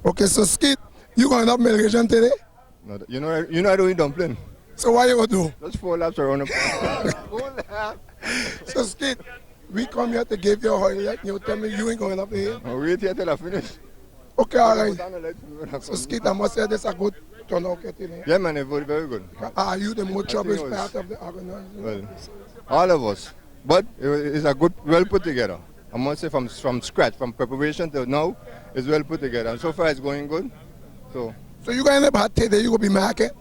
Okay, so Skit, you going up Middle Region today? No, you know I don't eat dumpling. So what you going to do? Just 4 laps around the park. 4 laps. So Skit, we come here to give you a highlight. You tell me you ain't going up here. I'll wait here till I finish. Okay, all right. So Skit, I must say this is a good turnout today. Yeah, man, it's very good. Are you the most troubled part of the organization? Well, all of us. But it's a good, well put together. I must say from scratch, from preparation to now, it's well put together. And so far it's going good. So you going to have today, you going to be market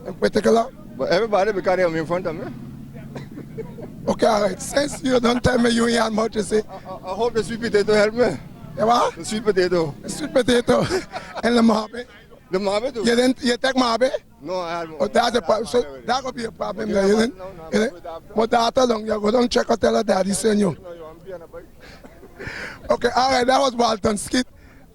in particular? But everybody, because they're in front of me. Okay, all right. Since you don't tell me you ain't had much to say. I hope the sweet potato help me. Yeah, what? The sweet potato. The sweet potato and the marbe. The marbe too? You take marbe? No, I had more. Oh, that's a problem. So that could be a problem there, isn't it? But after long, you go down check out, tell her daddy send you. Okay, all right, that was Walton Skit.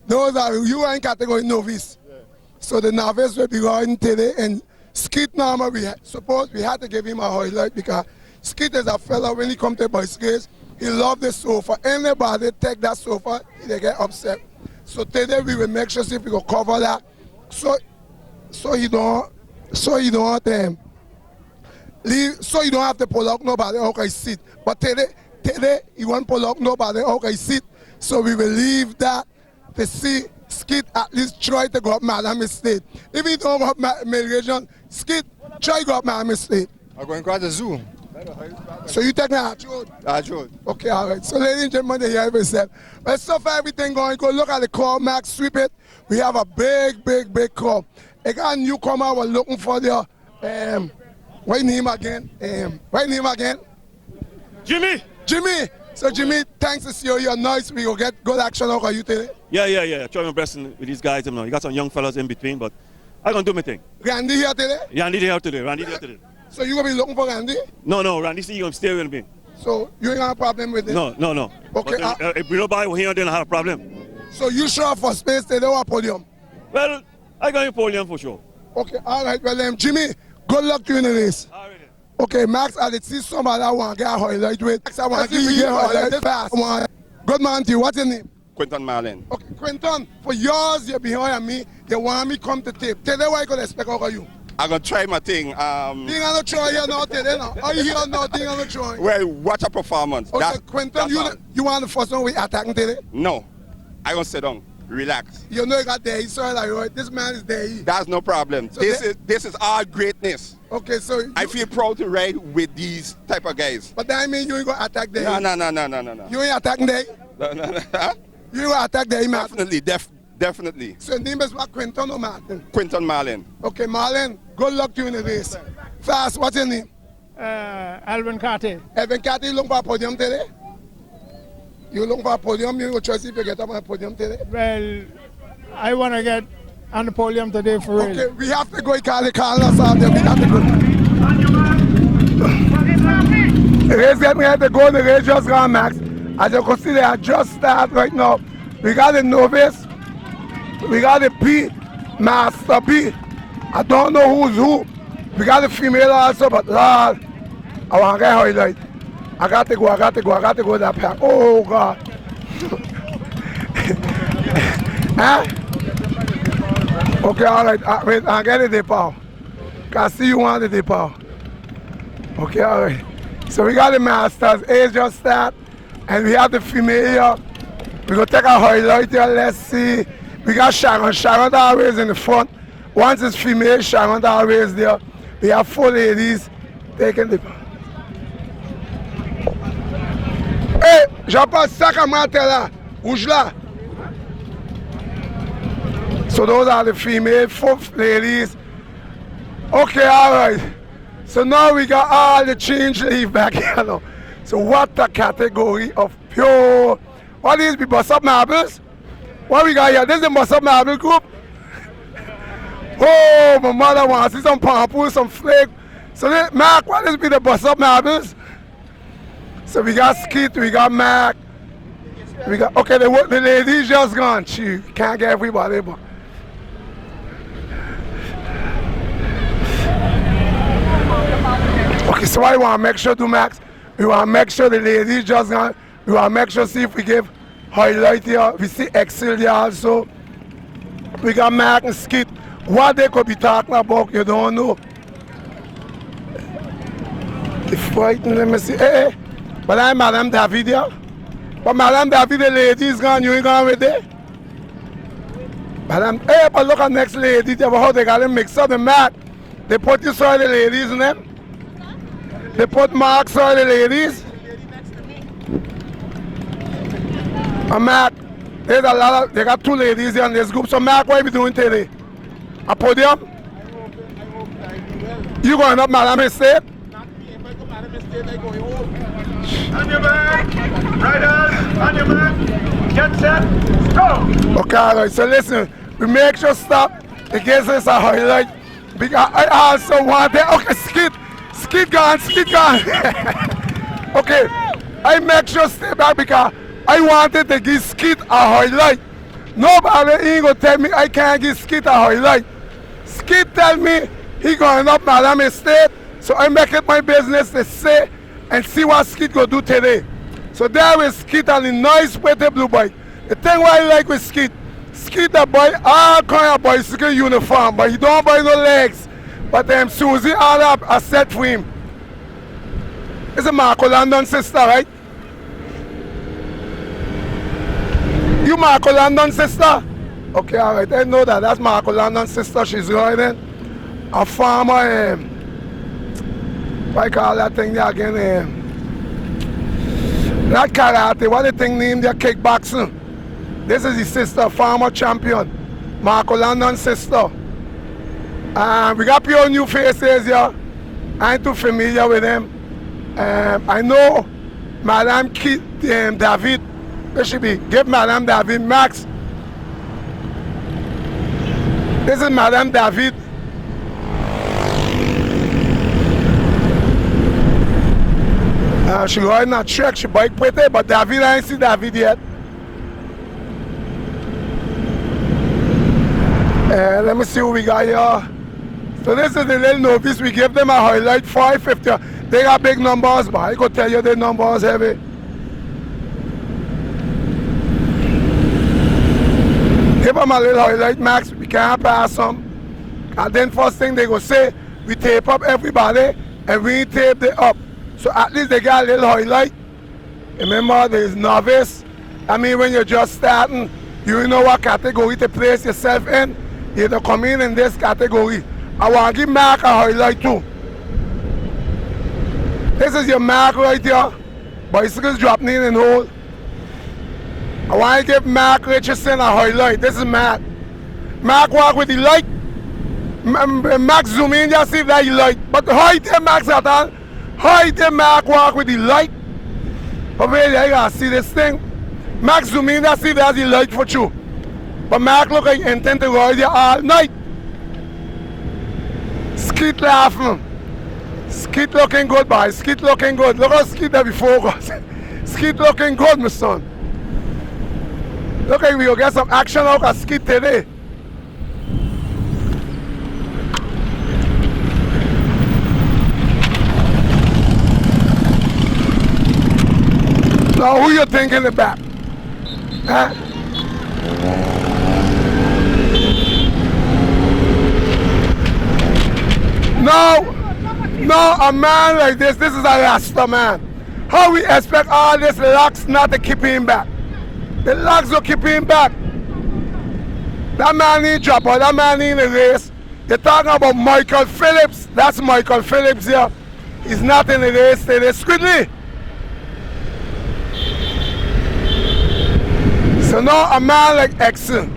Those are, you are in category novice. Yeah. So the novice will be riding today, and Skit normal, we had to give him a highlight because Skit is a fella, when he come to bicycles, he love the sofa. Anybody take that sofa, they get upset. So today we will make sure if we go cover that, so you don't have to pull out nobody. Okay, sit. But today today he won't pull up nobody. Okay, sit. So we will leave that to see Skid at least try to go up Miami State. If he don't go up Mill Region, Skid try to go up Miami State. I'm going to the zoo. So you take me out road? Road. Okay, all right. So ladies and gentlemen, they hear everything. Well, so far everything going, go look at the Climax, sweep it. We have a big crowd. I got a newcomer, we're looking for the, what name again? Jimmy. So Jimmy, thanks to see you. You're nice. We will get good action out of you today. Yeah. Trying my best with these guys. You know, you got some young fellas in between, but I'm going to do my thing. Randy here today? Randy here today. So you going to be looking for Randy? No. Randy see you going to stay with me. So you ain't got a problem with it? No. Okay. But, if we don't buy here, then I have a problem. So you sure for space today or podium? Well, I got a podium for sure. Okay, all right. Well, Jimmy, good luck to you in the race. All right. Okay, Max, I did see somebody I want to get a highlight with. Max, I want to give you a highlight fast. Good man to you. What's your name? Quinton Marlin. Okay, Quinton, for years you're behind me. You want me come to tape. Today, what I could expect out of you? I'm going to try my thing. Thing on the try here now today now. Are you here now? Thing on the try. Well, watch a performance. Okay, Quinton, you want the first one we attacking today? No. I'm going to sit down. Relax. You know you got there. So like, right? This man is there. That's no problem. So this is our greatness. Okay, so I feel proud to ride with these type of guys. But that mean you ain't gonna attack there. No. You ain't attacking there? No. You ain't gonna attack there, man? Definitely. So your name is what, Quinton or Martin? Quinton Marlin. Okay, Marlin, good luck to you in the race. Fast, what's your name? Alvin Carter. Alvin Carter, you looking for a podium today? You looking for a podium? You will try to see if you get up on a podium today? Well, I want to get on the podium today for real. Okay, we have to go. Call us out there. We have to go. The race getting ready to go. The race just gone, Max. As you can see, they are just start right now. We got the novice. We got the P, Master P. I don't know who's who. We got the female also, but Lord, I want to get highlight. I got to go that pack. Oh, God. Huh? Okay, all right. Wait, I'll get it, Paul. Can see you want it, Paul. Okay, all right. So we got the Masters. Age just start. And we have the female here. We're going to take a highlight here. Let's see. We got Sharon. Sharon always in the front. Once it's female, Sharon always there. We have 4 ladies taking the... Hey, Jean-Paul, ça comment t'es là? Rouge là. So those are the female 4 ladies. Okay, all right. So now we got all the change leave back here now. So what a category of pure. What is the Bust Up Marbles? What we got here? This is the Bust Up Marble group. Oh, my mother wants to see some pampoo, some flake. So Mark, what is the Bust Up Marbles? So we got Skit, we got Mac, we got, okay, the ladies just gone. She can't get everybody, but. Okay, so I want to make sure to Max, we want to make sure the ladies just gone. We want to make sure, see if we give highlight here. We see Excel here also. We got Mac and Skit. What they could be talking about, you don't know. The fighting, let me see. Hey. But I'm Madame David here. But Madame David, the ladies gone, you ain't gone with it? Madame, hey, but look at next lady, how they got them mixed up the mat. They put you saw the ladies in them. They put marks on the ladies. And Mac, there's a lot of, they got 2 ladies here in this group. So Mac, what are you doing today? A podium? You going up Madame Estate? On your mark, riders, on your mark, get set, go! Okay, all right, so listen, we make sure stop in case there's a highlight. Because I also want that. Okay, skid gone. Okay, I make sure stay back because I wanted to give Skid a highlight. Nobody ain't gonna tell me I can't give Skid a highlight. Skid tell me he going up Madame Estate, so I make it my business to say and see what Skid go do today. So there is Skid on the nice pretty blue bike. The thing what I like with Skid the buy all kind of bicycle uniform, but he don't buy no legs. But Susie all up a set for him. It's a Marco London sister, right? Marco London's sister? Okay, all right. I know that. That's Marco London's sister. She's riding a farmer. What I call that thing there again? Not karate. What the thing named there? Kickboxing. This is his sister, farmer champion. Marco London's sister. We got pure new faces here. I ain't too familiar with them. I know Madame David. Where should be? Give Madame David Max. This is Madame David. She riding a trek, she bike pretty, but David, I ain't see David yet. Let me see what we got here. So this is the little novice. We give them a highlight 550. They got big numbers, but I could tell you the numbers heavy. Give them a little highlight max. We can't pass them. And then first thing they go say, we tape up everybody and we tape it up. So at least they got a little highlight. Remember, there's novice. I mean, when you're just starting, you know what category to place yourself in. You have to come in this category. I want to give Mark a highlight too. This is your Mark right here. Bicycles dropping in and hold. I want to give Mark Richardson a highlight. This is Mark. Mark walk with the light. Mark zoom in just see if that light. But hide them Mark Satan. Hide them Mark walk with the light. But really I gotta see this thing. Mark zoom in just see if that's the light for you. But Mark look like intent to ride you all night. Skeet laughing. Skeet looking good, boy. Skeet looking good. Look how Skeet there before us. Skeet looking good, my son. Look like we will get some action out of Skeet today. Now who you think in the back? Huh? No, a man like this is a Rasta man. How we expect all this locks not to keep him back? The locks will keep him back. That man need drop out, that man need a race. You're talking about Michael Phillips. That's Michael Phillips here. He's not in the race today. Squidly. So now a man like Exxon.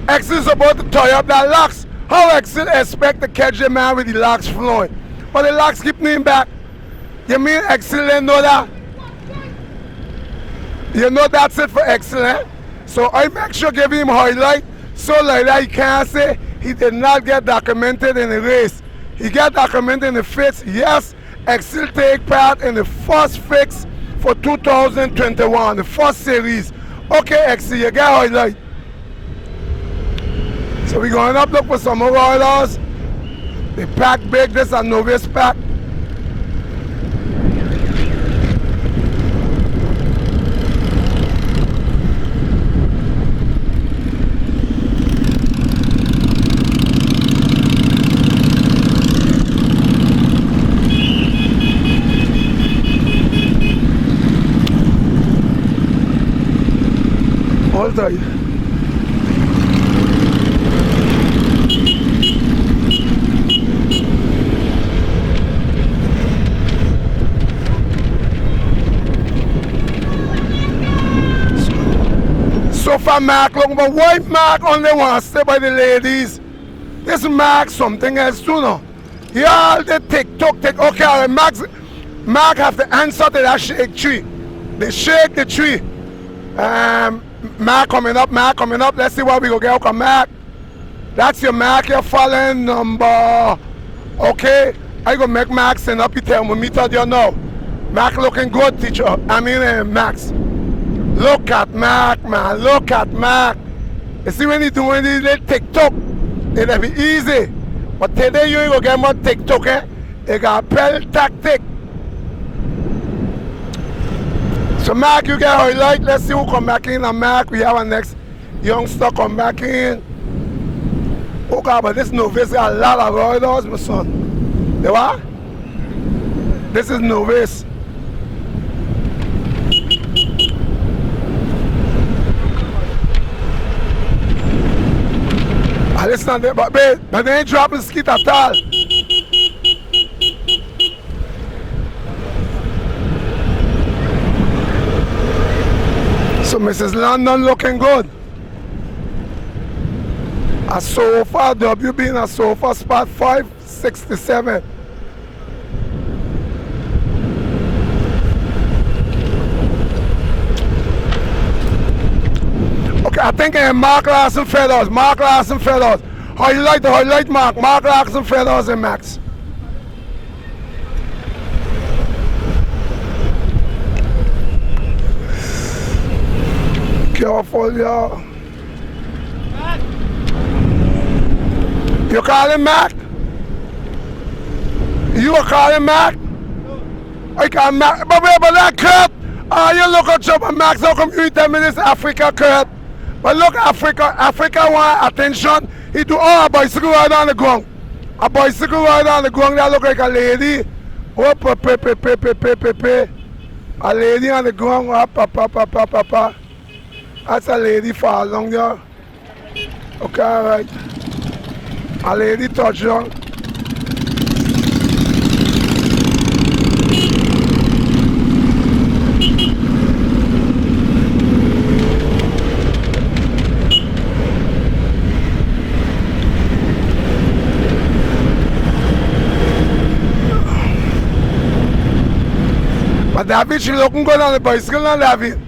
Exxon's about to tie up that locks. How Exxon expect to catch the man with the locks flowing? But the locks keep him back. You mean Exxon know that? You know that's it for Exxon, eh? So I make sure give him highlight so like that he can't say he did not get documented in the race. He got documented in the FICCS. Yes, Exxon take part in the first FICCS for 2021, the first series. Okay, Exxon, you get highlight. So we're going up look for some more riders. They pack big, this is a novice pack. Hold on. So far Mark looking, but why Mark only wants to stay by the ladies? This Mark something else too now. He all the TikTok, okay, Mark have to answer to that shake tree. They shake the tree. Mark coming up, let's see what we go get out of Mark. That's your Mark, your following number. Okay, I go make Mark send up, you tell me, meet out there now. Mark looking good, teacher. I mean, Max. Look at Mark, man, look at Mark. You see when he doing these little TikTok, it'll be easy. But today you ain't gonna get more TikTok, eh? You got bell tactic. So Mark, you get highlight. Let's see who come back in. And Mark, we have our next youngster come back in. Oh God, but this novice got a lot of riders, my son. You what? This is novice. understand it, but they ain't dropping skit at all. So Mrs. London looking good. A sofa, WB in a sofa, spot 567. Okay, I think Mark Larson Feathers. Highlight Mark Larson Feathers and Max. Careful, y'all. You calling Mac? You are calling Mac? I call Mac. But that Kurt, you look at Chopper Max, how come you tell me this Africa, Kurt? But look, Africa want attention. He do a bicycle ride on the ground. A bicycle ride on the ground that look like a lady. Oh, a lady on the ground. That's a lady fall down there. Okay, alright. A lady touch down. But David, she looking good on the bicycle now, David.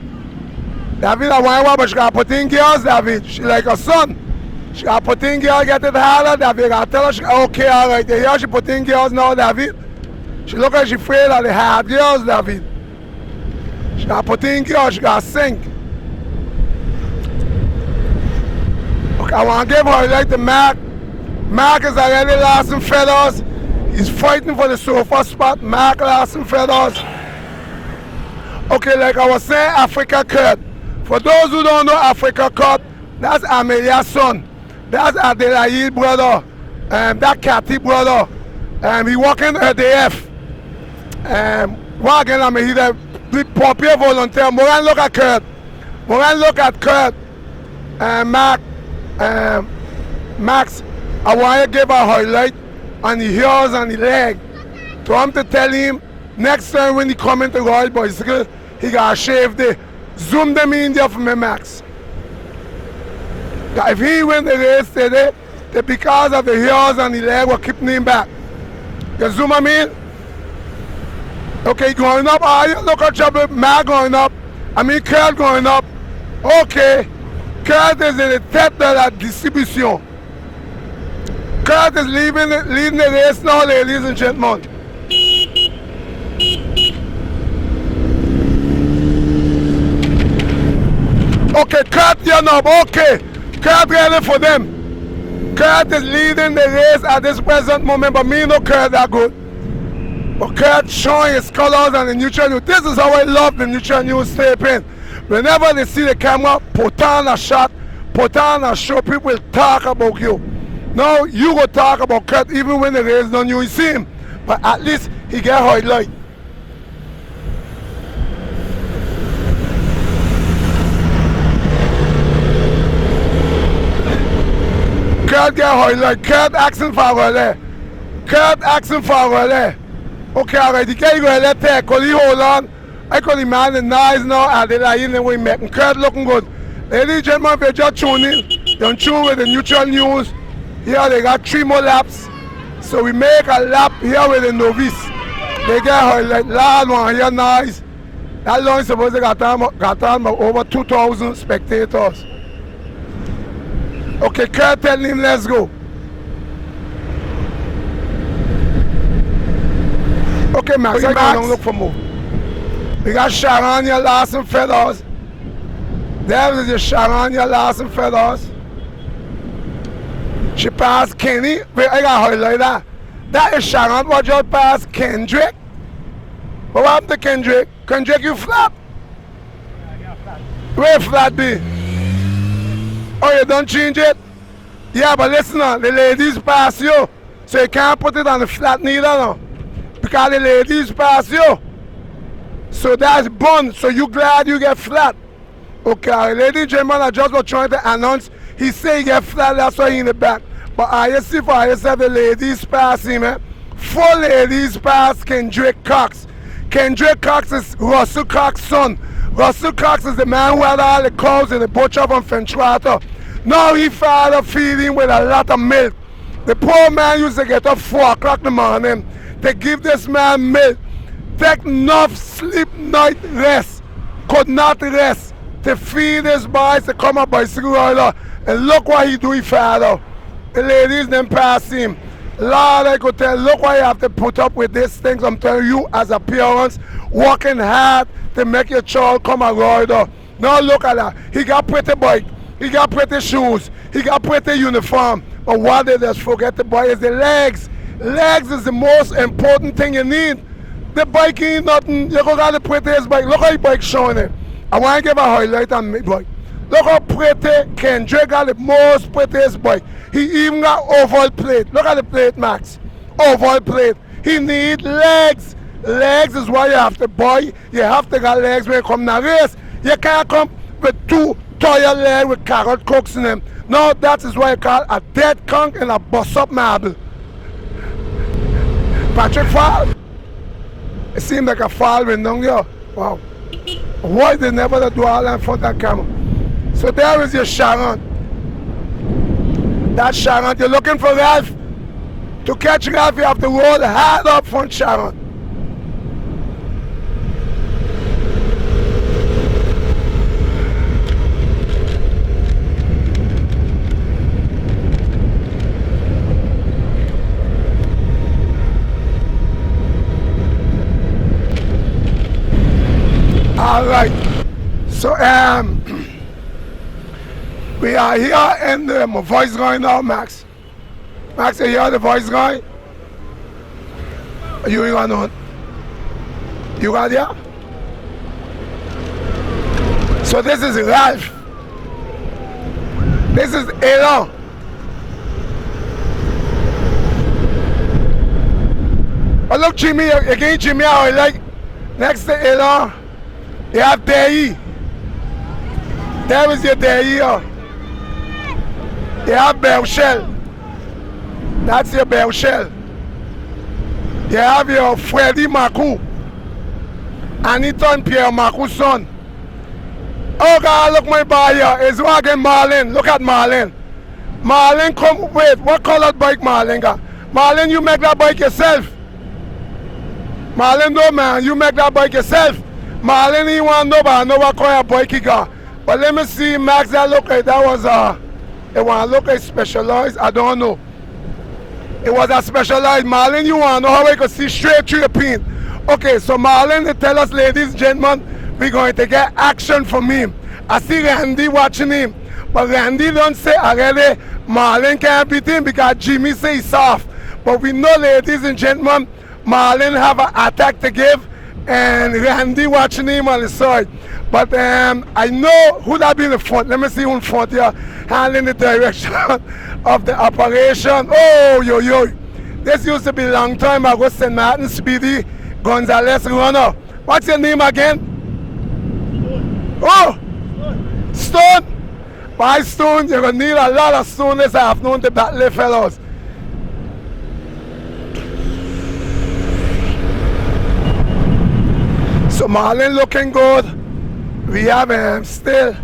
David, I want but she got put in gears, David. She like a son. She got put in gears, get it harder, David. I tell her, she, okay, all right. Here she put in gears now, David. She look like she afraid of the hard gears, David. She got put in gears, she got sink. Okay, I want to give her like the Mac. Mac is already lost some feathers. He's fighting for the sofa spot. Mac lost some feathers. Okay, like I was saying, Africa Kurt. For those who don't know Africa Kurt, that's Amelia's son. That's Adelaide brother. That Cathy brother. He working at the F. Working, I mean, he's a big popular volunteer. Moran look at Kurt. Moran look at Kurt. Max, I want to give a highlight on the heels and the leg. So I'm to tell him, next time when he come into Royal Bicycle, he got to shave the zoom them in there for me, Max. If he win the race today, it's because of the heels and the leg were keeping him back. You zoom him in? Okay, going up. You look at trouble. Mac going up. I mean, Kurt going up. Okay. Kurt is in the tête de la distribution. Kurt is leading the race now, ladies and gentlemen. Okay, Kurt, you know, okay. Kurt ready for them. Kurt is leading the race at this present moment, but me no Kurt that good. But Kurt showing his colors and the neutral news. This is how I love the neutral news taping. Whenever they see the camera, put on a shot, put on a show, people will talk about you. Now you go talk about Kurt even when the race done, you see him. But at least he get highlight. Kurt get highlight. Kurt asking for a relay. Kurt asking for a relay. Okay, alright, the guy go let take. Cause he hold on. I call the man the nice now and they like in the way making Kurt looking good. Ladies and gentlemen, if you just tune in, you tune with the neutral news. Here they got 3 more laps. So we make a lap here with the novice. They get highlight. Last one here nice. That long is supposed to got on over 2,000 spectators. Okay, Kurt telling him let's go. Okay, Max, I don't look for more. We got Sharon here, Larson Feathers. There is the Sharon here, Larson Feathers. She passed Kenny. Wait, I got highlight that. That is Sharon, what just passed Kendrick. What happened to Kendrick? Kendrick, you flat? Where flat be? Oh, you don't change it? Yeah, but listen now, the ladies pass you. So you can't put it on the flat neither now. Because the ladies pass you. So that's bun. So you glad you get flat. Okay, ladies and gentlemen, I just was trying to announce. He say he get flat, that's why he in the back. But I see for yourself the ladies pass him, eh? 4 ladies pass Kendrick Cox. Kendrick Cox is Russell Cox's son. Russell Cox is the man who had all the cows and the butcher from Fentrata. Now he father feeding with a lot of milk. The poor man used to get up 4 o'clock in the morning to give this man milk. Take enough sleep, night rest. Could not rest to feed his boys to come up bicycle rider. And look what he do, he father. The ladies then pass him. Lord, I could tell, look why you have to put up with these things. I'm telling you, as a parent, working hard to make your child come a rider. Now look at that. He got pretty bike. He got pretty shoes. He got pretty uniform. But what they just forget the boy is the legs. Legs is the most important thing you need. The bike ain't nothing. You go got the prettiest bike. Look how the bike showing it. I want to give a highlight on my bike. Look how pretty Kendrick got the most prettiest bike. He even got oval plate. Look at the plate, Max. Oval plate. He need legs. Legs is why you have to buy. You have to got legs when you come to race. You can't come with 2 tired legs with carrot cooks in them. No, that is why you call a dead conch and a bust-up marble. Patrick fall. It seemed like a fall went down here. Wow. Why they never do all that in front of the camera? So there is your Sharon. That's Sharon. You're looking for Ralph. To catch Ralph, you have to roll hard up front Sharon. All right. So we are here and my voice going now, Max. Max, you hear the voice going? You got on? You got here? So this is Ralph. This is Elon. Oh look, Jimmy, again Jimmy, I like next to Elon, you have Dei. There is your Dei. You have Belshell. That's your Belshell. You have your Freddie Maku. Aniton Pierre Maku's son. Oh God, look my boy here. It's wagon Marlin. Look at Marlin. Marlin, come, wait, what colored bike Marlin got? Marlin, you make that bike yourself. Marlin, no man, you make that bike yourself. Marlin, he want nobody, know what kind of bike he got. But let me see, Max, that look like that was it want to look like specialized, I don't know. It was a specialized. Marlin, you want to know how I could see straight through the pin. Okay, so Marlin, they tell us, ladies and gentlemen, we're going to get action from him. I see Randy watching him. But Randy don't say already Marlin can't beat him because Jimmy say he's soft. But we know, ladies and gentlemen, Marlin have an attack to give and Randy watching him on the side. But I know who that be in the front. Let me see who in front here handling the direction of the operation. Oh, yo, yo. This used to be a long time ago, St. Martin Speedy Gonzalez runner. What's your name again? Oh, Stone. By Stone, you're going to need a lot of stone this afternoon to battle fellows. So Marlin looking good. We have still.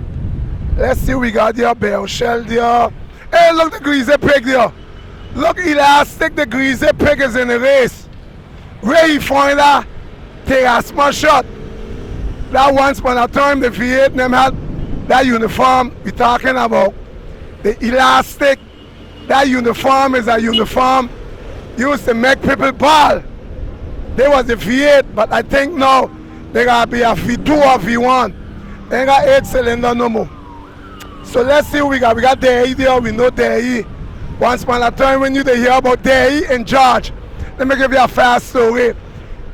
Let's see, we got your Belshell there. Hey, look, the greasy pig there. Look, Elastic, the greasy pig is in the race. Where he find that? Take a smash shot. That once upon a time, the V8 them had that uniform we talking about. The Elastic, that uniform is a uniform used to make people ball. There was the V8, but I think now they gotta be a V2 or V1. They ain't got 8-cylinder no more. So let's see what we got. We got Dei there, we know Dei. Once upon a time when you hear about Dei and George, let me give you a fast story.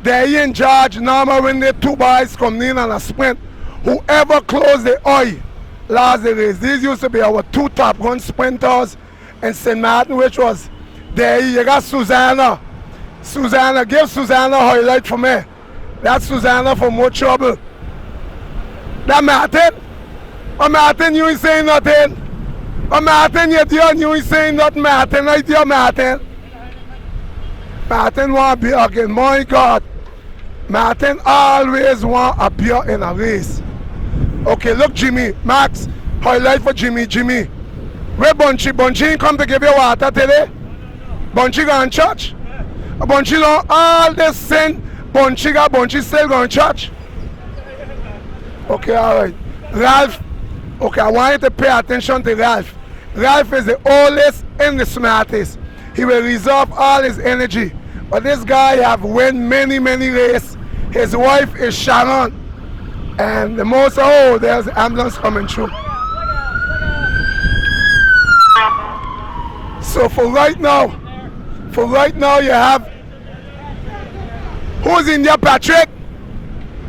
Dei and George, normally when the two boys come in on a sprint, whoever closed the eye lost the race. These used to be our 2 top gun sprinters in St. Martin, which was Dei. You got Susanna. Susanna, give Susanna a highlight for me. That's Susanna for more trouble. That Martin? Oh, Martin, you ain't saying nothing. Oh, Martin, you're there and you ain't saying nothing, Martin. Right there, Martin. Martin want a beer again. My God. Martin always want a beer in a race. Okay, look, Jimmy. Max, highlight for Jimmy. Jimmy. Where Bunchy? Bunchy ain't come to give you water today? Bunchy gone church? Bunchy don't all this sin. Bunchy still going church? Okay, alright. Ralph. Okay, I want you to pay attention to Ralph. Ralph is the oldest and the smartest. He will reserve all his energy. But this guy have won many races. His wife is Sharon. And the most, oh, there's the ambulance coming through. So for right now you have, who's in there, Patrick?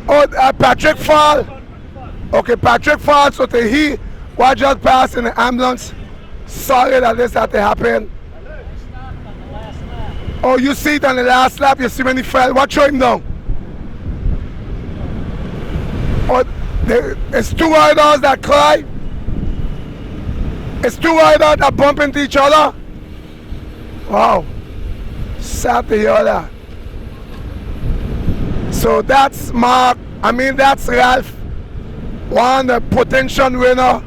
Oh, Patrick Fall. Okay, Patrick Fall, so he was just passed in the ambulance. Sorry that this had to happen. Oh, you see it on the last lap, you see when he fell, what threw him down? Oh, it's two riders that cry. It's two riders that bump into each other. Wow, sad to hear that. So that's Mark, that's Ralph, one the potential winner.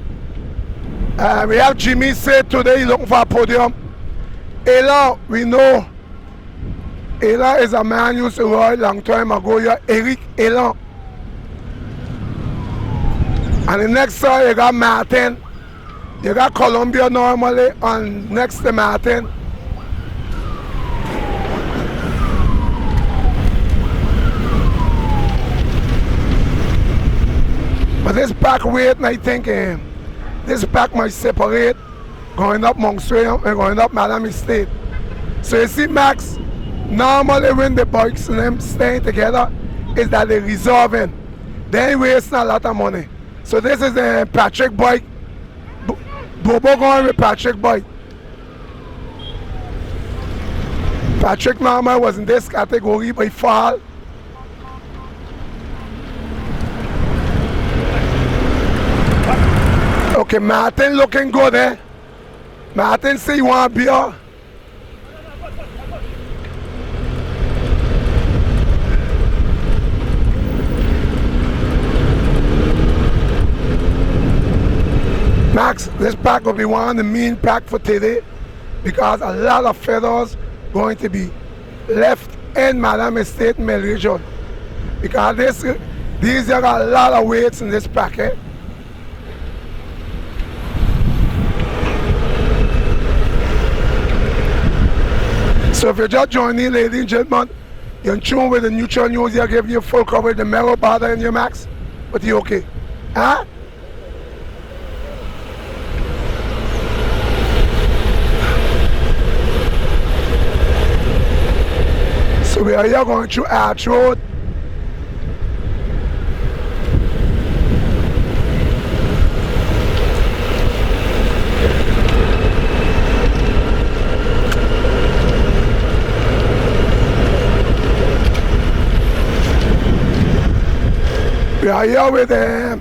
We have Jimmy say today he's looking for a podium. Ella, we know, Ella is a man used to ride long time ago. You're Eric Ella. And the next side you got Martin. You got Columbia normally on next to Martin. But this pack weight, I think this pack might separate going up Montreal and going up Miami State. So you see, Max, normally when the bikes and them staying together is that they're resolving. They ain't wasting a lot of money. So this is a Patrick bike. Bobo going with Patrick bike. Patrick normal was in this category by fall. Okay, Martin looking good, eh? Martin say you want beer. Max, this pack will be one of the main pack for today because a lot of feathers going to be left in Miami State Mill region. Because these are a lot of weights in this pack, eh? So if you're just joining, ladies and gentlemen, you're in tune with the neutral news here, giving you full coverage, the Mero bother in your Max, but you okay? Huh? So we are here going through Arch Road. We are here with the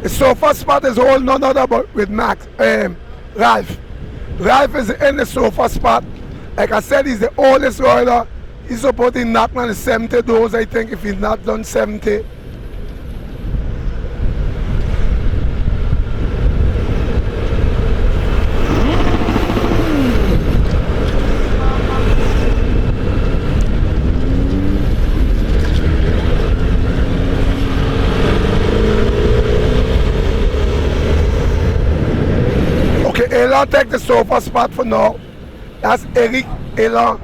sofa spot is all none other but with Max, Ralph. Ralph is in the sofa spot. Like I said, he's the oldest rider. He's supposed to knock on the 70 doors, I think, if he's not done 70. Okay, Elon take the sofa spot for now. That's Eric Elon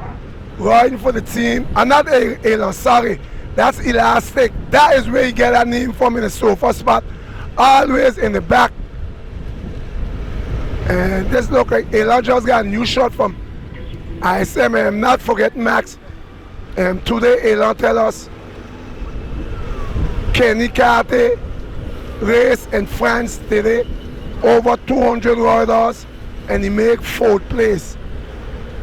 riding for the team. And not Elon, sorry. That's Elastic. That is where you get that name from, in the sofa spot. Always in the back. And this look like Elon just got a new shot from ISM. Not forgetting Max. Today Elon tell us Kenny Carter race in France today. Over 200 riders, and he make 4th place.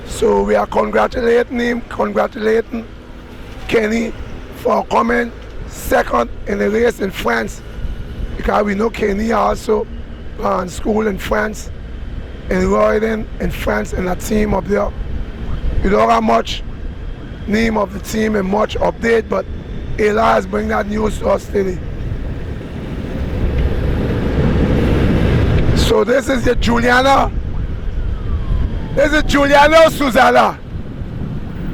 So we are congratulating him, congratulating Kenny for coming 2nd in the race in France, because we know Kenny also gone school in France. in riding in France in a team up there. You don't have much name of the team and much update, but Elias bring that news to us today. So this is your Juliana. This is Juliana or Susanna?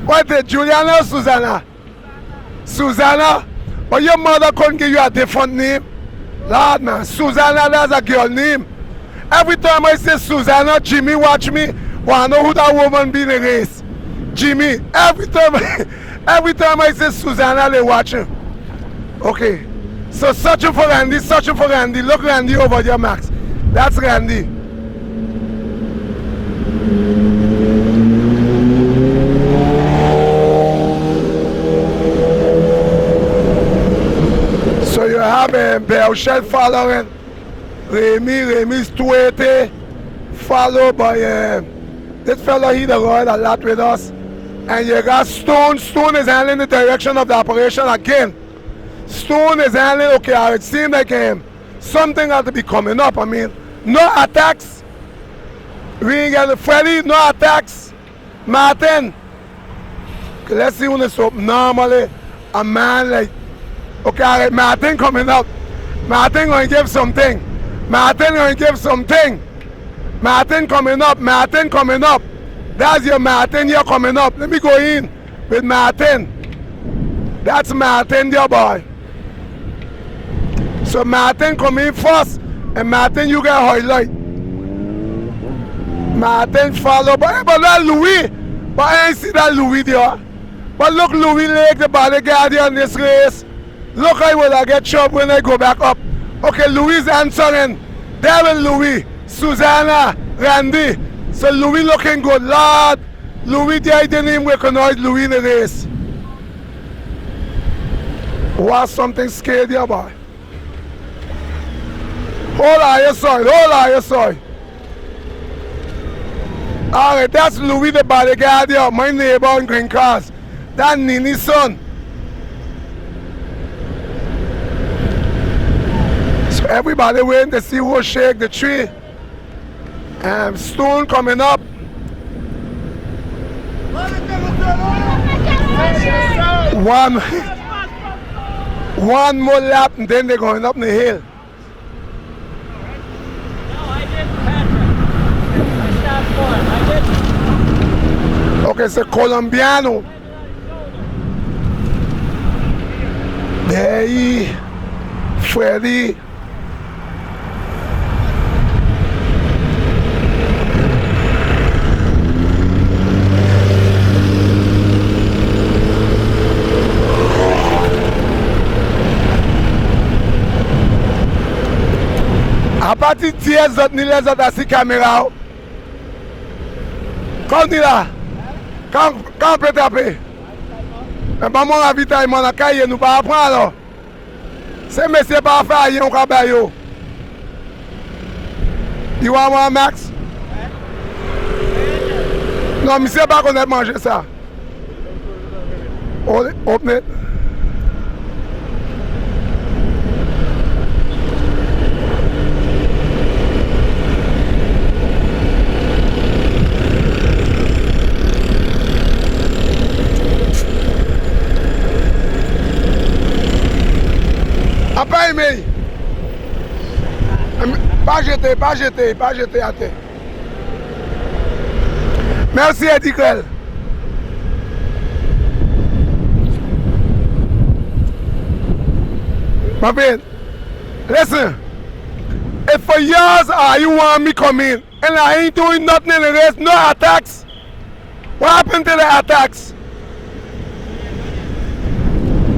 What is Juliana or Susanna? Susanna? But your mother couldn't give you a different name? Lord man, Susanna, that's a girl name. Every time I say Susanna, Jimmy watch me, wanna know who that woman be in the race. Jimmy, every time I say Susanna, they watch him. Okay, so searching for Randy, searching for Randy. Look Randy over there, Max. That's Randy. So you have Belchel following. Remy's 280, followed by this fellow he ride a lot with us. And you got Stone. Stone is handling the direction of the operation again. Stone is handling, okay, it seems like something has to be coming up. I mean, no attacks. We ain't got Freddy, no attacks. Martin. Okay, let's see when it's up. Normally, a man like, okay, all right, Martin coming up. Martin going to give something. Martin going to give something. Martin coming up. Martin coming up. That's your Martin here coming up. Let me go in with Martin. That's Martin there, boy. So Martin come in first. And Martin, you get highlight. Martin follow. But that Louis. But I ain't see that Louis there. But look, Louis Lake, the bodyguard here in this race. Look, I will get chopped when I go back up. Okay, Louis answering. Devin Louis, Susanna, Randy. So Louis looking good, Lord. Louis, I didn't even recognize Louis in the race. Was something scared there, boy. Hold on your side, hold on your side. Alright, that's Louis the bodyguard there, my neighbor in green cars. That's Nini's son. So everybody waiting to see who will shake the tree. Stone coming up. One more lap and then they're going up the hill. Okay, so Colombiano. There, Freddy. A partir de 10 autres, nous les autres assis caméra. Quand on est là, quand on peut taper, mais pas mon ravitaillement, la caille, nous pas apprendre alors. C'est monsieur pas faire, on va faire. You want one, Max? Non, monsieur pas connaître manger ça. Open it. Pas aimé. Pas jeté, pas jeté, pas jeté à terre. Merci Eddie Grell. My friend, listen. If for years you want me come in and I ain't doing nothing in the race, no attacks. What happened to the attacks?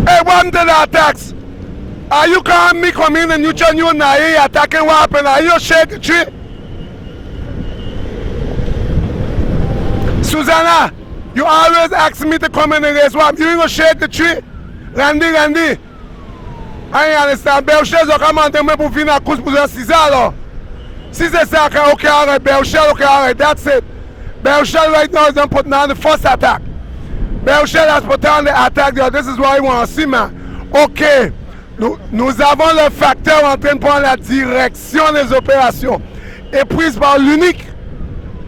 Hey, what happened to the attacks? Are you calling me come in and you turn you now attacking what happened? Are you shake the tree? Susanna, you always ask me to come in the race. What? You ain't gonna shake the tree? Randy. I ain't understand. Belchel, so come on, tell me pour finir la course pour 6 ans alors. Si c'est ça, okay, all right, Belchel, okay, all right, that's it. Belchel right now is putting on the first attack. Belchel has put on the attack there. This is what I want to see, man. Okay. Nous avons le facteur en train de prendre la direction des opérations et prise par l'unique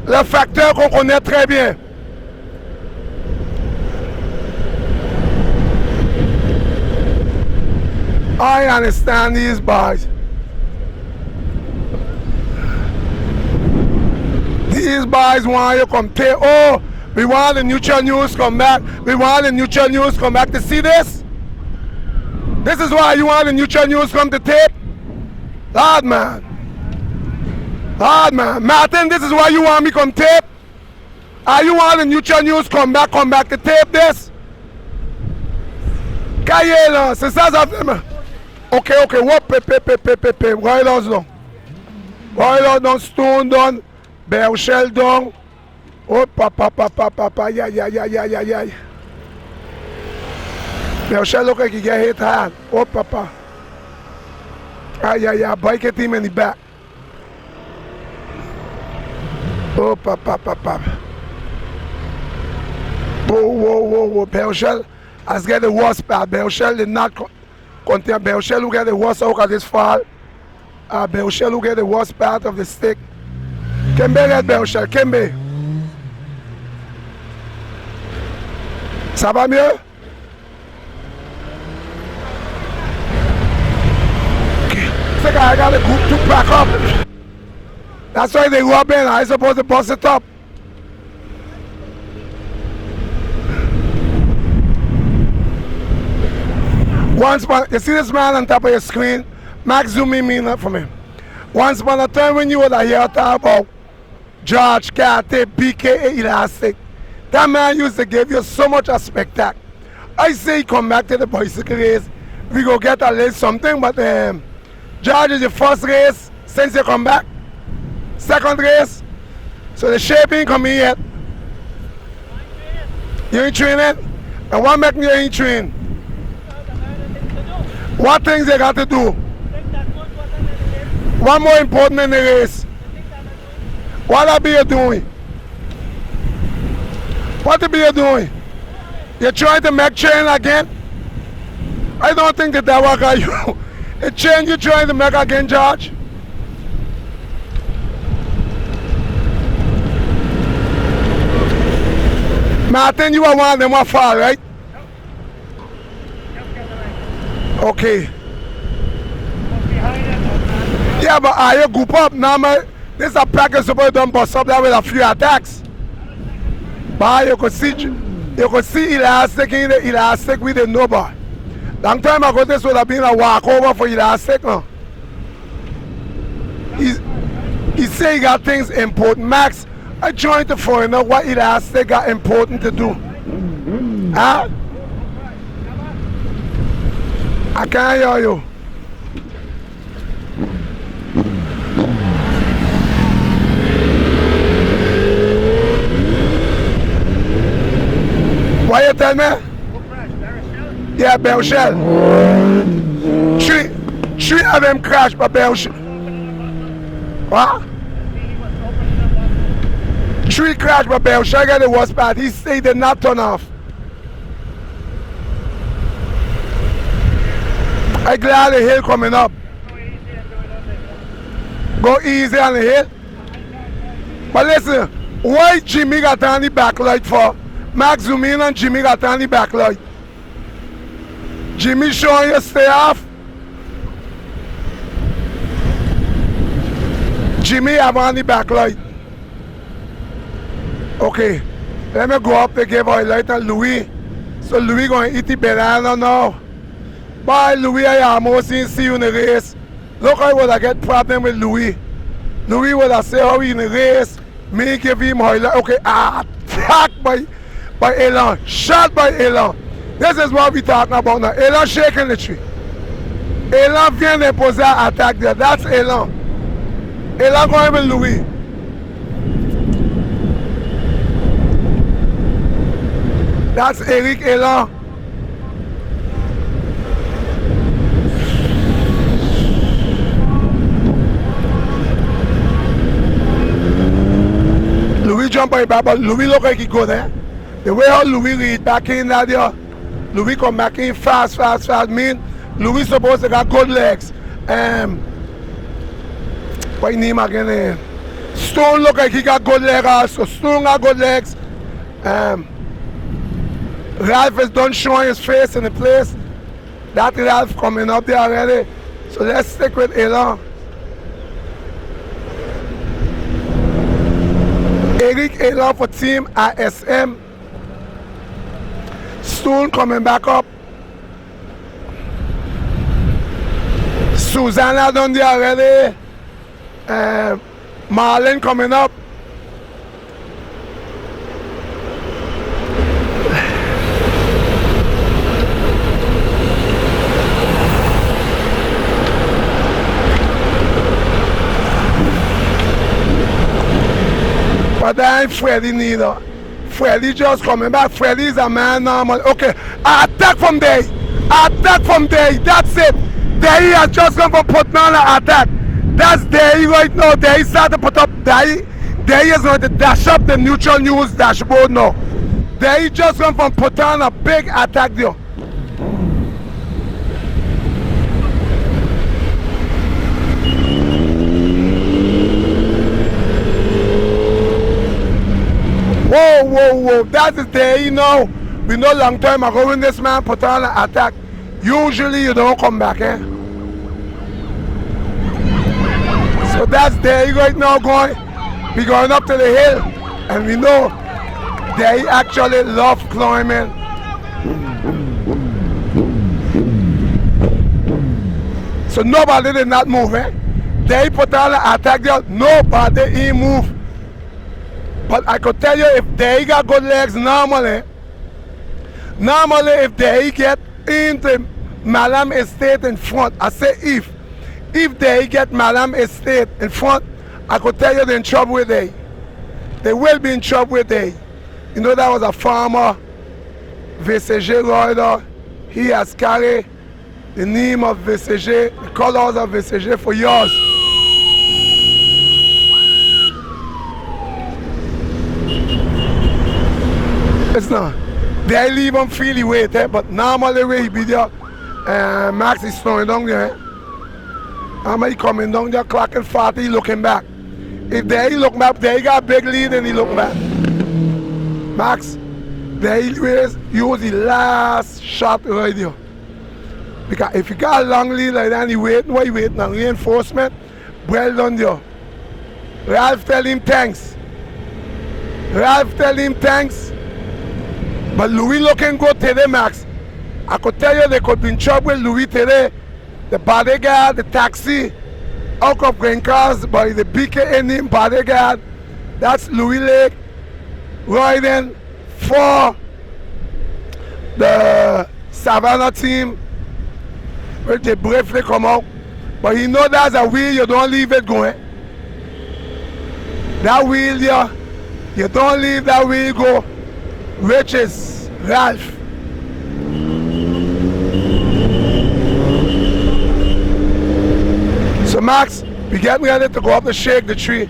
Le facteur qu'on connaît très bien. I understand these boys. These boys want you to come take, oh, we want the neutral news come back. We want the neutral news come back to see this. This is why you want the neutral news come to tape. Lord man. Lord man. Martin, this is why you want me come tape. Are you want the neutral news come back to tape this? Kayela, c'est ça ça fait. Ok, whoop, pe. Royals down. Royals down, Stone down. Belshell down. Oh, papa, yeah. Belshell look like he get hit hard. Oh, papa. Yeah, bike hit him in the back. Oh, papa. Whoa. Belshell has got the worst part. Belshell did not contain. Belshell who get the worst out of this fall. Belshell who get the worst part of the stick. Kembe red Belshell, Kembe. Ça va mieux? Okay. This guy got a group to back up. That's why they rub in. I supposed to bust it up. Once upon, you see this man on top of your screen? Max zoom in up from him. Once upon a time when you would hear talk about George Carter, BK Elastic, that man used to give you so much a spectacle. I say come back to the bicycle race, we go get a little something, but George is the first race since you come back. Second race, so the shaping coming yet. You ain't training? And what make me ain't train? What things they got to do? What more important in the race? What are you doing? What are you doing? You're trying to make chain again? I don't think that work on you. A chain you're trying to make again, George? Martin, you are one of them who fall, right? Okay. Yeah, but are you group up? Now, this is a practice supposed to bust up there with a few attacks. But you could see Elastic in the Elastic with the nobody. Long time ago, this would have been a walkover for Elastic. No? He say he got things important. Max, I trying to find out what Elastic got important to do. Huh? I can't hear you. What you tell me? Yeah, Belshell. Three of them crashed by Belshell. What? 3 crashed by Belshell got the worst part. He said he did not turn off. I'm glad the hill coming up. Go easy on the hill. But listen, why Jimmy got on the backlight for? Max zoom in and Jimmy got on the backlight. Jimmy showing you stay off. Jimmy have on the backlight. Okay, let me go up to give our light to Louis. So Louis going to eat the banana now. Bye Louis, I almost didn't see you in the race. Look, I would have get problem with Louis. Louis would have said how he in the race. Me give him highlight. Okay, attacked by Elan. Shot by Elan. This is what we talking about now. Elan shaking the tree. Elan vient de poser attack there. That's Elan. Elan going with Louis. That's Eric Elan. Louis jump by back, but Louis look like he go there. The way how Louis read back in that there, Louis come back in fast. Mean Louis supposed to got good legs. What name again? Stone look like he got good legs also. Stone got good legs. Ralph is done showing his face in the place. That Ralph coming up there already. So let's stick with Elon. Eric Elon for team ISM. Stone coming back up. Susanna done there already. Marlon coming up. But that ain't Freddie neither. Freddie just coming back. Freddie is a man normal. Okay, attack from there. Attack from there. That's it. There he has just gone for putting on an attack. That's there right now. There he started to put up. There he is going to dash up the neutral news dashboard now. There he just gone from put on a big attack there. Whoa, whoa, whoa. That is there, you know. We know long time ago when this man put on an attack. Usually you don't come back, eh? So that's there right now going. We're going up to the hill. And we know they actually love climbing. So nobody did not move, eh? They put on an attack there. Nobody move. But I could tell you if they got good legs normally if they get into Malam Estate in front, I say if they get Malam Estate in front, I could tell you they're in trouble with they. They will be in trouble with they. You know that was a farmer, VCG rider. He has carried the name of VCG, the colors of VCG for years. It's not. They leave him freely wait, eh? But normally way he be there, Max is slowing down there. Eh? He coming down there, clocking 40, looking back. If they look back, they got a big lead and he look back. Max, they use the last shot right there. Because if you got a long lead like that, he waiting, why he waiting on reinforcement? Well done there. Ralph tell him thanks. Ralph tell him thanks. But Louis looking good today, Max. I could tell you they could be in trouble with Louis today. The bodyguard, the taxi, out of green cars by the BKN name bodyguard. That's Louis Lake riding for the Savannah team. Where they briefly come out. But you know that's a wheel, you don't leave it going. That wheel there, you don't leave that wheel go. Which is Ralph. So Max, we getting ready to go up and shake the tree.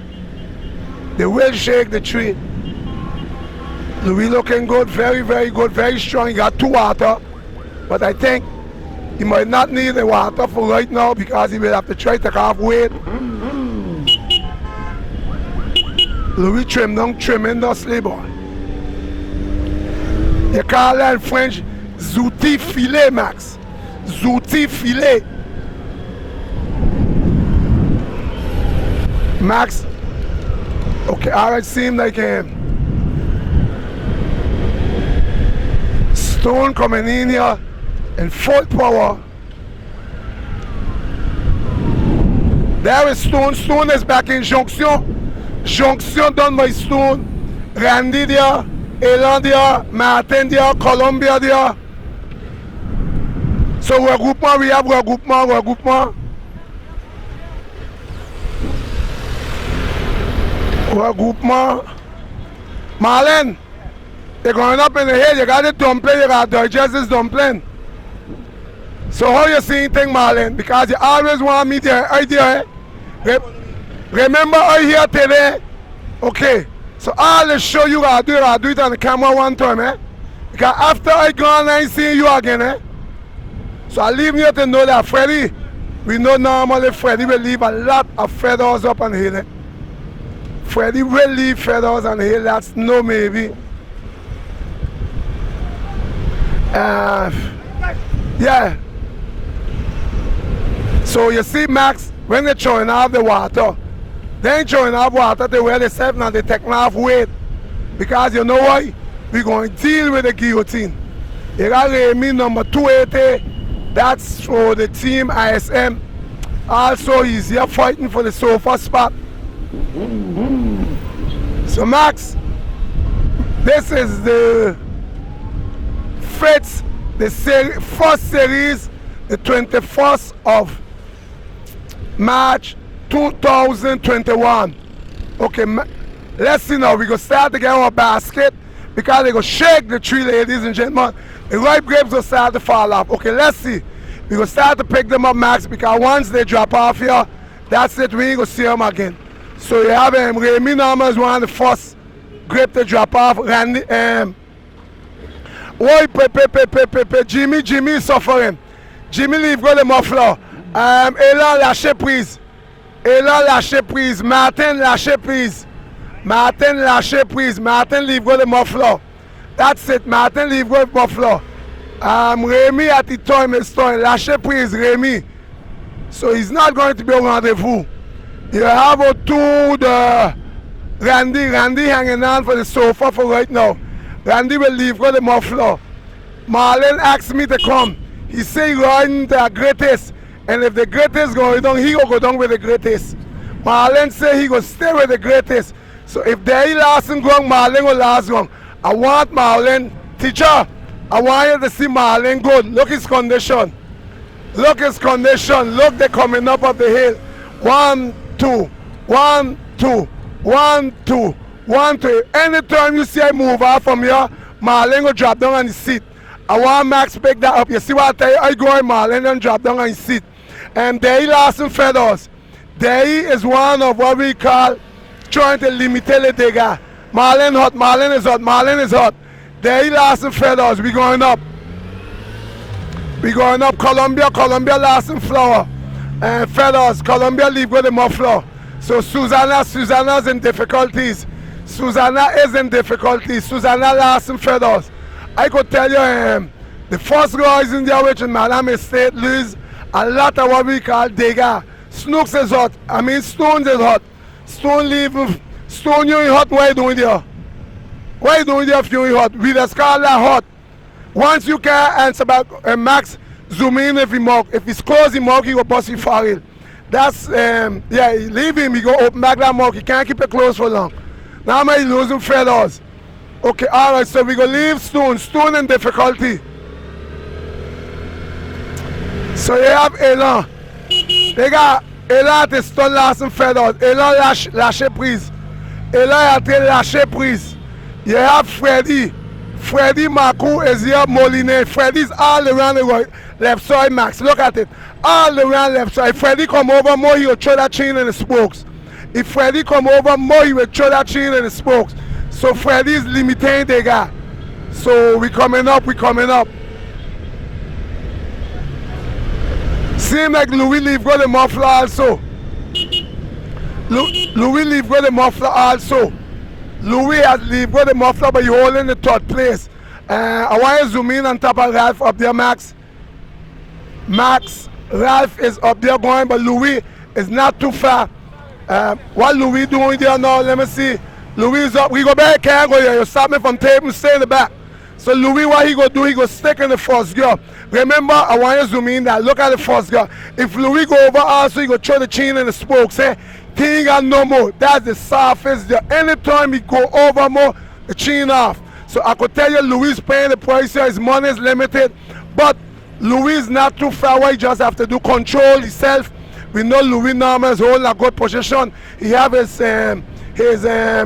They will shake the tree. Louis looking good, very, very good, very strong. He got 2 water, but I think he might not need the water for right now because he will have to try to take off weight. Louis trim down tremendously, boy. You call that in French zouti filet, Max. Zouti filet. Max. Okay, alright, seem like Stone coming in here in full power. There is Stone. Stone is back in Jonction. Jonction done by Stone. Randy there. Elan there, Martin there, Columbia there. So regroupement, we have regroupement. Marlon, they're going up in the hill, you got the dumpling, you got to digest this dumpling. So how you seeing things, Marlon? Because you always want me there, right there. Remember I here today? Okay. So all the show you gotta do it on the camera one time, eh? Because after I gone, I ain't seeing you again, eh? So I leave you to know that Freddie, we know normally Freddie will leave a lot of feathers up on the hill, eh? Freddie will leave feathers and hill, that's no maybe. Yeah. So you see, Max, when they're throwing off the water, they ain't throwing off water to where they set and they're taking off weight. Because you know why? We're going to deal with the guillotine. You got Remy number 280. That's for the team ISM. Also, he's here fighting for the sofa spot. So Max, this is the FICCS, the first series, the 21st of March 2021. Okay, let's see now. We're going to start to get our basket because they're going to shake the tree, ladies and gentlemen. The ripe grapes will start to fall off. Okay, let's see. We're going to start to pick them up, Max, because once they drop off here, that's it. We ain't going to see them again. So you have Remy Norman is one of the first grape to drop off. Randy, Jimmy is suffering. Jimmy leave go the muffler. Elan lâché prise. Elan lâché prise. Martin lâché prise. Martin lâché prise. Martin leave go the muffler. That's it. Martin leave go the muffler. Remy at the time is throwing lâché prise. Remy. So he's not going to be a rendezvous. You have the Randy hanging on for the sofa for right now. Randy will leave go the muffler. Marlon asked me to come. He say he riding the greatest. And if the greatest going down, he will go down with the greatest. Marlon say he will stay with the greatest. So if they last and go, Marlon will last wrong. I want Marlon, teacher, I want you to see Marlon good. Look his condition. Look his condition. Look the coming up of the hill. 1, 2, 1, 2, 1, 2, 1, 2. Anytime you see I move out from here, Marlon will drop down on the seat. I want Max pick that up. You see what I tell you? I go in Marlon and drop down on his seat. And they lost some feathers. They is one of what we call trying to limit the digger. Marlon hot, Marlon is hot, Marlon is hot. They lost some feathers. We going up. We going up. Columbia lost some flower. And feathers. Columbia leave with the muffler. So Susanna's in difficulties. Susanna is in difficulties. Susanna lost some feathers. I could tell you the first guys in there which in Madame Estate lose a lot of what we call digger. Snooks is hot. I mean Stones is hot. Stone leave. Stone you hot. Why you doing there? Why you doing there if you hot? We just call that hot. Once you can answer back, Max zoom in if he mug. If he's close he mug, he go bust you for real. That's yeah, leave him, he go open back that mug. He can't keep it closed for long. Now am I losing feathers. Okay, alright, so we go leave Stone in difficulty. So you have Elan. They got Elan at Stone last some feathers. Elan lâché prise. Elan at lâché prise. You have Freddie. Freddie Marcoux is here, Moline. Freddie's all around the right, left side, Max. Look at it. All around left side. Freddie come over more, he will throw that chain in the spokes. If Freddie come over more, he will throw that chain in the spokes. So Freddie's limiting the guy. So we coming up. Seem like Louis leave got the muffler also. Louis leave got the muffler also. Louis has leave got the muffler, but you holding the third place. I want to zoom in on top of Ralph up there, Max. Ralph is up there going, but Louis is not too far. What Louis doing there now? Let me see. Louis is up. We go back, can't go here. You stop me from table, stay in the back. So Louis, what he go do? He go stick in the first gear. Remember, I want you to zoom in that. Look at the first gear. If Louis go over also, he go throw the chain in the spokes. Eh? He ain't got no more. That's the surface there. Anytime he go over more, the chain off. So I could tell you, Louis paying the price here. His money is limited, but Louis is not too far away. He just have to do control himself. We know Louis Norman is holding a good position. He have his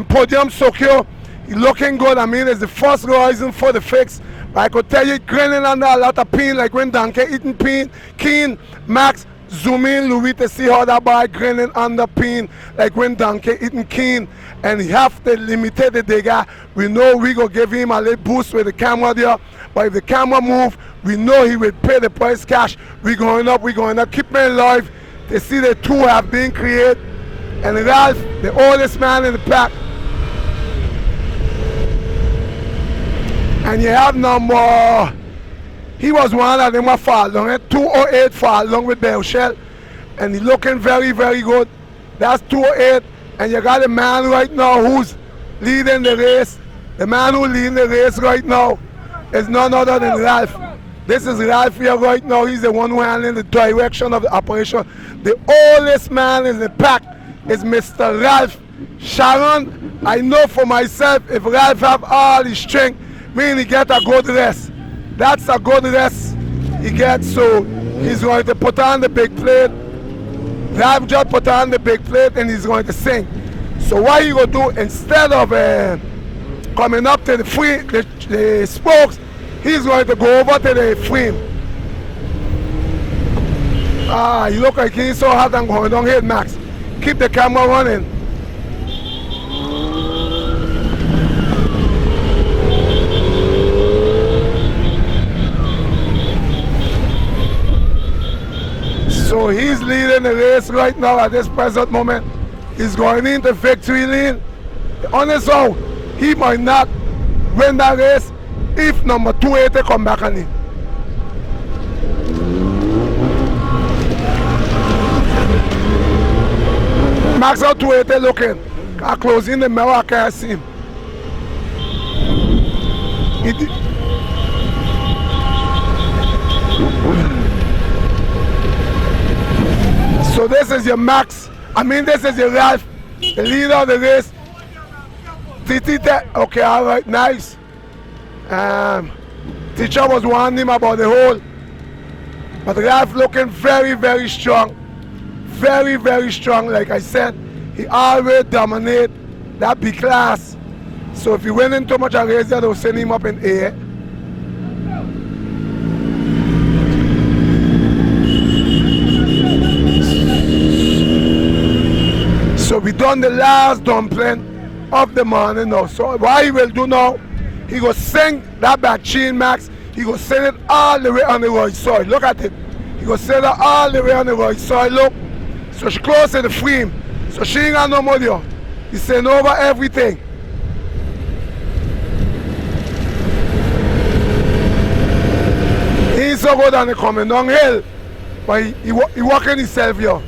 podium secure. He looking good. I mean, it's the first reason for the fix. But I could tell you, grinning under a lot of pain, like when Donkey eating pain. Keen, Max, zoom in, Louis, to see how that boy grinning under pain, like when Donkey eating keen. And he have to limit the digger. We know we go give him a little boost with the camera there. But if the camera move, we know he will pay the price cash. We going up. Keep me alive. To see the two have been created. And Ralph, the oldest man in the pack. And you have number, he was one of them who fall down, 208 fall down with Belshell. And he's looking very, very good. That's 208. And you got a man right now who's leading the race. The man who's leading the race right now is none other than Ralph. This is Ralph here right now. He's the one who handling the direction of the operation. The oldest man in the pack is Mr. Ralph Sharon. I know for myself, if Ralph have all his strength, mean he get a good rest. That's a good rest he gets, so he's going to put on the big plate. Ralph just put on the big plate and he's going to sing. So what he going to do, instead of coming up to the spokes, he's going to go over to the frame. You look like he's so hot and going down here, Max. Keep the camera running. So he's leading the race right now at this present moment. He's going into victory lane. On his own, he might not win that race if number 280 come back on him. Max out 280 looking. I close in the mirror, I can't see him. So this is your Max. This is your Ralph, the leader of the race. Okay, all right, nice. Teacher was warning him about the hole. But Ralph looking very, very strong. Very, very strong. Like I said, he always dominate that B class. So if he winning too much a race, they'll send him up in A. So we done the last dumpling of the morning now. So what he will do now, he go sing that back chain, Max. He go send it all the way on the right side. Look at it. He go send it all the way on the right side. Look. So she close to the frame. So she ain't got no more there. He send over everything. He ain't so good on the coming downhill. But he walking himself here.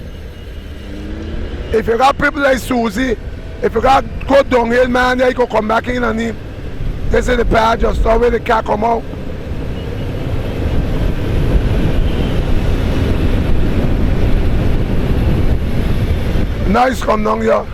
If you got people like Susie, if you got good downhill man there, you can come back in on him. This is the path, just start where the car come out. Nice come down here.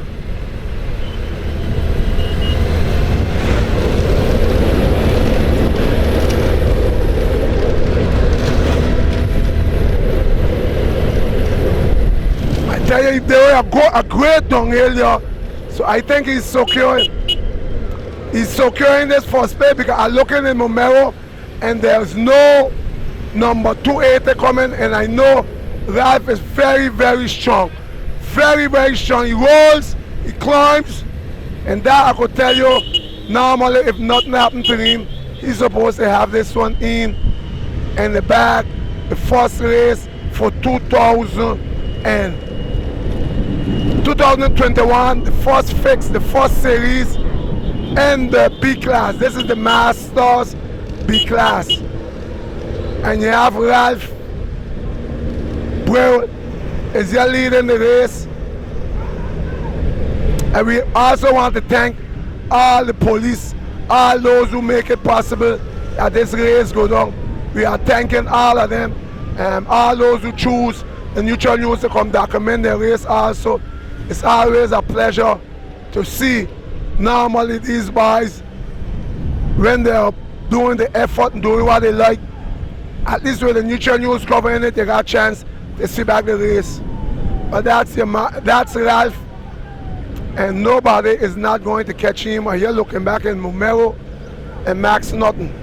I tell you, they were a great downhill here. So I think he's securing. He's securing this first place because I'm looking in my mirror and there's no number 280 coming, and I know Ralph is very, very strong. Very, very strong. He rolls, he climbs, and that I could tell you, normally if nothing happened to him, he's supposed to have this one in the bag, the first race for 2021, the first FICCS, the first series, and the B class. This is the Masters B class. And you have Ralph Brill is your leader in the race. And we also want to thank all the police, all those who make it possible that this race go down. We are thanking all of them, all those who choose the neutral news to come document the race also. It's always a pleasure to see normally these boys, when they're doing the effort and doing what they like, at least with the neutral news covering it, they got a chance to see back the race. But that's Ralph, and nobody is not going to catch him. Or here looking back in Mumero and Max nothing.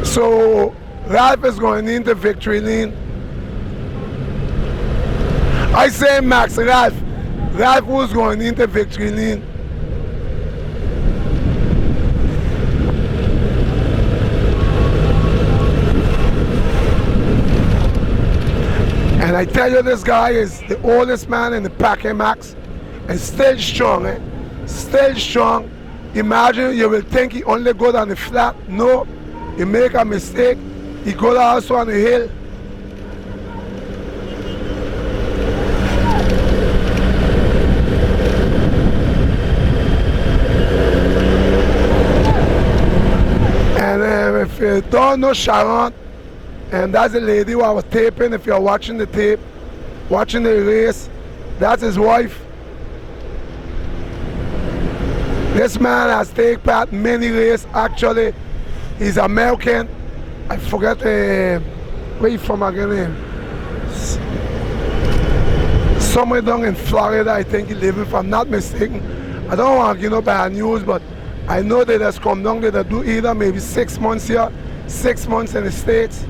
So Ralph is going into victory lane. I say Max, Ralph who's going into victory lane. And And I tell you, this guy is the oldest man in the packing max and still strong, eh? Still strong. Imagine you will think he only good on the flat. No, he make a mistake. He go also on the hill. And if you don't know Sharon, and that's the lady who I was taping, if you're watching the tape, watching the race, that's his wife. This man has taken part in many races. Actually, he's American. I forget where he's from again. Somewhere down in Florida, I think he lives, if I'm not mistaken. I don't want to give no bad news, but I know they just come down there to do either maybe 6 months here, 6 months in the States.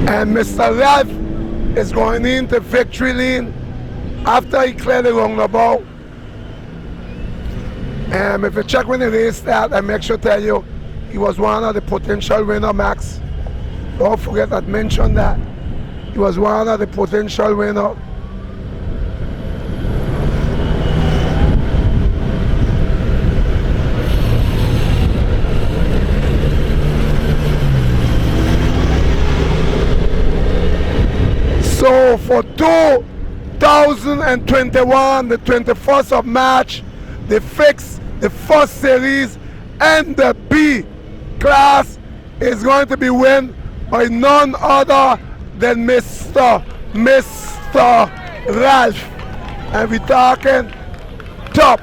And Mr. Ralph is going into victory lane after he cleared the roundabout. And if you check when the race started, I make sure to tell you, he was one of the potential winner, Max. Don't forget I mentioned that. He was one of the potential winner. So for 2021, the 21st of March, the FICCS, the first series, and the B class is going to be won by none other than Mr. Ralph. And we're talking top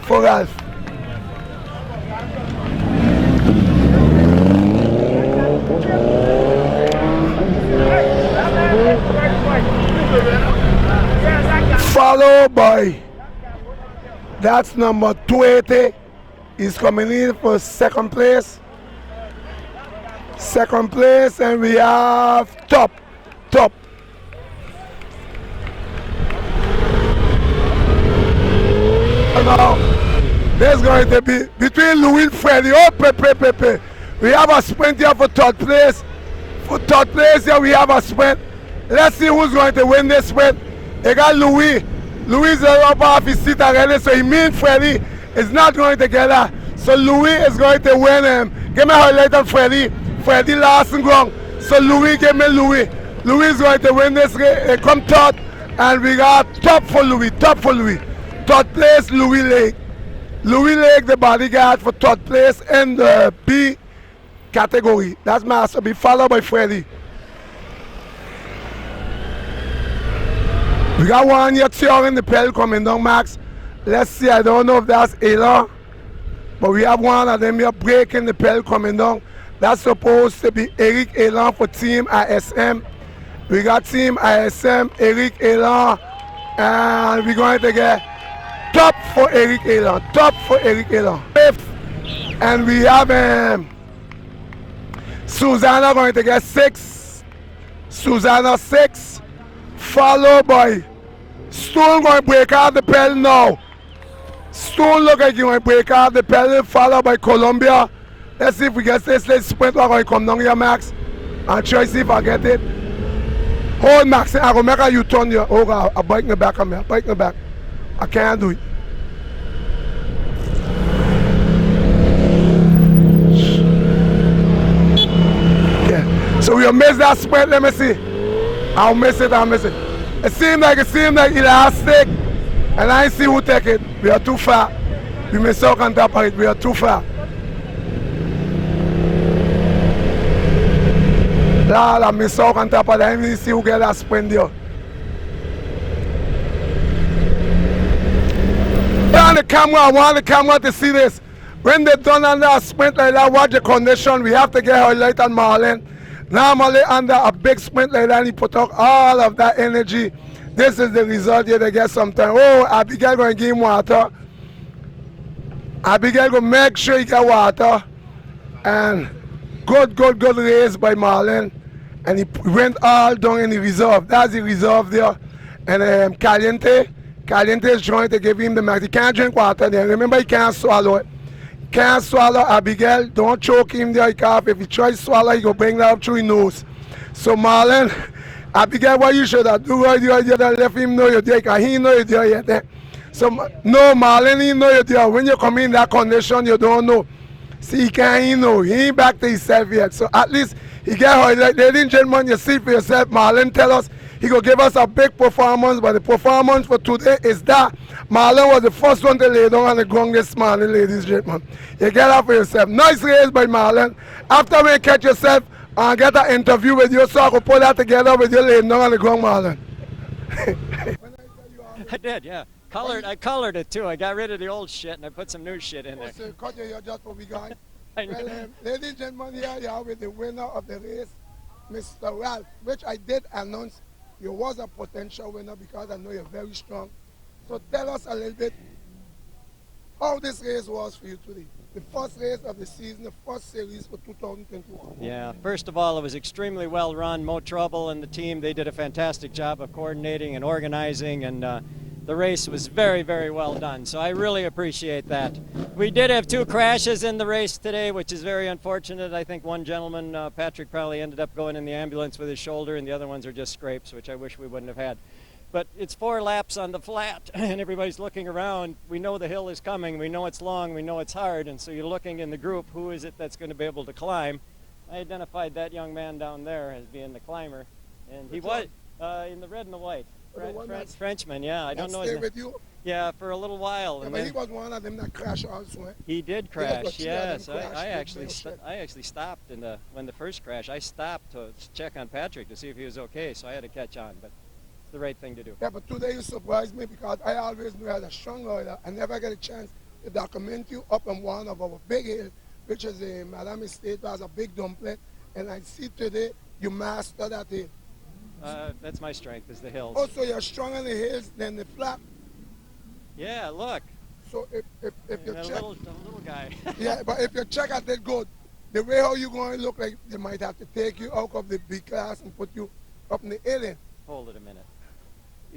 for Ralph. Followed by, that's number 280, is coming in for second place. Second place, and we have top. Now, there's going to be between Louis and Freddie. Oh, Pepe. We have a sprint here for third place. For third place here, we have a sprint. Let's see who's going to win this sprint. They got Louis. Louis is up off his seat already, so he means Freddie is not going to get that. So Louis is going to win him. Give me a highlight on Freddie. Freddie last and ground. So Louis, give me Louis. Louis is going to win this race. Come third. And we got top for Louis. Third place, Louis Lake. Louis Lake, the bodyguard for third place in the B category. That's Master B, followed by Freddie. We got one here tearing the pedal coming down, Max. Let's see, I don't know if that's Elon, but we have one of them here breaking the pedal coming down. That's supposed to be Eric Elon for Team ISM. We got Team ISM, Eric Elon, and we're going to get top for Eric Elon. Fifth, and we have Susanna going to get 6. Susanna 6, followed by Stone going to break out the pedal now. Stone look like he's going to break out the pedal, followed by Columbia. Let's see if we get this. Let's sprint. We're going to come down here, Max, and try to see if I get it. Hold, Max. I'm going to make a U-turn here. Oh, God, a bike in the back of me. A bike in the back. I can't do it. Yeah. So we'll miss that sprint. Let me see. I'll miss it. It seemed like elastic, and I see who take it. We are too far. We may suck on top of it. We are too far. I miss out on top of that. I didn't see who get that sprint there. On the camera, I want the camera to see this. When they done under a sprint like that, watch the condition. We have to get highlight on Marlon. Normally under a big sprint like that, he put out all of that energy. This is the result here they get sometimes. Oh, Abigail going to give him water. Abigail going to make sure he get water. And good race by Marlon. And he went all down in the reserve. That's the reserve there. And Caliente is trying to give him the max. He can't drink water there. Remember, he can't swallow it. can't swallow, Abigail, don't choke him there, because if he tries to swallow, he go bring that up through his nose. So Marlon, Abigail, what you should have do right there, you have left him know you're there, because he know you're there yet. Eh? So, no, Marlon, he know you're there. When you come in that condition, you don't know. See, he can't, he know. He ain't back to himself yet. So at least he get highlight. Ladies and gentlemen, you see for yourself, Marlon tell us he gonna give us a big performance, but the performance for today is that Marlon was the first one to lay down on the ground this morning, ladies and gentlemen. You get that for yourself. Nice race by Marlon. After we catch yourself and get an interview with you, so I can put that together with you laying down on the ground, Marlon. I did, yeah. I colored it too. I got rid of the old shit and I put some new shit in there. So cut your hair just for we guys. I know. Well, ladies and gentlemen, here you are with the winner of the race, Mr. Ralph, which I did announce you was a potential winner because I know you're very strong. So tell us a little bit how this race was for you today. The first race of the season, the first series for 2021. Yeah, first of all, it was extremely well run. Mo Trouble and the team, they did a fantastic job of coordinating and organizing, and the race was very, very well done. So I really appreciate that. We did have 2 crashes in the race today, which is very unfortunate. I think one gentleman, Patrick, probably ended up going in the ambulance with his shoulder, and the other ones are just scrapes, which I wish we wouldn't have had. But it's 4 laps on the flat, and everybody's looking around. We know the hill is coming. We know it's long. We know it's hard. And so you're looking in the group, who is it that's going to be able to climb? I identified that young man down there as being the climber, and he was in the red and the white. Frenchman, yeah. I don't know. Stay with you? Yeah, for a little while. Yeah, and but then he was one of them that crashed also. Eh? He did crash, yes. I I actually stopped when the first crash. I stopped to check on Patrick to see if he was okay, so I had to catch on. But the right thing to do. Yeah, but today you surprised me because I always knew I had a strong rider. I never get a chance to document you up on one of our big hills, which is a Madame Estate, has a big dumpling, and I see today you master that hill. That's my strength, is the hills. Oh, so you're stronger on the hills than the flat? Yeah, look. So if you check... The little guy. Yeah, but if you check at it good, the way how you're going to look like they might have to take you out of the B class and put you up in the alien. Hold it a minute.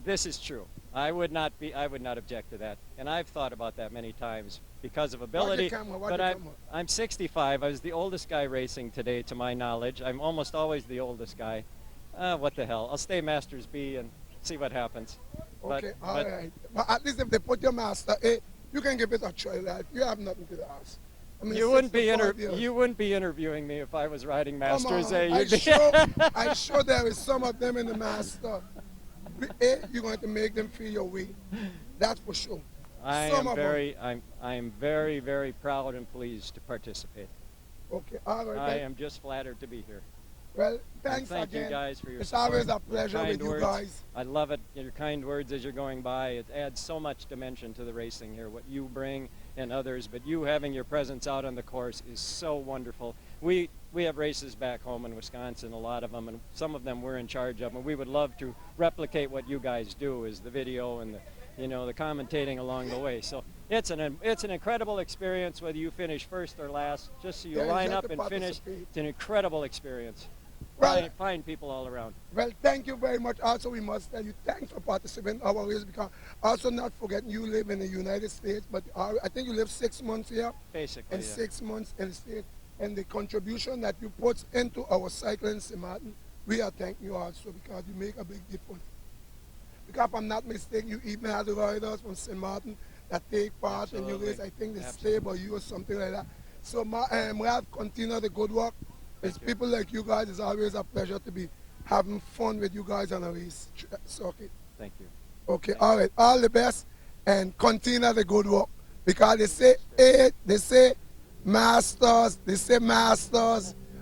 This is true. I would not object to that, and I've thought about that many times because of ability. But I'm 65. I was the oldest guy racing today, to my knowledge. I'm almost always the oldest guy. What the hell? I'll stay Masters B and see what happens. Okay, all right. But at least if they put your Master A, you can give it a try. Right? You have nothing to ask. I mean, you wouldn't be interviewing me if I was riding Masters A. I'm sure there is some of them in the Master A. You're going to make them feel your way. That's for sure. I am very, very proud and pleased to participate. Okay, all right. I am just flattered to be here. Well, thanks thank again. You guys for your It's support. always a pleasure with you guys. I love it. Your kind words as you're going by. It adds so much dimension to the racing here, what you bring and others. But you having your presence out on the course is so wonderful. We have races back home in Wisconsin, a lot of them, and some of them we're in charge of. And we would love to replicate what you guys do, is the video and the commentating along the way. So it's an incredible experience, whether you finish first or last. Just so you line up and finish, it's an incredible experience. Well, fine people all around. Well, thank you very much. Also, we must tell you thanks for participating in our race, because also not forgetting you live in the United States, but I think you live 6 months here. Basically, and 6 months in the States. And the contribution that you put into our cycling in St. Martin, we are thanking you also, because you make a big difference. Because if I'm not mistaken, you even had the riders from St. Martin that take part in your race. I think they stay by you or something like that. So Ralph, continue the good work. It's people like you guys. It's always a pleasure to be having fun with you guys on a race circuit. Thank you. Okay, all right. All the best, and continue the good work. Because they say masters,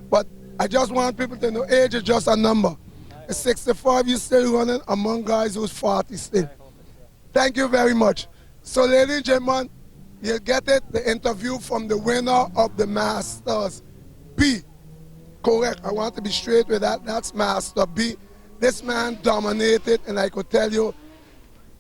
but I just want people to know age is just a number. At 65, you're still running among guys who's 40 still. Thank you very much. So, ladies and gentlemen, you'll get it, the interview from the winner of the Masters B. Correct, I want to be straight with that. That's Master B. This man dominated, and I could tell you,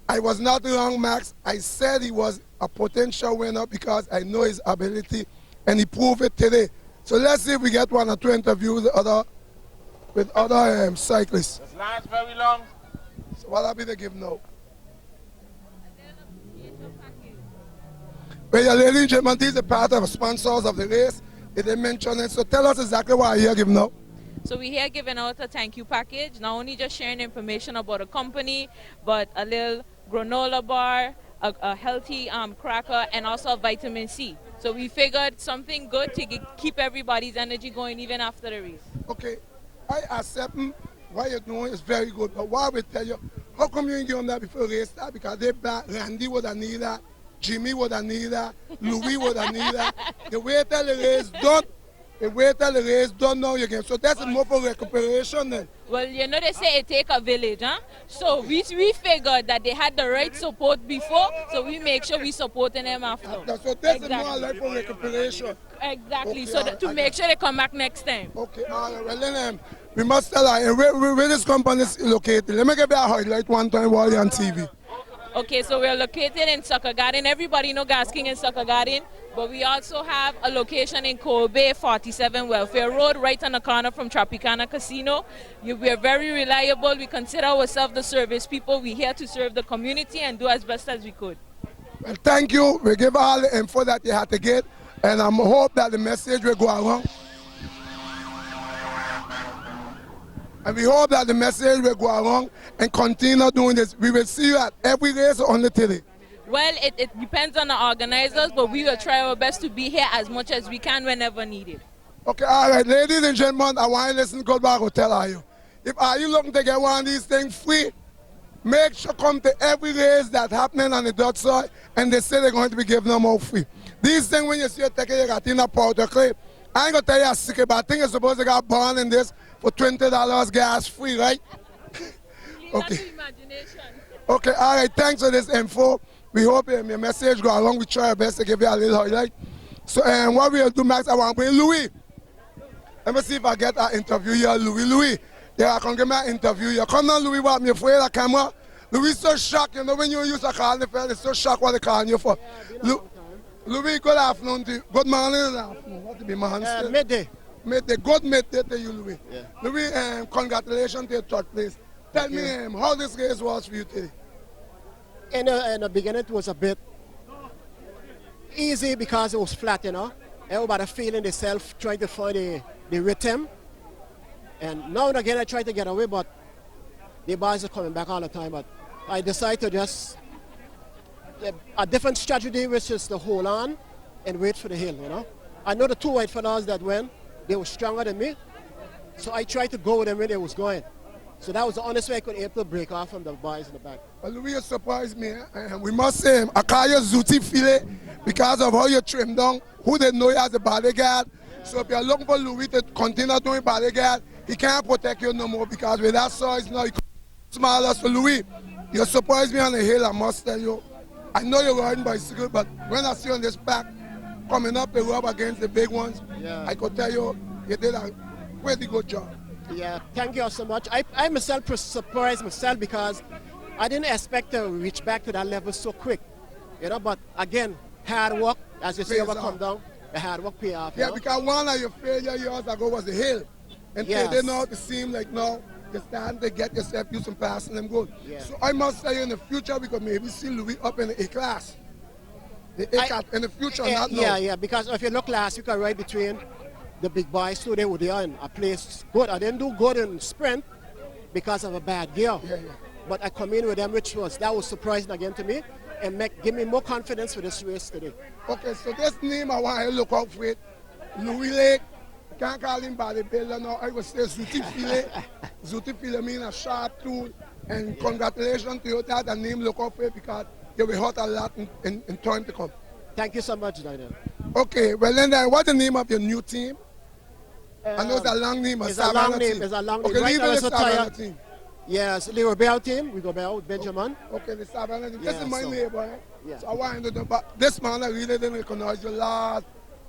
I was not wrong, Max. I said he was a potential winner because I know his ability, and he proved it today. So let's see if we get 1 or 2 interviews with other cyclists. Does last very long? So what will be the give now? Well, your ladies and gentlemen, these are part of the sponsors of the race. They mentioned it. So tell us exactly what you're giving out. So we're here giving out a thank you package, not only just sharing information about the company, but a little granola bar, a healthy cracker, and also vitamin C. So we figured something good to keep everybody's energy going even after the race. Okay, I accept what you're doing is very good, but what I will tell you, how come you didn't give them that before the race start? Because they back, Randy would have needed that, Jimmy would have needed that, Louis would have needed that. The wait till the race done. The wait till the race done now again. So that's more for recuperation then. Well, you know they say it take a village, huh? So we figured that they had the right support before, so we make sure we supporting them after. So that's more like for recuperation. Exactly, Okay, so to make sure they come back next time. Okay, all right. Well, then we must tell her where this company is located. Let me give you a highlight one time while you're on TV. Okay, so we're located in Soccer Garden. Everybody know Gas King in Soccer Garden, but we also have a location in Kobe, 47 Welfare Road, right on the corner from Tropicana Casino. We are very reliable. We consider ourselves the service people. We're here to serve the community and do as best as we could. Well, thank you. We give all the info that you had to get, and I hope that the message will go along. And we hope that the message will go along and continue doing this. We will see you at every race on the TV. Well, it depends on the organizers, but we will try our best to be here as much as we can whenever needed. Okay, all right, ladies and gentlemen, I want you to listen to Goldberg Hotel, are you? If are you looking to get one of these things free, make sure come to every race that's happening on the Dutch side, and they say they're going to be giving them out free. These things, when you see a ticket, you got in a powder clay. I ain't gonna tell you a secret, but I think you're supposed to get born in this for $20 gas free, right? Okay. Okay, all right, thanks for this info. We hope your message go along. We try our best to give you a little highlight. So what we'll do, Max, I want to bring Louis. Let me see if I get an interview here, Louis. Louis, yeah, I can get me an interview here. Come on, Louis, what, me afraid of the camera? Louis so shocked, you know, when you use a call, the fella is so shocked what they call you for. Yeah, Louis, good afternoon to you. Good morning and afternoon. What to be morning still? Midday. Midday. Good midday to you, Louis. Yeah. Louis, congratulations to your third place. Tell me how this race was for you today. In the beginning, it was a bit easy because it was flat, you know. Everybody feeling themselves, trying to find the rhythm. And now and again, I try to get away, but the boys are coming back all the time. But I decided to just a different strategy, which is to hold on and wait for the hill, you know. I know the two white fellas that went, they were stronger than me. So I tried to go with them when they was going. So that was the honest way I could able to break off from the boys in the back. Well, Louis, you surprised me. We must say, I call you Zooty Filet because of how you trim down, who they know you as a bodyguard. So if you're looking for Louis to continue doing bodyguard, he can't protect you no more because with that size now, he's smaller. So Louis, you surprised me on the hill, I must tell you. I know you're riding bicycle, but when I see you on this pack, coming up the road against the big ones, yeah, I could tell you, you did a pretty good job. Yeah, thank you so much. I myself surprised myself because I didn't expect to reach back to that level so quick. You know, but again, hard work, as you say, ever come down, the hard work pay off. Yeah, know? Because one of your failures years ago was the hill. And yes, they know it seem like now you're starting to get yourself used to passing them good. Yeah. So I must say in the future we could maybe see Louis up in the A class. The A class in the future, not now. Yeah, yeah, because if you look last week, I right between the big boys, so they were there in a place good. I didn't do good in sprint because of a bad gear. Yeah, yeah. But I come in with them, that was surprising again to me, and give me more confidence for this race today. Okay, so this name I want you to look out for it. Louis Lake. Can't call him bodybuilder now. I would say Zooty Filet. Zooty Filet means a sharp tool. And congratulations to you that the name look out for it because you will hurt a lot in time to come. Thank you so much, Daniel. Okay, well then what's the name of your new team? I know it's a long name. It's a long name. It's a long name. Okay, right leave now it it's the Savannah team. Yes, the Rebel team. We go Bell with Benjamin. Okay, the Savannah team. Yeah, this is my neighbor. Yeah. So I want to know, but this man I really didn't recognize you last.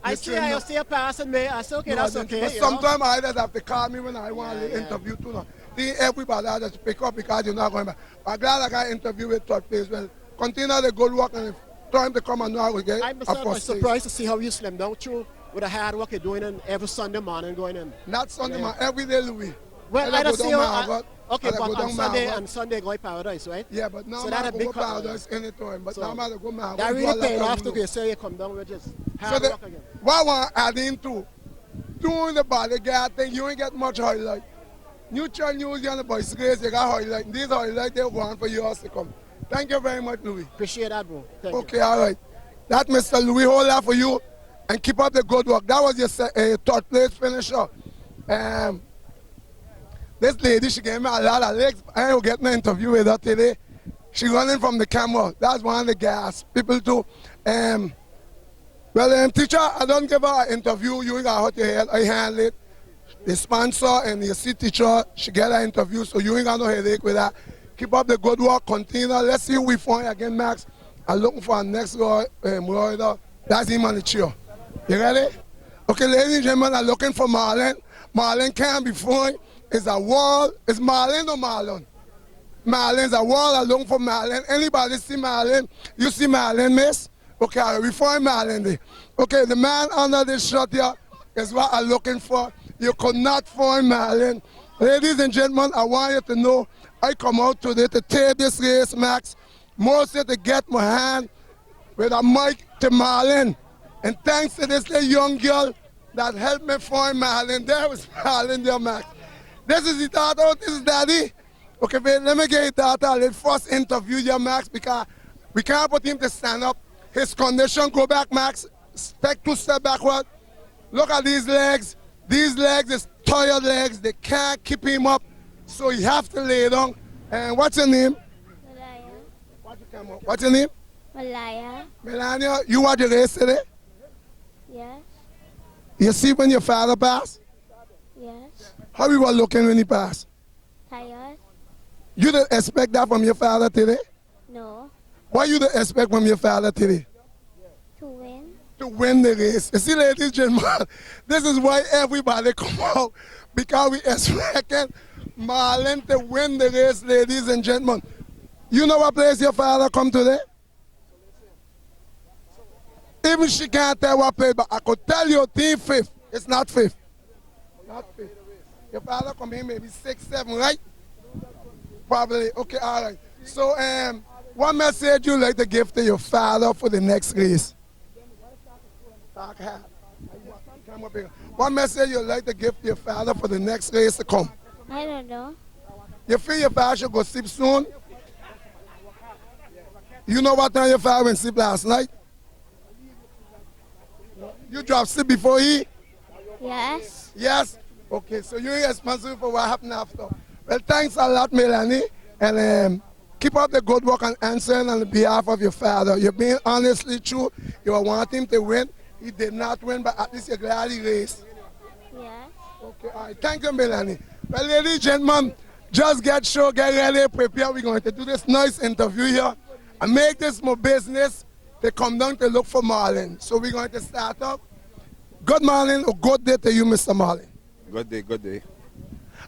I see you still passing me. I said, okay, no, that's okay. But sometimes I just have to call me when I want to interview too. Now. Everybody I just pick up because you're not going back. I'm glad I got interview with third place. Well, continue the good work and time to come and know I will get. I'm surprised to see how you slim down through with the hard work you're doing every Sunday morning going in. Not Sunday morning, every day, Louis. Well, I don't see how. Okay, And I but go on down Sunday Malva. and Sunday go to Paradise, right? Yeah, but now so I'm that a go big Paradise anytime. But now I'm go Malva. That do a really lot paying of off to look. you, say you come down with just So hard the, work again. what I want to add into, doing the bodyguard thing, you ain't get much highlight. Neutral news, you on the boys race, you got highlight. These highlight, they want for yours to come. Thank you very much, Louis. Appreciate that, bro. Thank okay, all right. That Mr. Louis, hold that for you and keep up the good work. That was your third place finisher. This lady, she gave me a lot of legs. I ain't getting an interview with her today. She running from the camera. That's one of the gas people too. Well, teacher, I don't give her an interview. You ain't got to hurt your head. I handle it. The sponsor and the C teacher, she get an interview, so you ain't got no headache with that. Keep up the good work, continue. Let's see who we find again, Max. I'm looking for our next rider. That's him on the chair. You ready? Okay, ladies and gentlemen, I'm looking for Marlon. Marlon can't be found. It's a wall. It's Marlon or Marlon? Marlon's a wall. I'm looking for Marlon. Anybody see Marlon? You see Marlon, miss? Okay, we find Marlon there. Okay, the man under this shot here is what I'm looking for. You could not find Marlon. Ladies and gentlemen, I want you to know I come out today to take this race, Max. Mostly to get my hand with a mic to Marlon. And thanks to this little young girl that helped me find Marlon. There was Marlon there, Max. This is the daughter, this is daddy. Okay, wait, let me get your daughter. Let's first interview you, Max, because we can't put him to stand up. His condition, go back, Max. Take 2 steps backward. Look at these legs. These legs is tired legs. They can't keep him up. So you have to lay down. And what's your name? Malaya. What's your name? Malaya. Melania, you watch the race today? Yes. You see when your father passed? Yes. How you were looking when he passed? Tired? You didn't expect that from your father today? No. What you didn't expect from your father today? To win? To win the race. You see, ladies and gentlemen, this is why everybody come out, because we expecting Marlon to win the race, ladies and gentlemen. You know what place your father come today? Even she can't tell what place, but I could tell you team 5th. It's not 5th. Not 5th. Your father come in maybe 6, 7, right? Probably. Okay, all right. So, what message you like to give to your father for the next race? What message you like to give to your father for the next race to come? I don't know. You feel your father should go sleep soon? You know what time your father went sleep last night? You dropped sleep before he? Yes. Yes? Okay, so you're responsible for what happened after. Well, thanks a lot, Melanie. And keep up the good work and answering on behalf of your father. You're being honestly true. You want him to win. He did not win, but at least you're glad he raced. Yes. Okay, all right. Thank you, Melanie. Well, ladies and gentlemen, just get sure, get ready, prepare. We're going to do this nice interview here and make this more business. They come down to look for Marlon. So we're going to start up. Good morning or good day to you, Mr. Marlon. Good day, good day.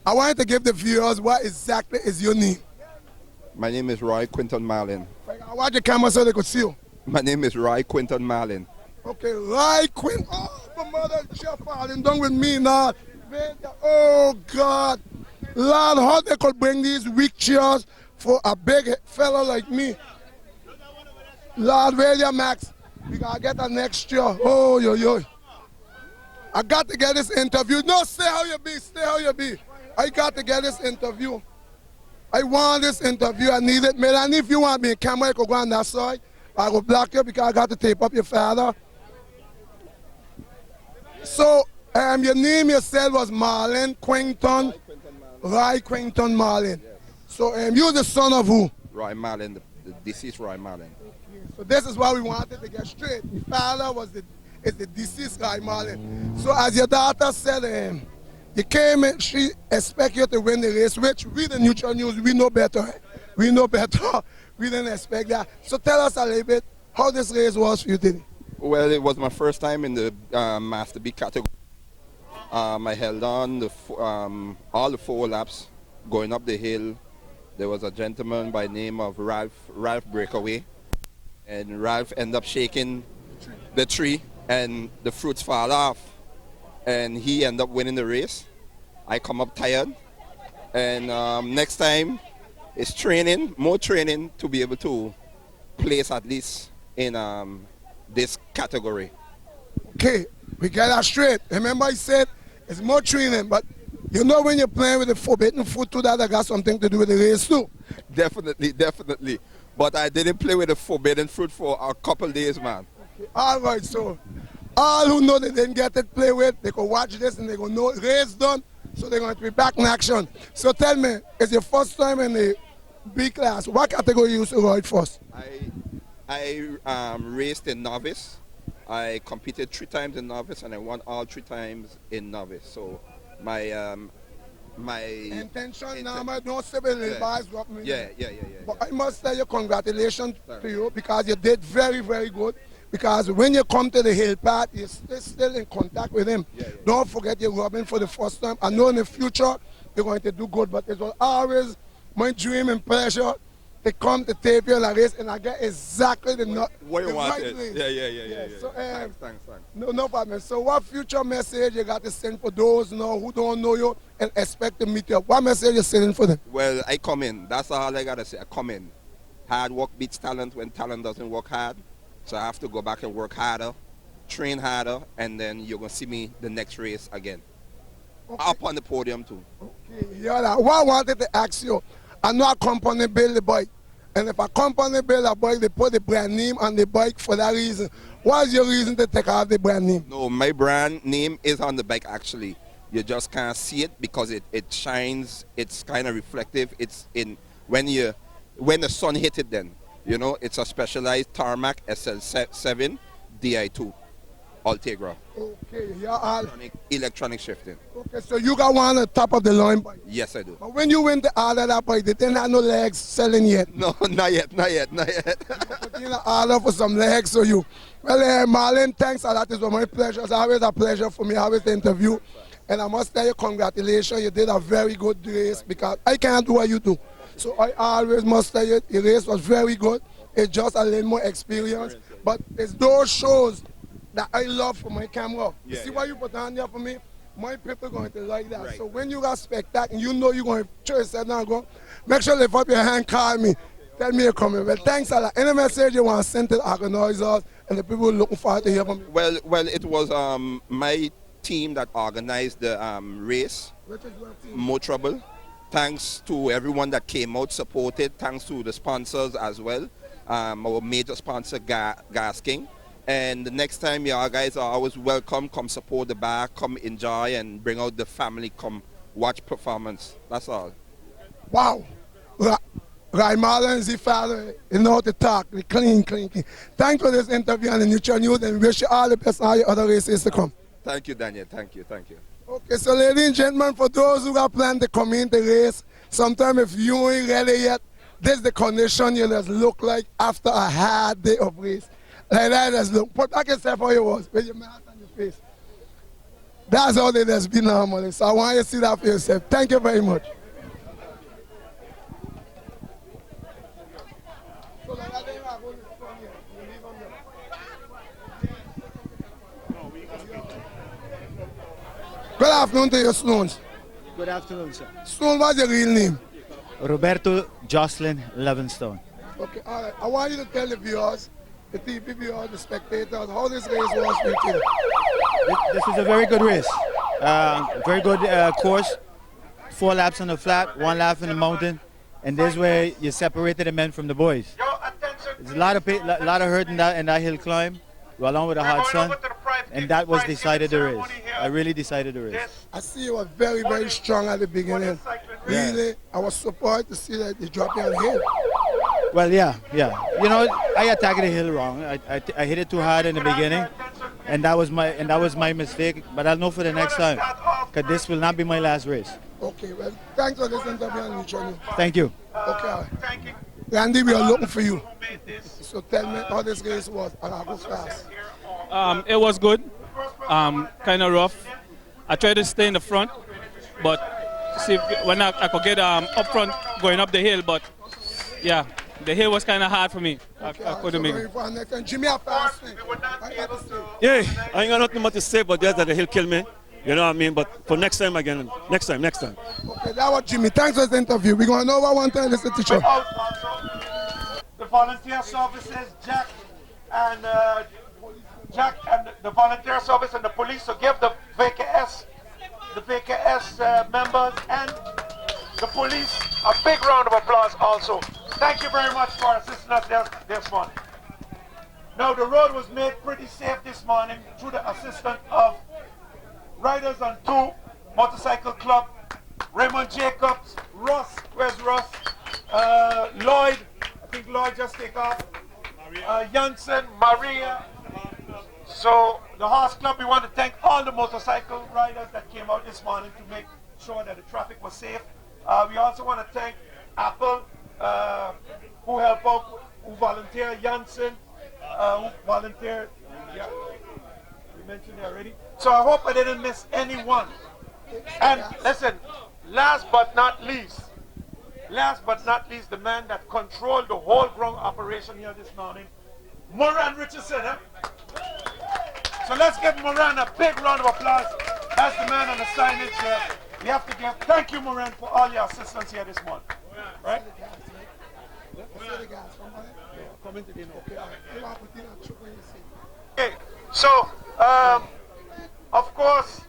I wanted to give the viewers what exactly is your name. My name is Roy Quinton Marlin. I watch the camera so they could see you. My name is Roy Quinton Marlin. Okay, Roy Quinton. Oh, my mother just falling down with me now. Oh, God. Lord, how they could bring these weak chairs for a big fella like me. Lord, where you, Max? We got to get a next chair. Oh, yo, yo. I got to get this interview. No, stay how you be. Stay how you be. I got to get this interview. I want this interview. I need it. Melanie, if you want me in camera, you could go on that side. I will block you because I got to tape up your father. So, your name yourself was Marlon Quinton. Roy Quinton Marlin. Yes. So, you're the son of who? Roy Marlin, the deceased Roy Marlin. So this is why we wanted to get straight. The father is the deceased Roy Marlin. So as your daughter said, you came and she expect you to win the race, which we the Neutral News, we know better. We know better. We didn't expect that. So tell us a little bit how this race was for you today. Well, it was my first time in the Master B category. I held on all the 4 laps going up the hill. There was a gentleman by the name of Ralph Breakaway. And Ralph ended up shaking the tree and the fruits fall off. And he ended up winning the race. I come up tired And next time, it's training, more training to be able to place at least in this category. Okay, we get that straight. Remember I said it's more training, but you know when you're playing with the forbidden fruit too, that got something to do with the race too. Definitely, definitely. But I didn't play with the forbidden fruit for a couple days, man. Okay. All right, so all who know they didn't get it play with, they can watch this and they gonna know race done, so they're going to be back in action. So tell me, it's your first time in the B class. What category you used to ride first? I raced in novice. I competed 3 times in novice and I won all 3 times in novice. So my intention now, my don't say the advice got me. Yeah. But I must tell you congratulations to you because you did very, very good. Because when you come to the hill path, you're still in contact with him. Don't forget you're rubbing for the first time. I know in the future you're going to do good, but it was always my dream and pleasure to come to tape you in a race and I get exactly the right race. Yeah. So, thanks. No problem. So what future message you got to send for those now who don't know you and expect to meet you? What message you sending for them? Well, I come in. That's all I got to say. I come in. Hard work beats talent when talent doesn't work hard. So I have to go back and work harder, train harder, and then you're going to see me the next race again. Okay. Up on the podium too. Okay, yeah. What I wanted to ask you, I know a company build the bike. And if a company build a bike, they put the brand name on the bike for that reason. What is your reason to take out the brand name? No, my brand name is on the bike actually. You just can't see it because it shines, it's kind of reflective. It's in when the sun hit it then. You know, it's a specialized tarmac SL7 Di2 Ultegra. Okay, yeah. Electronic shifting. Okay, so you got one on the top of the line bike? Yes, I do. But when you went to order that bike, they didn't have no legs selling yet? No, not yet. Put in an order for some legs for you. Well, Marlon, thanks a lot. It was my pleasure. It's always a pleasure for me, always the interview. And I must tell you, congratulations. You did a very good race because I can't do what you do. So I always must tell you, the race was very good. It's just a little more experience. But it's those shows that I love for my camera. You see what you put on there for me? My people are going to like that. Right. So when you got spectacle, you know you're going to church and now go, make sure you lift up your hand, call me. Tell me you're coming. Well, thanks a lot. Any message you want to send to the organizers and the people looking forward to hear from you? Well, it was my team that organized the race, More Trouble. Thanks to everyone that came out, supported. Thanks to the sponsors as well. Our major sponsor, Gas King. And the next time, y'all guys are always welcome. Come support the bar, come enjoy, and bring out the family. Come watch performance. That's all. Wow. Right, Marlon is the father. You know how to talk. Clean. Thanks for this interview and the Neutral News, and wish you all the best on all your other races to come. Thank you, Daniel. Thank you. Okay, so ladies and gentlemen, for those who got planned to come in the race, sometime if you ain't ready yet, this is the condition you just look like after a hard day of race. Like that, just look. Put back yourself how you was, with your mask on your face. That's how they just be normally. So I want you to see that for yourself. Thank you very much. Good afternoon to you, Stones. Good afternoon, sir. Stone, what's your real name? Roberto Jocelyn Levinstone. Okay, all right. I want you to tell the viewers, the TV viewers, the spectators, how this race was for you. This is a very good race. Very good course. 4 laps on the flat, 1 lap in the mountain. And this way you separated the men from the boys. There's a lot of hurt in that hill climb, along with the hot sun. And that was decided the race. I really decided the race. I see you were very, very strong at the beginning. Really, I was surprised to see that you dropped on the hill. Well, yeah. You know, I attacked the hill wrong. I hit it too hard in the beginning, and that was my mistake. But I'll know for the next time, because this will not be my last race. Okay, well, thanks for this interview on Neutral News. Thank you. Okay, all right. Randy, we are looking for you. So tell me how this race was, and I'll go fast. It was good, kind of rough. I tried to stay in the front, but see when I could get up front going up the hill, but yeah, the hill was kind of hard for me. Okay, I couldn't make it. Jimmy, a fast thing. Yeah, I ain't got nothing more to say, but the hill killed me. You know what I mean? But for next time again, next time. Okay, that was Jimmy. Thanks for this interview. We're going over one time, Mr. Teacher. The volunteer services, Jack and the volunteer service and the police. So give the FICCS members and the police a big round of applause also. Thank you very much for assisting us this morning. Now the road was made pretty safe this morning through the assistance of Riders on 2 Motorcycle Club, Raymond Jacobs, Russ, where's Russ? Lloyd, I think Lloyd just take off. Jansen, Maria. So the Horse Club, we want to thank all the motorcycle riders that came out this morning to make sure that the traffic was safe. We also want to thank Apple, who helped out, who volunteered, Jansen, who volunteered. Yeah, we mentioned it already. So I hope I didn't miss anyone. And listen, last but not least, the man that controlled the whole ground operation here this morning, Moran Richardson. So let's give Moran a big round of applause. That's the man on the signage here. We have to give thank you, Moran, for all your assistance here this morning. Right? Okay, so of course,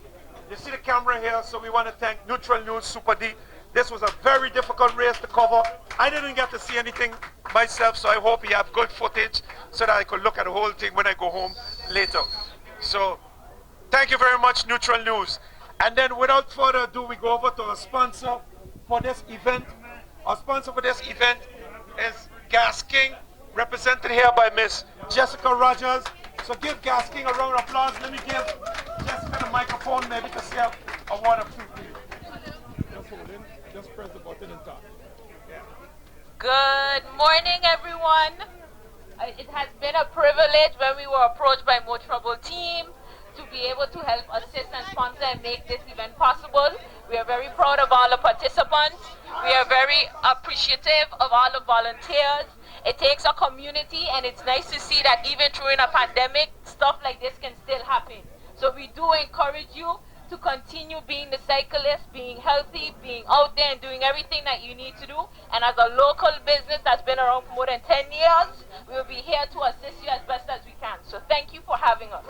you see the camera here, so we want to thank Neutral News Super D. This was a very difficult race to cover. I didn't get to see anything myself, so I hope you have good footage so that I could look at the whole thing when I go home later. So, thank you very much, Neutral News. And then without further ado, we go over to our sponsor for this event. Our sponsor for this event is Gas King, represented here by Miss Jessica Rogers. So give Gas King a round of applause. Let me give Jessica the microphone, maybe to say a word of truth. Just hold in, just press the button and talk. Yeah. Good morning, everyone. It has been a privilege when we were approached by More Trouble team to be able to help assist and sponsor and make this event possible. We are very proud of all the participants. We are very appreciative of all the volunteers. It takes a community, and it's nice to see that even during a pandemic, stuff like this can still happen. So we do encourage you to continue being the cyclist, being healthy, being out there and doing everything that you need to do. And as a local business that's been around for more than 10 years, we will be here to assist you as best as we can. So thank you for having us.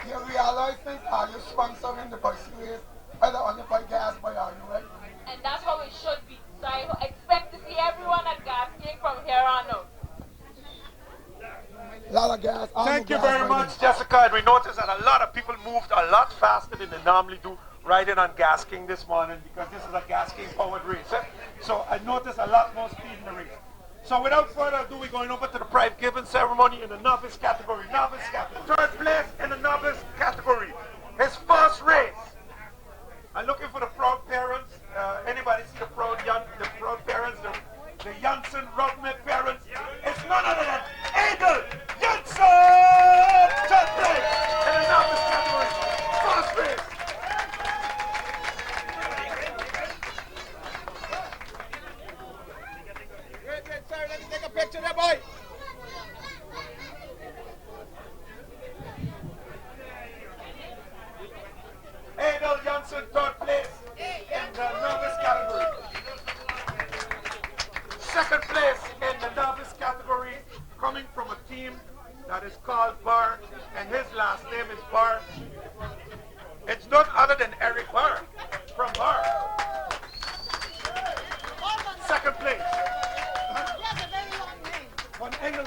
You realize this, are you sponsoring the bicycle race? Either on the bike gas by are you, right? And that's how it should be. So I expect to see everyone at Gas King from here on out. Thank you very much, Jessica. And we noticed that a lot of people moved a lot faster than they normally do riding on Gas King this morning because this is a Gas King powered race. So I noticed a lot more speed in the race. So without further ado, we're going over to the prize giving ceremony in the novice category. Third place in the novice category. His first race. I'm looking for the proud parents. Anybody see the proud parents? The Janssen Rodman parents. It's none other than Adel Janssen! Third place in the novice category. First race. Wait, sir, let me take a picture there, boy. Adel Janssen, third place in the novice category. Second place in the novice category, coming from a team that is called Barr, and his last name is Barr. It's none other than Eric Barr from Barr. Second place. Von Engel.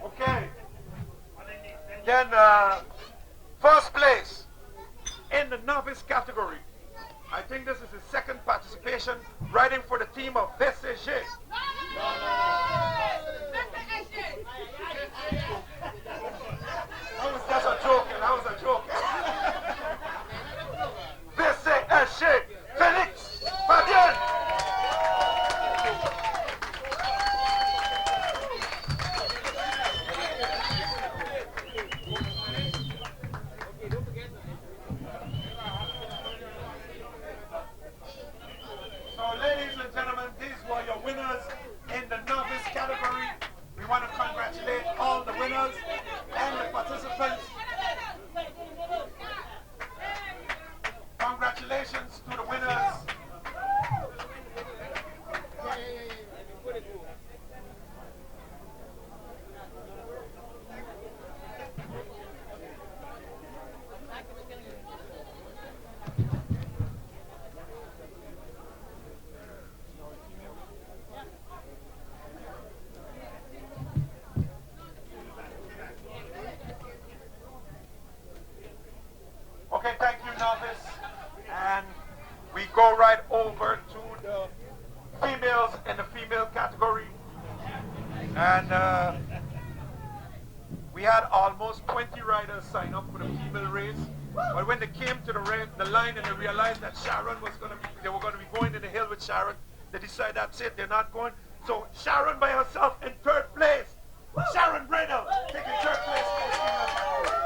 Okay. Then first place in the novice category. I think this is his second participation riding for the team of FICCS. That was just a joke, and that was a joke. FICCS, Felix, Fabien. So ladies and gentlemen, these were your participants. Congratulations to the winners. Okay, thank you, novice. And we go right over to the females in the female category. And we had almost 20 riders sign up for the female race. But when they came to the line and they realized that Sharon was going to be, they were going to be going to the hill with Sharon, they decided that's it, they're not going. So Sharon by herself in third place. Sharon Bradle taking third place in the female category.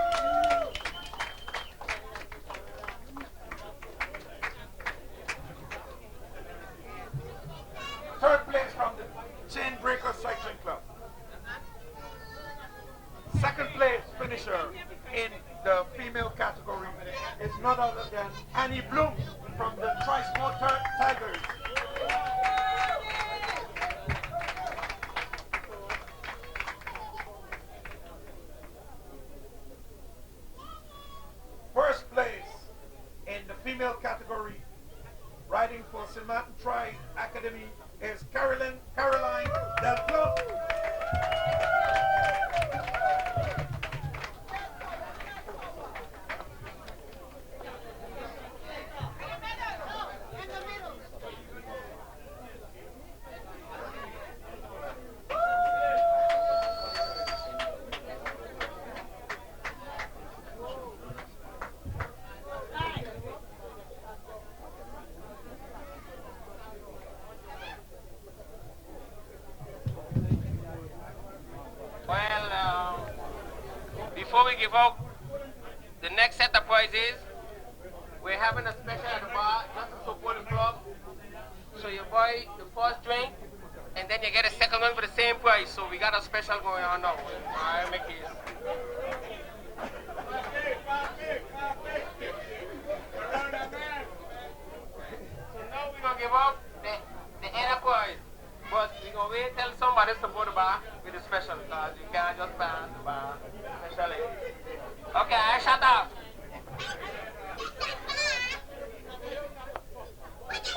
Third place from the Chainbreaker Cycling Club. Second place finisher in the female category is none other than Annie Bloom from the Tri-Sport Tigers. First place in the female category, riding for St. Martin Tri Academy, is Caroline Del Club. Before we give out the next set of prizes, we're having a special at the bar just to support the club. So you buy the first drink and then you get a second one for the same price. So we got a special going on now. Alright, make it. So now we're gonna give out the enterprise. But we're gonna wait till somebody support the bar with the special because you can't just pass the bar specially. Okay, shut up.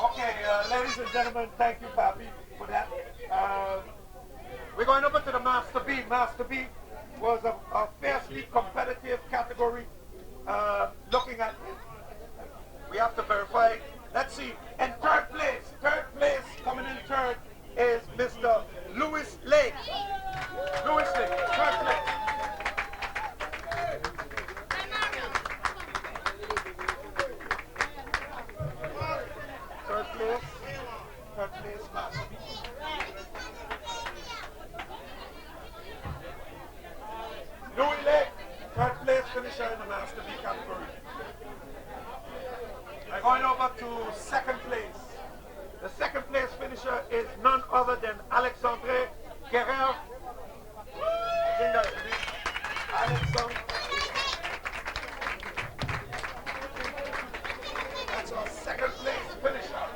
Okay, ladies and gentlemen, thank you, Papi, for that. We're going over to the Master B. Master B was a fiercely competitive category. Looking at, we have to verify. Let's see. In third place, coming in third is Mr. Louis Lake. Louis Lake, third place. Third place, Master B. Louis Lake, third place finisher in the Master B category. I'm going over to second place. The second place finisher is none other than Alexandre Guerrero. I think that's it. Alexandre. That's our second place finisher.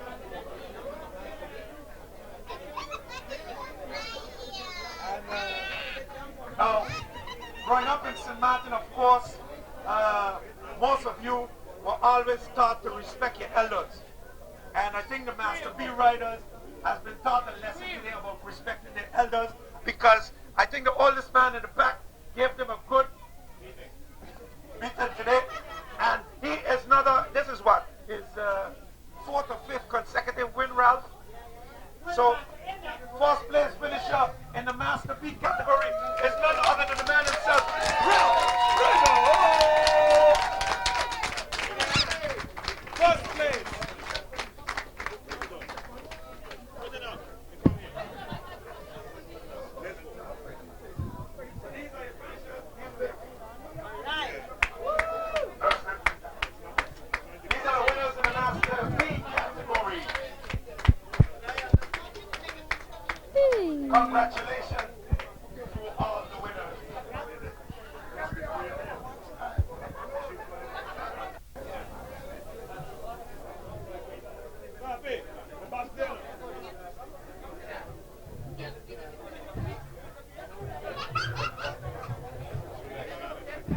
And now, growing up in St. Martin, of course, most of you were always taught to respect your elders. And I think the Master B riders has been taught a lesson today about respecting their elders, because I think the oldest man in the back gave them a good beating today. And he is another, this is what, his fourth or fifth consecutive win, Ralph. So, first place finisher in the Master B category is none other than the man himself, Ralph Rizzo. First place.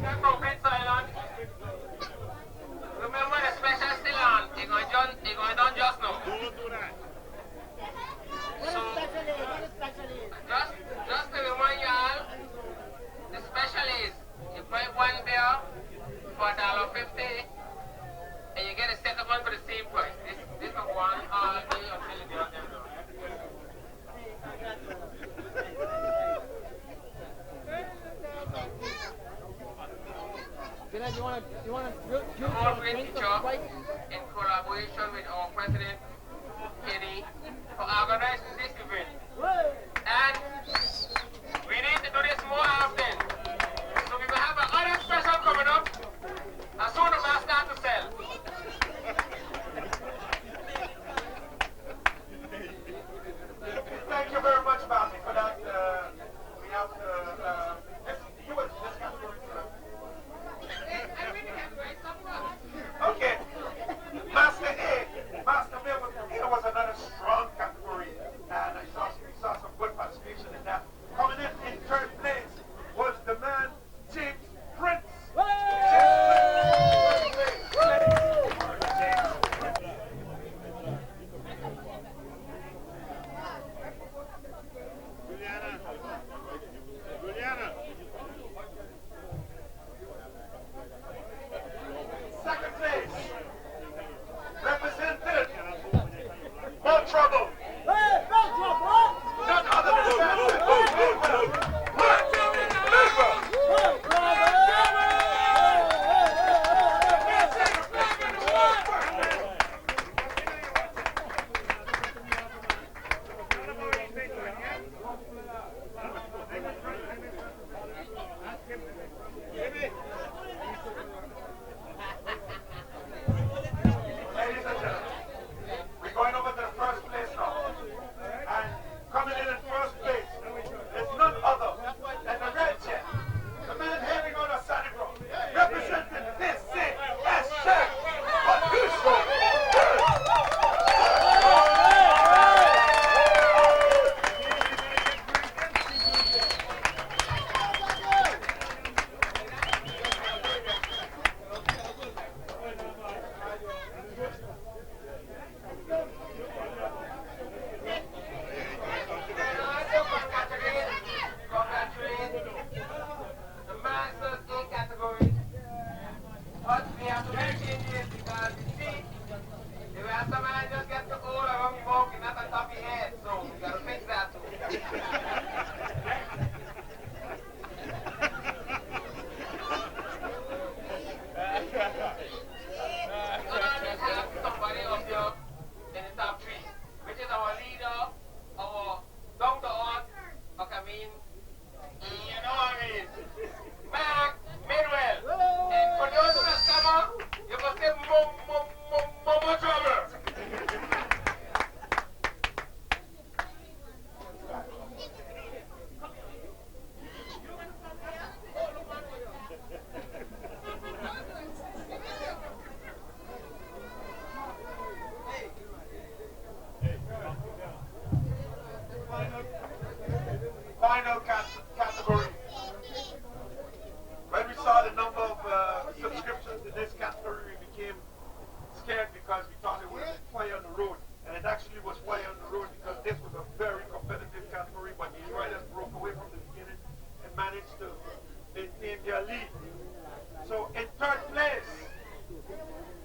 from Prince Island. Remember the special still on. They're going down just now. So, just to remind y'all, the special is you buy one beer for $1.50 and you get a second one for the same price. This is one all day until the other them. You want to Small great picture in collaboration with our president, Kenny, for organizing this event. And we need to do this more often. So we will have another special coming up as soon as I start to sell. Thank you very much, Barney, for that. We have this category. Okay. Master A, Master B was another strong category, and we saw some good participation in that. Coming in third place was the man James Prince. Second place, represented More Trouble. None other than Ladies and gentlemen, we're going over to the first place now. And coming in first place is none other than the red jet. The man hailing on a Sunny Road, representing this city as Shaq the Masters A category. But we have to make changes because you see, the way some man just get too old around the mouth and not on top of your head. So we got to fix that too. Somebody up here in the top three, which is our leader, our down to earth, you know what I mean? Mark Midwell. And for those who are summer, you must say more trouble. Final category. When we saw the number of subscriptions in this category, we became scared because we thought it was fire on the road. And it actually was fire on the road because this was a very competitive category, but the Riders broke away from the beginning and managed to maintain their lead. So in third place,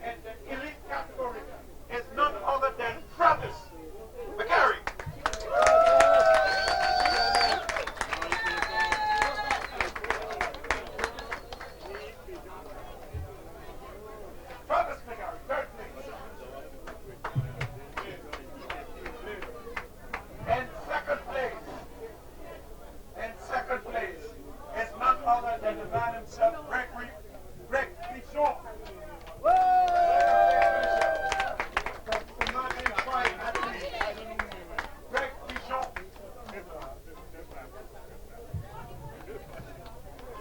in the elite category, is none other than Travis McGarry. Travis McGarry, third place. In second place is none other than the man himself, Greg Pichon. The man in five athlete, Greg Pichon.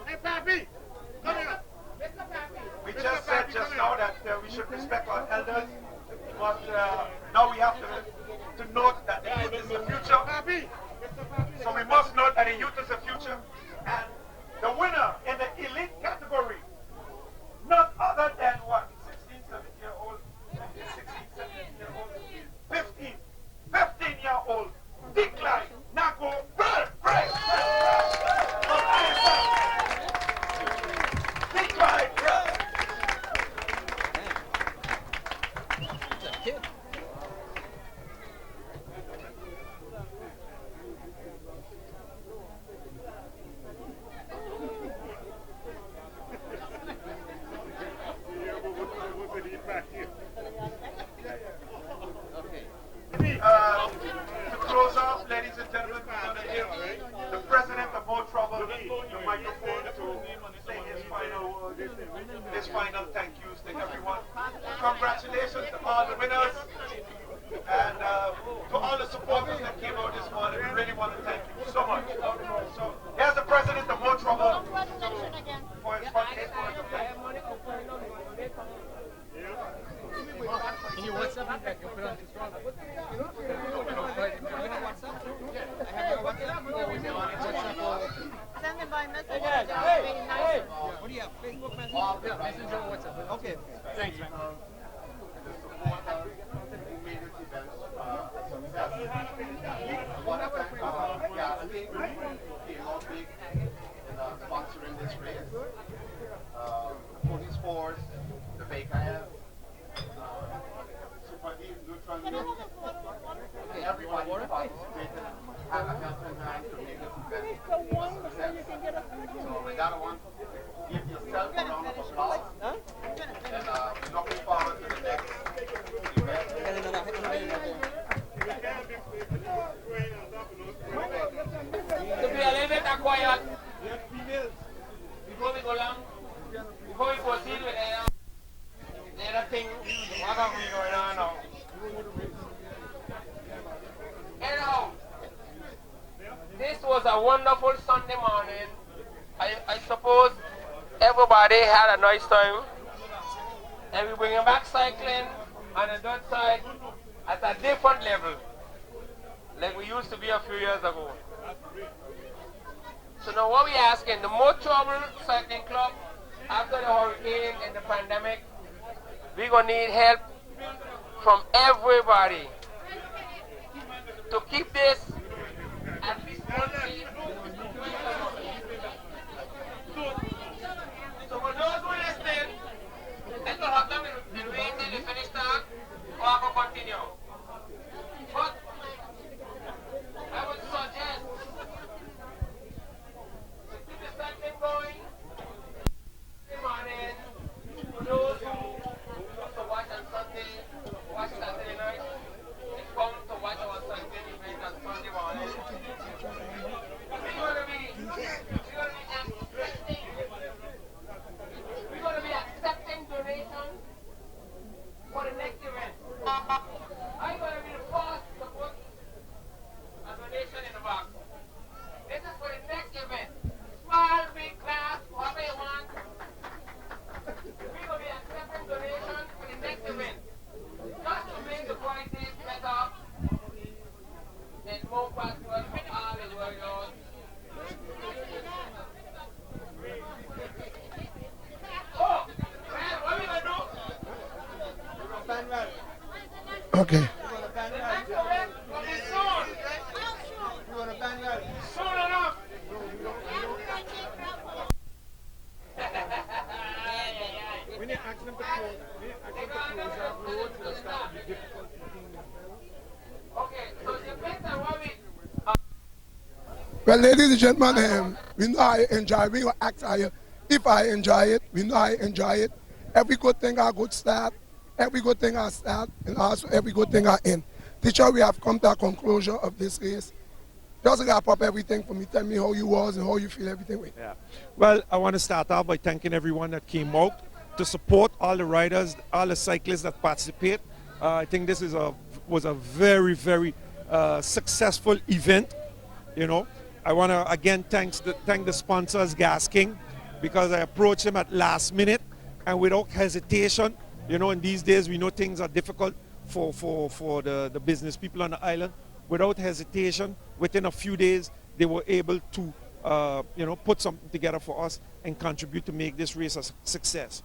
Hey, Papi, come here. We just said just now that we should respect our elders, but now we have to note that the youth is the future. So we must note that the youth is the future. And the winner in the elite category right, yeah. To close off, ladies and gentlemen, we're going to give the president of More Trouble the microphone to say his final word, his final thank yous to everyone. Congratulations to all the winners and to all the supporters that came out this morning. We really want to thank you so much. So here's the president of More Trouble for his fundraising. Can you WhatsApp me back? You put on this wrong. Send them by message. Hey, what do you have? Facebook Messenger? Yeah, Messenger or WhatsApp. Okay. Thanks, man. Sponsoring this race. Police force, the VKF, Super Team, Neutron, everybody who participated had a help in hand to make this event a success. So with that, I want to give yourself a round of applause. And looking forward to the next To be a little bit quiet before we go long, before we proceed with the other thing, what are we going on now? Anyhow, this was a wonderful Sunday morning. I suppose everybody had a nice time. And we're bringing back cycling on the dirt side at a different level, like we used to be a few years ago. So now what we're asking, the More Trouble Cycling Club, after the hurricane and the pandemic, we're going to need help from everybody to keep this at least one day. So for those who are listening, let's not have them and wait till they finish that, or I can continue. But I would suggest to keep the cycling going. Morning, for those who want to watch on Sunday, watch Saturday night, and come to watch our cycling event on Sunday morning. We're going to be accepting donations for the next event. I'm going to be the first to put a donation in the box. This is for the next event. Small, big class, whatever you want. We're going to be accepting donations for the next event. Just to make the prices better and more possible with all the world. Oh, man, what are we going to do? We're going to ban red. Okay. The next event will be soon. We're going to ban red. Soon enough. We need to ask them to close. We need to ask them to close our roads and start to be difficult. Okay, so the event that what we Well, ladies and gentlemen, we know I enjoy it. We will ask you if I enjoy it. We know I enjoy it. Every good thing I good start. Every good thing I start, and also every good thing I end. Teacher, we have come to a conclusion of this race. Just wrap up everything for me. Tell me how you was and how you feel everything with. Yeah. Well, I want to start off by thanking everyone that came out to support all the riders, all the cyclists that participate. I think this is was a very, very successful event. You know, I want to again thank the sponsors, Gas King, because I approached him at last minute and without hesitation. You know, in these days we know things are difficult for the business people on the island. Without hesitation, within a few days, they were able to, you know, put something together for us and contribute to make this race a success.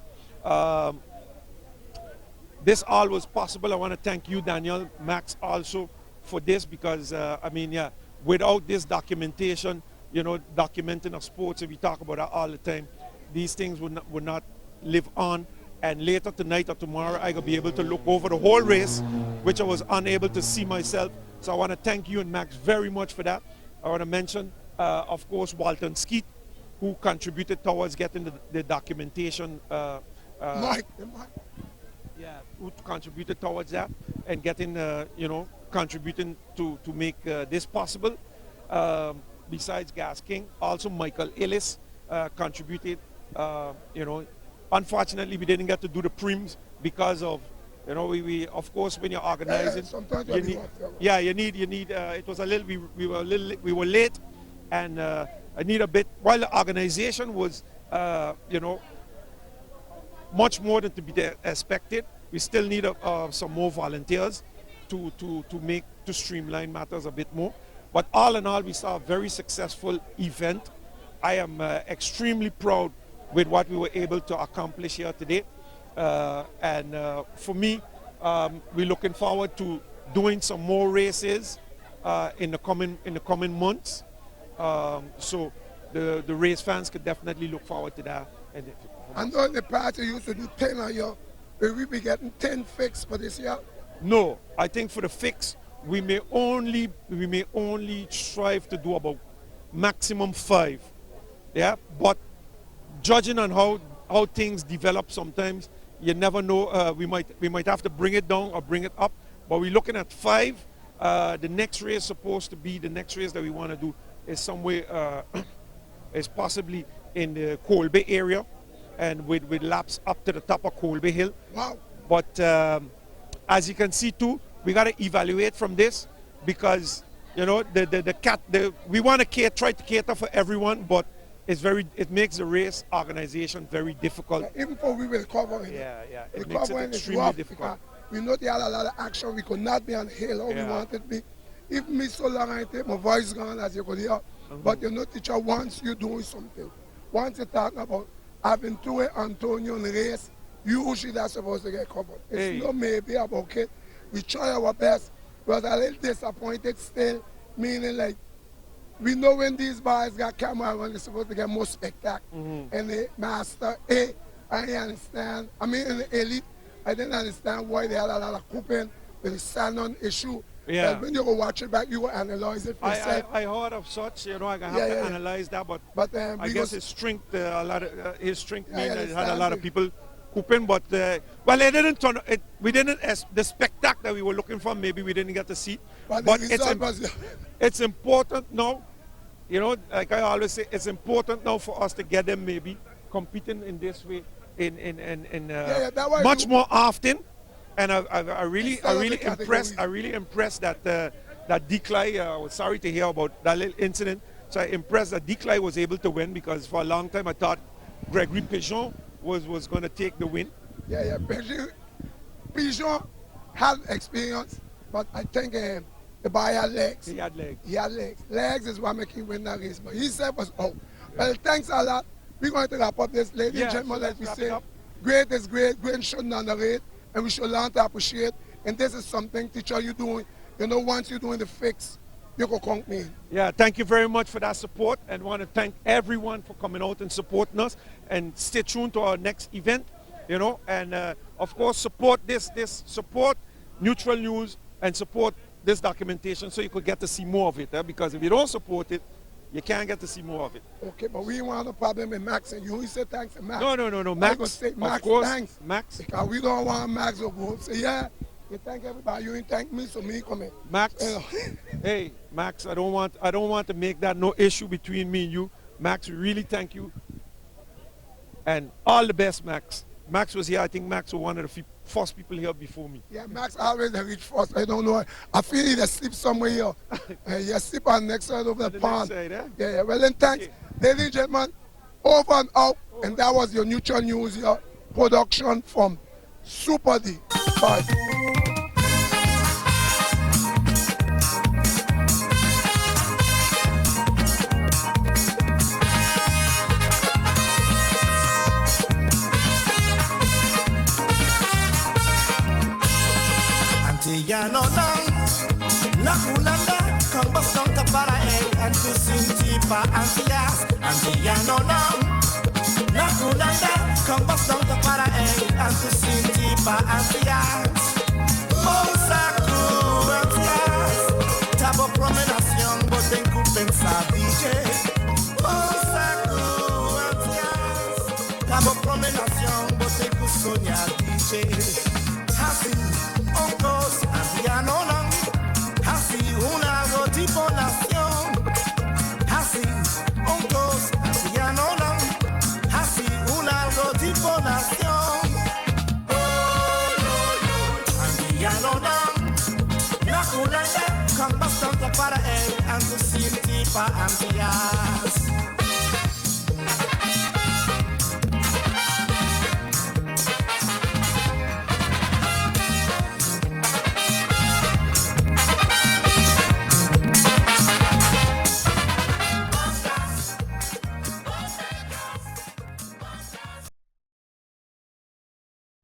This all was possible. I want to thank you, Daniel, Max, also for this because, I mean, yeah, without this documentation, you know, documenting of sports, and we talk about that all the time, these things would not live on. And later tonight or tomorrow, I will be able to look over the whole race, which I was unable to see myself. So I want to thank you and Max very much for that. I want to mention, of course, Walton Skeet, who contributed towards getting the documentation. Mike. Yeah, who contributed towards that and getting, contributing to make this possible. Besides Gas King, also Michael Ellis contributed, Unfortunately, we didn't get to do the prems because of, we of course, when you're organizing, you need, it was a little, we were late, and I need a bit, while the organization was, much more than to be expected, we still need some more volunteers to streamline matters a bit more. But all in all, we saw a very successful event. I am extremely proud with what we were able to accomplish here today. And for me, we're looking forward to doing some more races in the coming months. So the race fans could definitely look forward to that. And on the party used to do 10 a year, will we be getting 10 FICCS for this year? No, I think for the FICCS, we may only strive to do about maximum 5. Yeah, but judging on how things develop sometimes, you never know. We might have to bring it down or bring it up. But we're looking at 5. The next race supposed to be, the next race that we want to do is somewhere, is possibly in the Colby area, and with laps up to the top of Colby Hill. Wow. But as you can see too, we got to evaluate from this, because we want to try to cater for everyone, but it makes the race organization very difficult. Yeah, even for we will cover it. Yeah. It makes it extremely difficult. We know they had a lot of action. We could not be on hill how we wanted to be. Even me so long I take my voice gone, as you could hear. But teacher, once you're doing something, once you're talking about having to Antonio in the race, usually that's supposed to get covered. It's not maybe about it. We try our best. We was a little disappointed still, meaning like, we know when these boys got camera when they're supposed to get more spectacle. And the master, I understand. I mean, in the elite, I didn't understand why they had a lot of couping with the sand-on issue. Yeah. But when you go watch it back, you go analyze it for yourself. I heard of such, I have to analyze that, but I guess his strength, means that it had a lot of people couping, but well, it didn't turn. We didn't the spectacle that we were looking for. Maybe we didn't get to see, but it's important now. Like I always say, it's important now for us to get them maybe competing in this way much more often. And I really impressed that that Decly. I was sorry to hear about that little incident. So I'm impressed that Decly was able to win, because for a long time I thought Gregory Pigeon was going to take the win. Yeah. Pigeon had experience, but I think the boy had legs. He had legs. Legs is what makes him win that race. But he said was out. Well, thanks a lot. We're going to wrap up this, ladies and gentlemen, like we say. Great is great. Great shouldn't underrate. And we should learn to appreciate. And this is something, teacher, you're doing. Once you're doing the FICCS, you can count me in. Yeah, thank you very much for that support, and want to thank everyone for coming out and supporting us. And stay tuned to our next event, and of course support support Neutral News, and support this documentation so you could get to see more of it. Because if you don't support it, you can't get to see more of it. Okay, but we want no problem with Max, and you say thanks to Max. No, Max. Say, Max, of course, thanks. Max. Because we don't want Max to go say, yeah, you thank everybody. You ain't thank me, so me come in. Max. Hey, Max. I don't want to make that no issue between me and you. Max, we really thank you, and all the best, Max. Max was here. I think Max was one of the first people here before me. Yeah, Max always reach first. I don't know. I feel he sleep somewhere here. You sleep on the next side of the pond. Side, eh? Yeah. Well, then thanks. Okay. Ladies and gentlemen, over and out. And that was your Neutral News here production from Super D. Bye. Antillano nang nakulanda kang bastang tapara and to sinti pa Antillas. Antillano nang nakulanda kang bastante para él, antes sin ti pa ansias. Monsaku ansias, tabo promenación, boten ku pensar DJ. Monsaku ansias, tabo promenación, boten ku soñar DJ. Así, oncos, anciano lang, así una tipo nación. Así, oncos, anciano lang, así una tipo nación. Anciano lang, la culata con bastante para él, antes sin ti pa ansias.